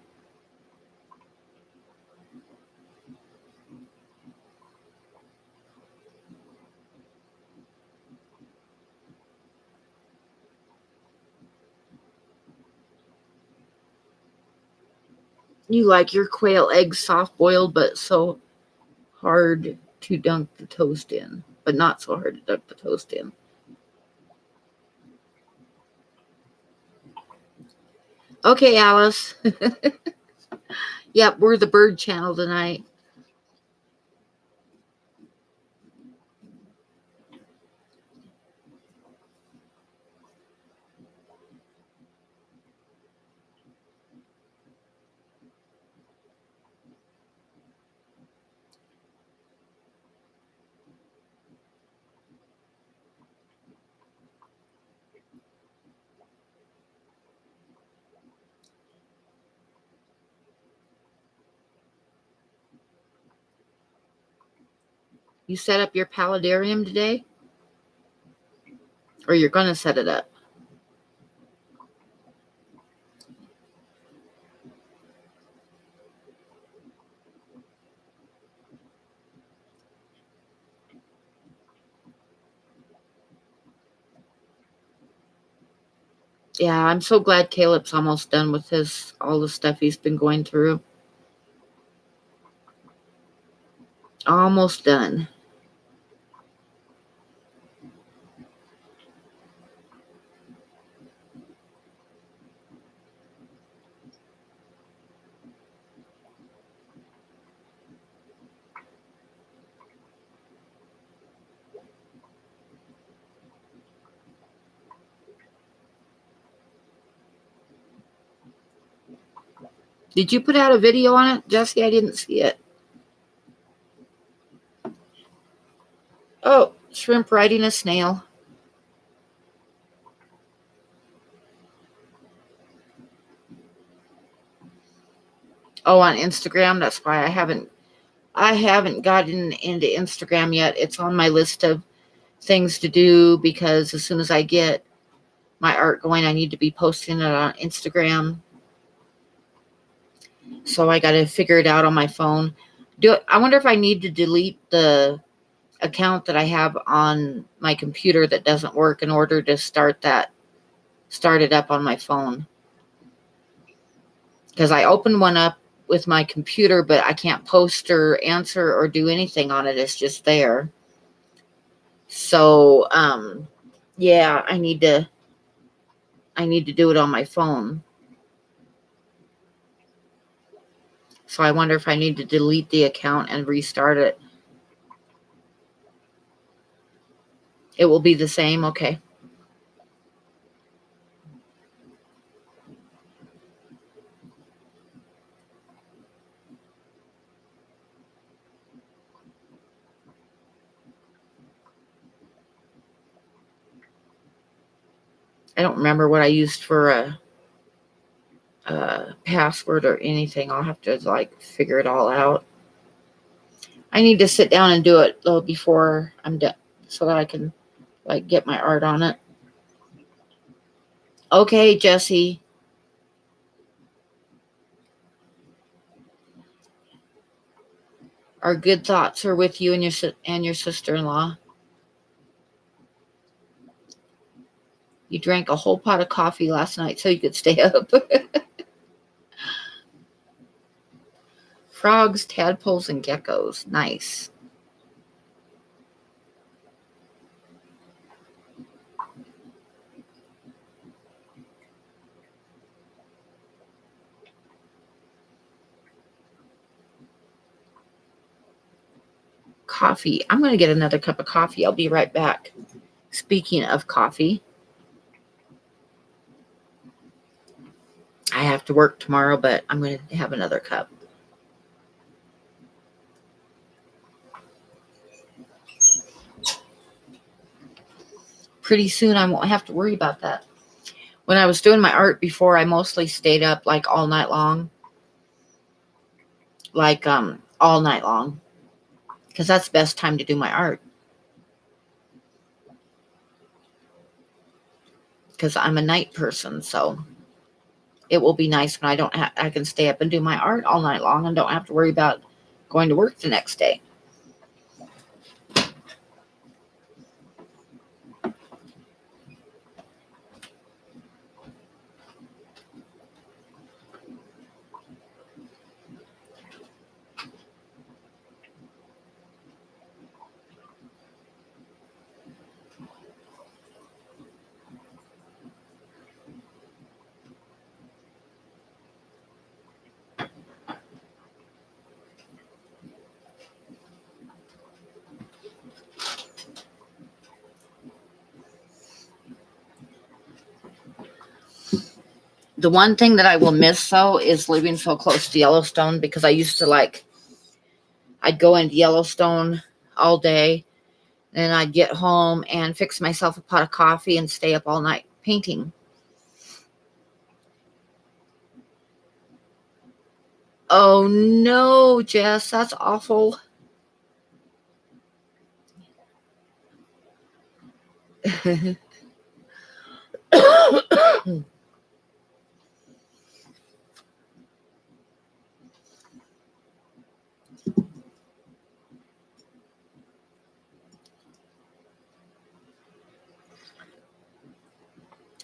A: You like your quail eggs soft boiled, but so hard to dunk the toast in, but not so hard to dunk the toast in. Okay, Alice. Yep, we're the bird channel tonight. You set up your paludarium today? Or you're going to set it up? Yeah, I'm so glad Caleb's almost done with all the stuff he's been going through. Almost done. Did you put out a video on it, Jesse? I didn't see it. Oh, shrimp riding a snail. Oh, on Instagram. That's why I haven't gotten into Instagram yet. It's on my list of things to do because as soon as I get my art going, I need to be posting it on Instagram. So I got to figure it out on my phone. I wonder if I need to delete the account that I have on my computer that doesn't work in order to start it up on my phone. Because I opened one up with my computer, but I can't post or answer or do anything on it. It's just there. So, yeah, I need to do it on my phone. So I wonder if I need to delete the account and restart it. It will be the same. Okay. I don't remember what I used for a password or anything. I'll have to figure it all out. I need to sit down and do it though before I'm done so that I can get my art on it. Okay, Jesse. Our good thoughts are with you and your sister-in-law. You drank a whole pot of coffee last night so you could stay up. Frogs, tadpoles, and geckos. Nice. Coffee. I'm going to get another cup of coffee. I'll be right back. Speaking of coffee, I have to work tomorrow, but I'm going to have another cup. Pretty soon I won't have to worry about that. When I was doing my art before, I mostly stayed up all night long. All night long. Because that's the best time to do my art. Because I'm a night person, so it will be nice when I can stay up and do my art all night long and don't have to worry about going to work the next day. The one thing that I will miss though is living so close to Yellowstone, because I used to I'd go into Yellowstone all day, and I'd get home and fix myself a pot of coffee and stay up all night painting. Oh no, Jess, that's awful.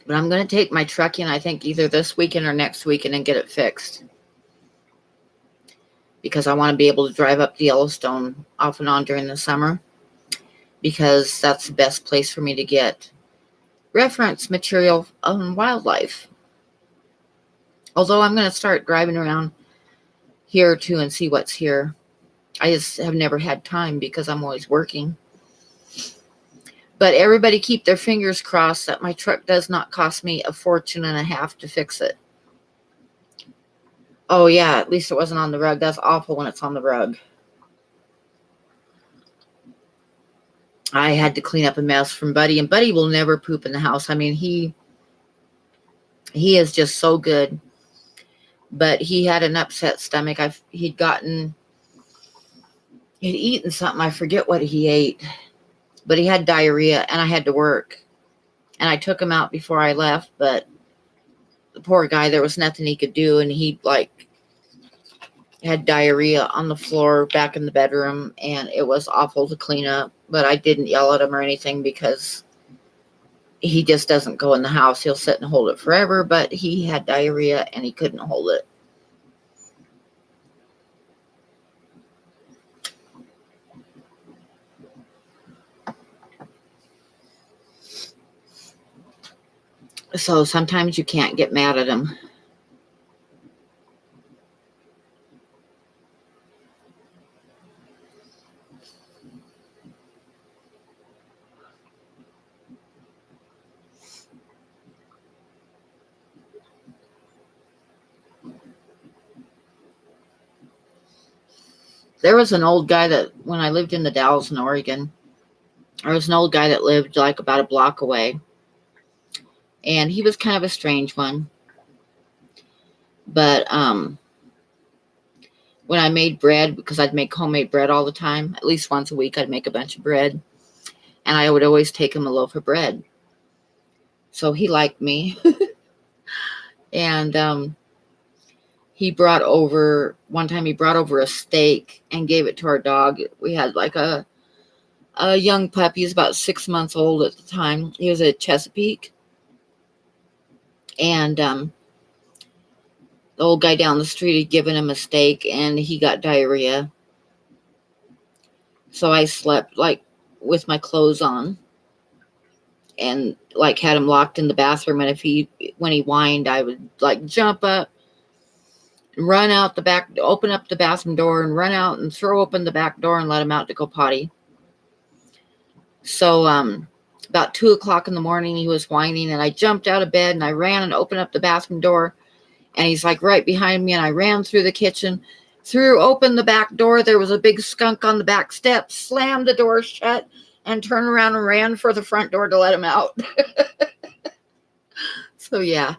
A: But I'm going to take my truck in, I think, either this weekend or next weekend and get it fixed. Because I want to be able to drive up to Yellowstone off and on during the summer. Because that's the best place for me to get reference material on wildlife. Although I'm going to start driving around here too and see what's here. I just have never had time because I'm always working. But everybody keep their fingers crossed that my truck does not cost me a fortune and a half to fix it. Oh yeah, at least it wasn't on the rug. That's awful when it's on the rug. I had to clean up a mess from Buddy, and Buddy will never poop in the house. I mean, he is just so good. But he had an upset stomach. He'd eaten something. I forget what he ate. But he had diarrhea, and I had to work. And I took him out before I left, but the poor guy, there was nothing he could do, and he had diarrhea on the floor back in the bedroom, and it was awful to clean up. But I didn't yell at him or anything because he just doesn't go in the house. He'll sit and hold it forever, but he had diarrhea and he couldn't hold it. So sometimes you can't get mad at him. There was an old guy that, when I lived in the Dalles in Oregon, there was an old guy that lived about a block away. And he was kind of a strange one. But when I made bread, because I'd make homemade bread all the time, at least once a week I'd make a bunch of bread. And I would always take him a loaf of bread. So he liked me. And one time he brought over a steak and gave it to our dog. We had a young puppy. He was about 6 months old at the time. He was a Chesapeake. And the old guy down the street had given him a steak, and he got diarrhea. So I slept with my clothes on, and had him locked in the bathroom. And when he whined, I would jump up, run out the back, open up the bathroom door, and run out and throw open the back door and let him out to go potty. So about 2:00 in the morning, he was whining, and I jumped out of bed and I ran and opened up the bathroom door, and he's right behind me. And I ran through the kitchen, threw open the back door. There was a big skunk on the back steps, slammed the door shut, and turned around and ran for the front door to let him out. So yeah.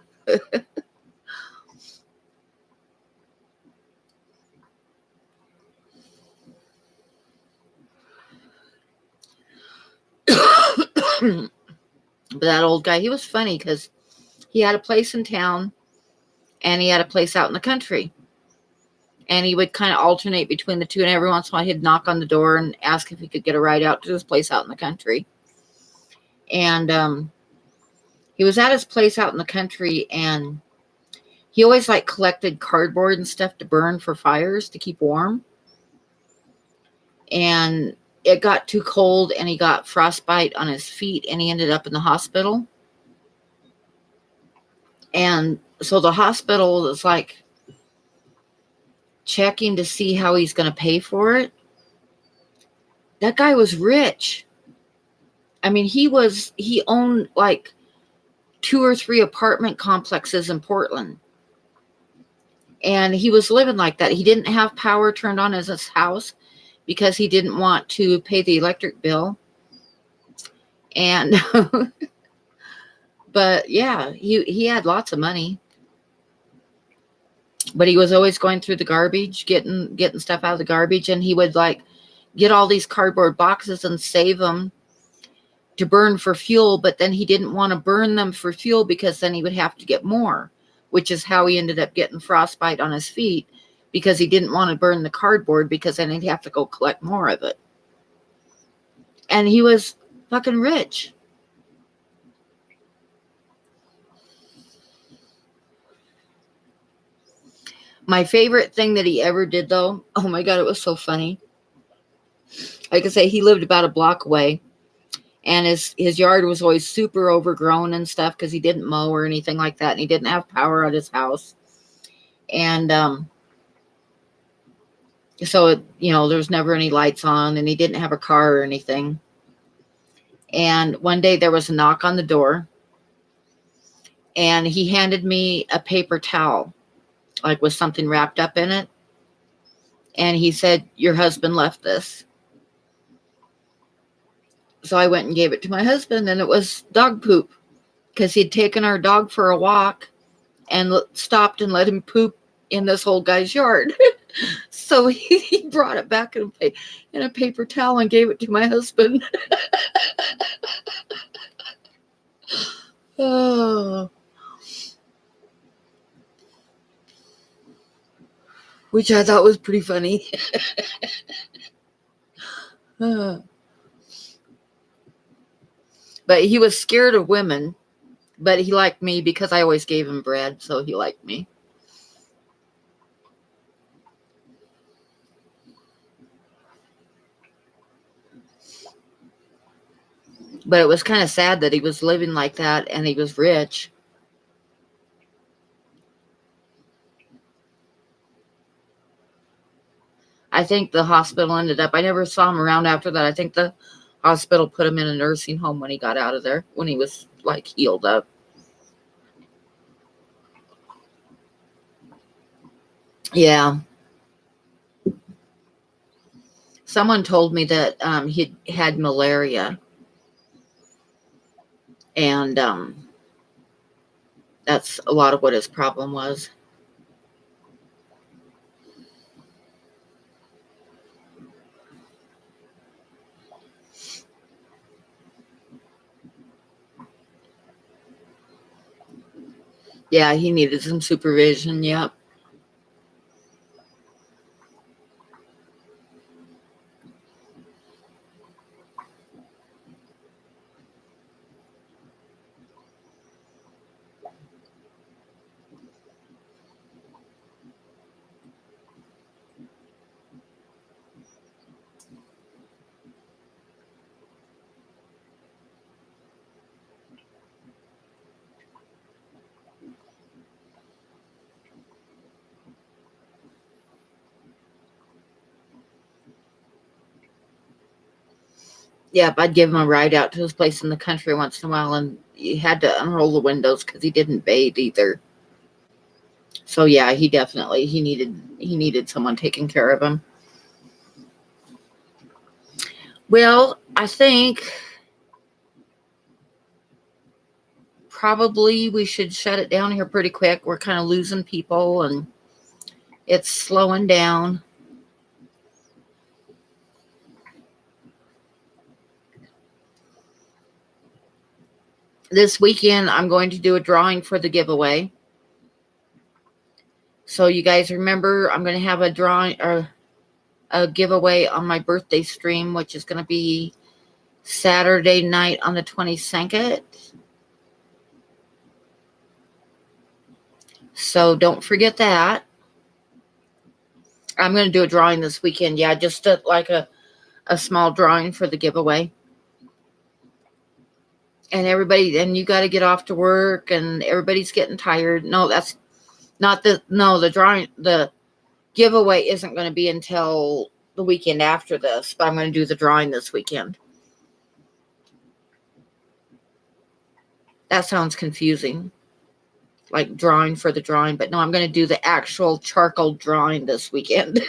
A: But that old guy, he was funny because he had a place in town and he had a place out in the country. And he would kind of alternate between the two. And every once in a while, he'd knock on the door and ask if he could get a ride out to his place out in the country. And he was at his place out in the country, and he always collected cardboard and stuff to burn for fires to keep warm. And it got too cold, and he got frostbite on his feet, and he ended up in the hospital. And so the hospital is checking to see how he's going to pay for it. That guy was rich. I mean, he owned 2 or 3 apartment complexes in Portland. And he was living like that. He didn't have power turned on in his house because he didn't want to pay the electric bill. And but yeah, he had lots of money. But he was always going through the garbage, getting stuff out of the garbage, and he would like get all these cardboard boxes and save them to burn for fuel, but then he didn't want to burn them for fuel because then he would have to get more, which is how he ended up getting frostbite on his feet, because he didn't want to burn the cardboard because then he'd have to go collect more of it. And he was fucking rich. My favorite thing that he ever did, though, oh my God, it was so funny. Like I say, he lived about a block away, and his yard was always super overgrown and stuff because he didn't mow or anything like that, and he didn't have power at his house. And so, there was never any lights on, and he didn't have a car or anything. And one day there was a knock on the door, and he handed me a paper towel, like with something wrapped up in it. And he said, "Your husband left this." So I went and gave it to my husband, and it was dog poop, because he'd taken our dog for a walk and stopped and let him poop in this old guy's yard. So he brought it back in a paper towel and gave it to my husband. Oh. Which I thought was pretty funny. But he was scared of women, but he liked me because I always gave him bread, so he liked me. But it was kind of sad that he was living like that and he was rich. I think the hospital ended up, I never saw him around after that. I think the hospital put him in a nursing home when he got out of there, when he was like healed up. Yeah. Someone told me that he had malaria. And that's a lot of what his problem was. Yeah, he needed some supervision. Yep. Yep, I'd give him a ride out to his place in the country once in a while, and he had to unroll the windows because he didn't bathe either. So yeah, he needed someone taking care of him. Well, I think probably we should shut it down here pretty quick. We're kind of losing people and it's slowing down. This weekend, I'm going to do a drawing for the giveaway. So you guys remember, I'm going to have a drawing or a giveaway on my birthday stream, which is going to be Saturday night on the 22nd. So don't forget that. I'm going to do a drawing this weekend. Yeah, just like a small drawing for the giveaway. And you got to get off to work and everybody's getting tired. No, that's not the drawing. The giveaway isn't going to be until the weekend after this, but I'm going to do the drawing this weekend. That sounds confusing. Like drawing for the drawing, but no, I'm going to do the actual charcoal drawing this weekend.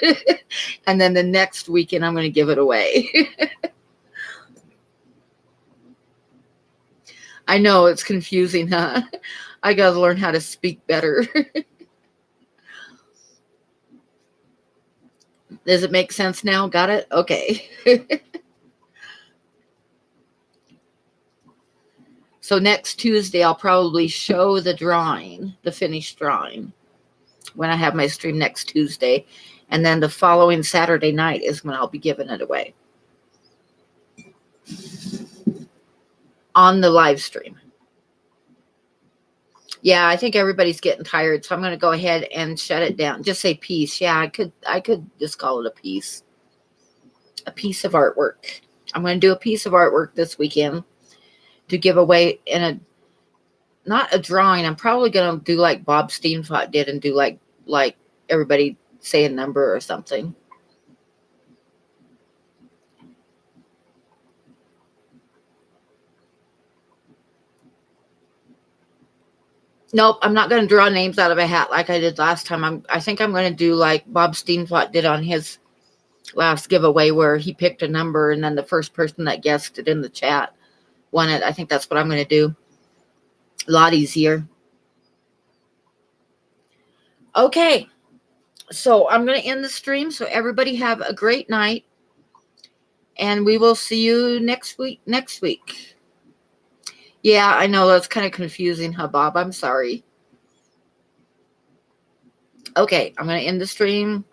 A: And then the next weekend, I'm going to give it away. I know it's confusing, huh? I got to learn how to speak better. Does it make sense now? Got it? Okay. So next Tuesday, I'll probably show the drawing, the finished drawing, when I have my stream next Tuesday. And then the following Saturday night is when I'll be giving it away on the live stream. Yeah, I think everybody's getting tired, so I'm going to go ahead and shut it down. Just say piece. Yeah, I could just call it a piece of artwork. I'm going to do a piece of artwork this weekend to give away in a, not a drawing. I'm probably going to do like Bob Steenfot did and do like everybody say a number or something. Nope, I'm not going to draw names out of a hat like I did last time. I think I'm going to do like Bob Steenfot did on his last giveaway, where he picked a number and then the first person that guessed it in the chat won it. I think that's what I'm going to do. A lot easier. Okay, so I'm going to end the stream. So everybody have a great night, and we will see you next week. Yeah, I know that's kind of confusing, huh, Bob? I'm sorry. Okay, I'm going to end the stream.